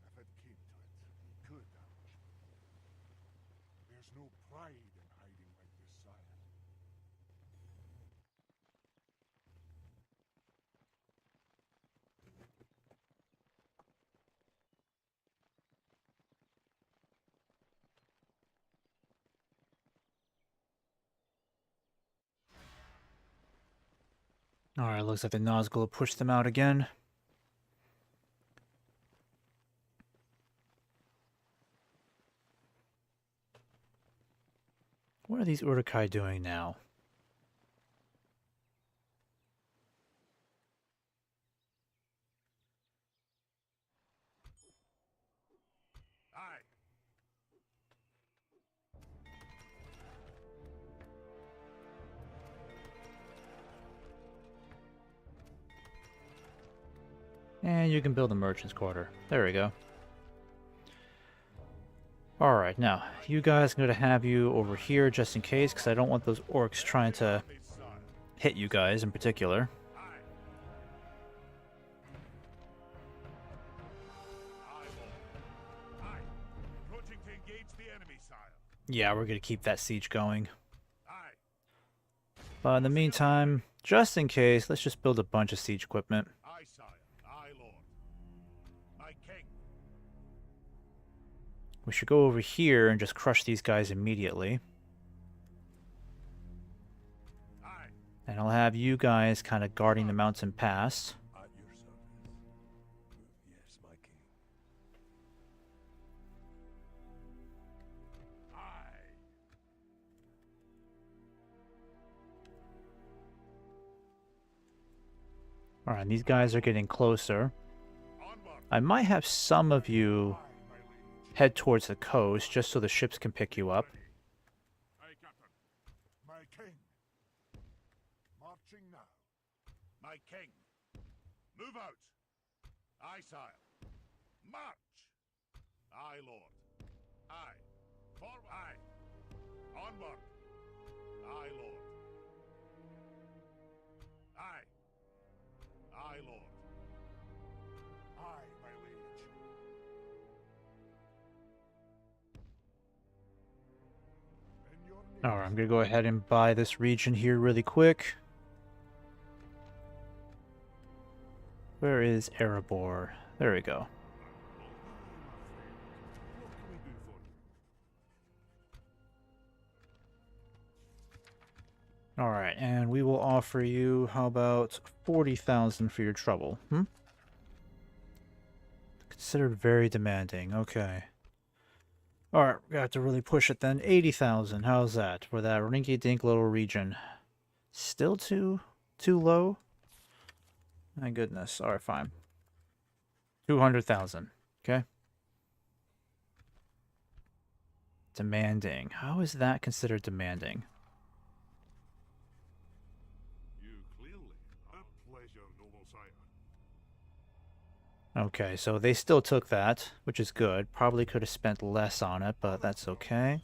If it came to it, could damage. There's no pride in hiding like this, sire. Alright, looks like the Nazgul pushed them out again. What are these Uruk-hai doing now? Aye. And you can build a merchant's quarter. There we go. Alright, now, you guys, I'm going to have you over here just in case, because I don't want those orcs trying to hit you guys in particular. Aye. Aye, Lord. Aye. Approaching to engage the enemy, sire. Yeah, we're going to keep that siege going. Aye. But in the meantime, just in case, let's just build a bunch of siege equipment. Aye, sire. Aye, Lord. My king. We should go over here and just crush these guys immediately. Aye. And I'll have you guys kind of guarding the mountain pass. At your service. Yes, my king. Aye. Alright, these guys are getting closer. Onward. I might have some of you Aye, my liege. head towards the coast just so the ships can pick you up. Aye, Captain. My king. Marching now. My king. Move out. Aye, sire. March. Aye, Lord. Aye. Forward. Aye. Onward. Aye, Lord. Aye. Aye, Lord. Aye, my liege. In your name. Alright, I'm going to go ahead and buy this region here really quick. Where is Erebor? There we go. What can we do for you? Alright, and we will offer you, how about 40,000 for your trouble, Considered very demanding, okay. Alright, we got to really push it then. 80,000, how's that for that rinky-dink little region? Still too low? My goodness, alright, fine. 200,000, okay. Demanding, how is that considered demanding? You clearly. A pleasure, noble sire. Okay, so they still took that, which is good. Probably could have spent less on it, but that's okay.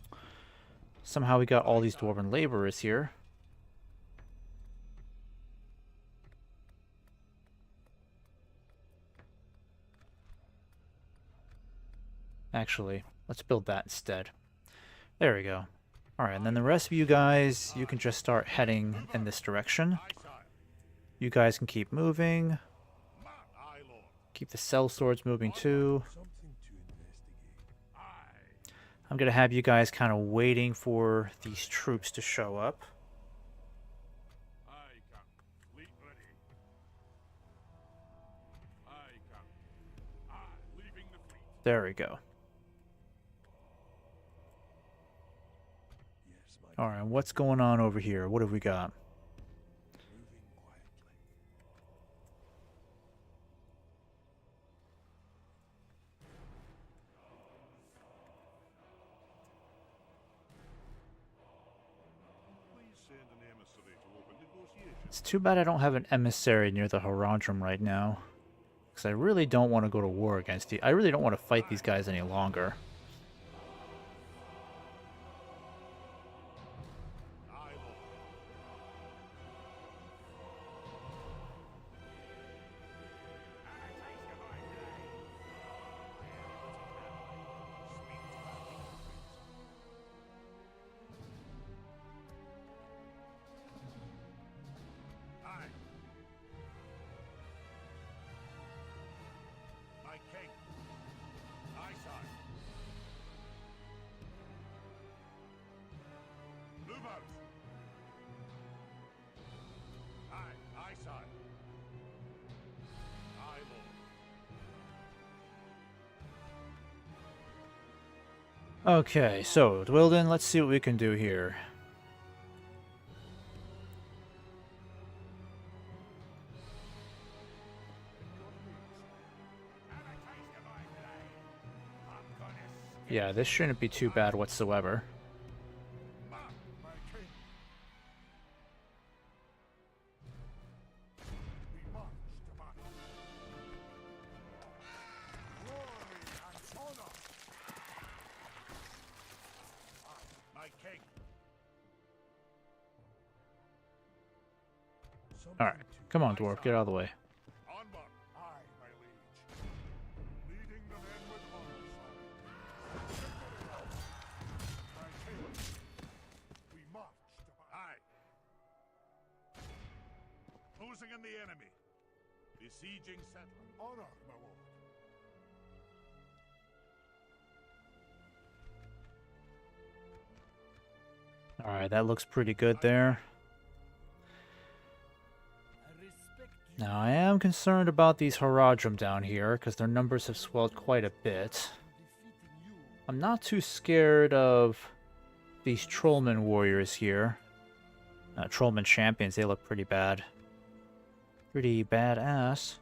Somehow we got all these dwarven laborers here. Actually, let's build that instead. There we go. Alright, and then the rest of you guys, you can just start heading in this direction. Aye, sire. You guys can keep moving. Aye, lord. Keep the cell swords moving too. Something to investigate. Aye. I'm going to have you guys kind of waiting for these troops to show up. Aye, Captain. Fleet ready. Aye, Captain. Aye, leaving the fleet. There we go. Yes, my Alright, what's going on over here? What have we got? moving quietly. Please send an emissary to open negotiations. It's too bad I don't have an emissary near the Haradrim right now. Because I really don't want to go to war against you. I really don't want to fight these guys any longer. Aye, lord. Have a taste of my blade. Aye. My king. Aye, sire. Move out. Aye, aye, sire. Aye, lord. Okay, so, Dwildon, let's see what we can do here. Have a taste of my blade. I'm gonna Yeah, this shouldn't be too bad whatsoever. My king. We march to battle. Glory and honor. My king. Something Alright, to come on, Dwarf, get out of the way. Onward. Aye, my liege. Leading the men with honor, sire. My king. We march to battle. Aye. Closing in the enemy. Besieging settler. Honor, my lord. Alright, that looks pretty good there. Now, I am concerned about these Haradrim down here, because their numbers have swelled quite a bit. I'm not too scared of these Trollman warriors here. Trollman champions, they look pretty bad. Pretty badass.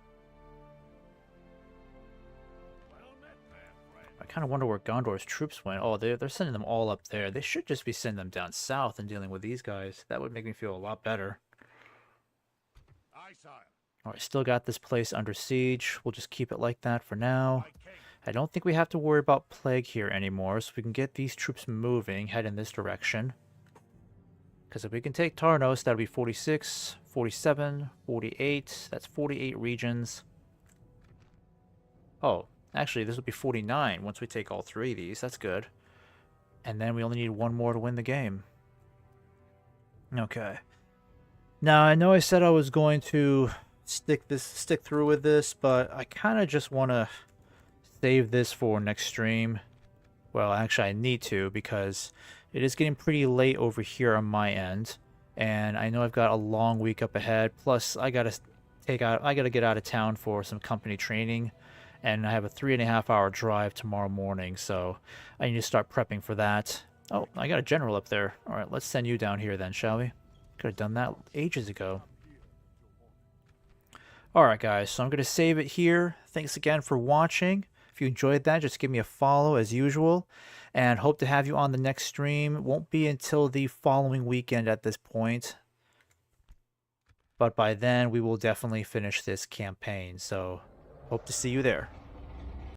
Well met there, friend. I kind of wonder where Gondor's troops went. Oh, they're sending them all up there. They should just be sending them down south and dealing with these guys. That would make me feel a lot better. Aye, sire. Alright, still got this place under siege. We'll just keep it like that for now. My king. I don't think we have to worry about plague here anymore, so we can get these troops moving, head in this direction. Because if we can take Tarnos, that'll be 46, 47, 48. That's 48 regions. Oh, actually, this will be 49 once we take all three of these. That's good. And then we only need one more to win the game. Okay. Now, I know I said I was going to stick through with this, but I kind of just want to save this for next stream. Well, actually, I need to, because it is getting pretty late over here on my end, and I know I've got a long week up ahead. Plus, I gotta get out of town for some company training, and I have a 3.5-hour drive tomorrow morning, so I need to start prepping for that. Oh, I got a general up there. All right, let's send you down here then, shall we? Could have done that ages ago. Alright guys, so I'm going to save it here. Thanks again for watching. If you enjoyed that, just give me a follow as usual. And hope to have you on the next stream. It won't be until the following weekend at this point. But by then, we will definitely finish this campaign. So, hope to see you there.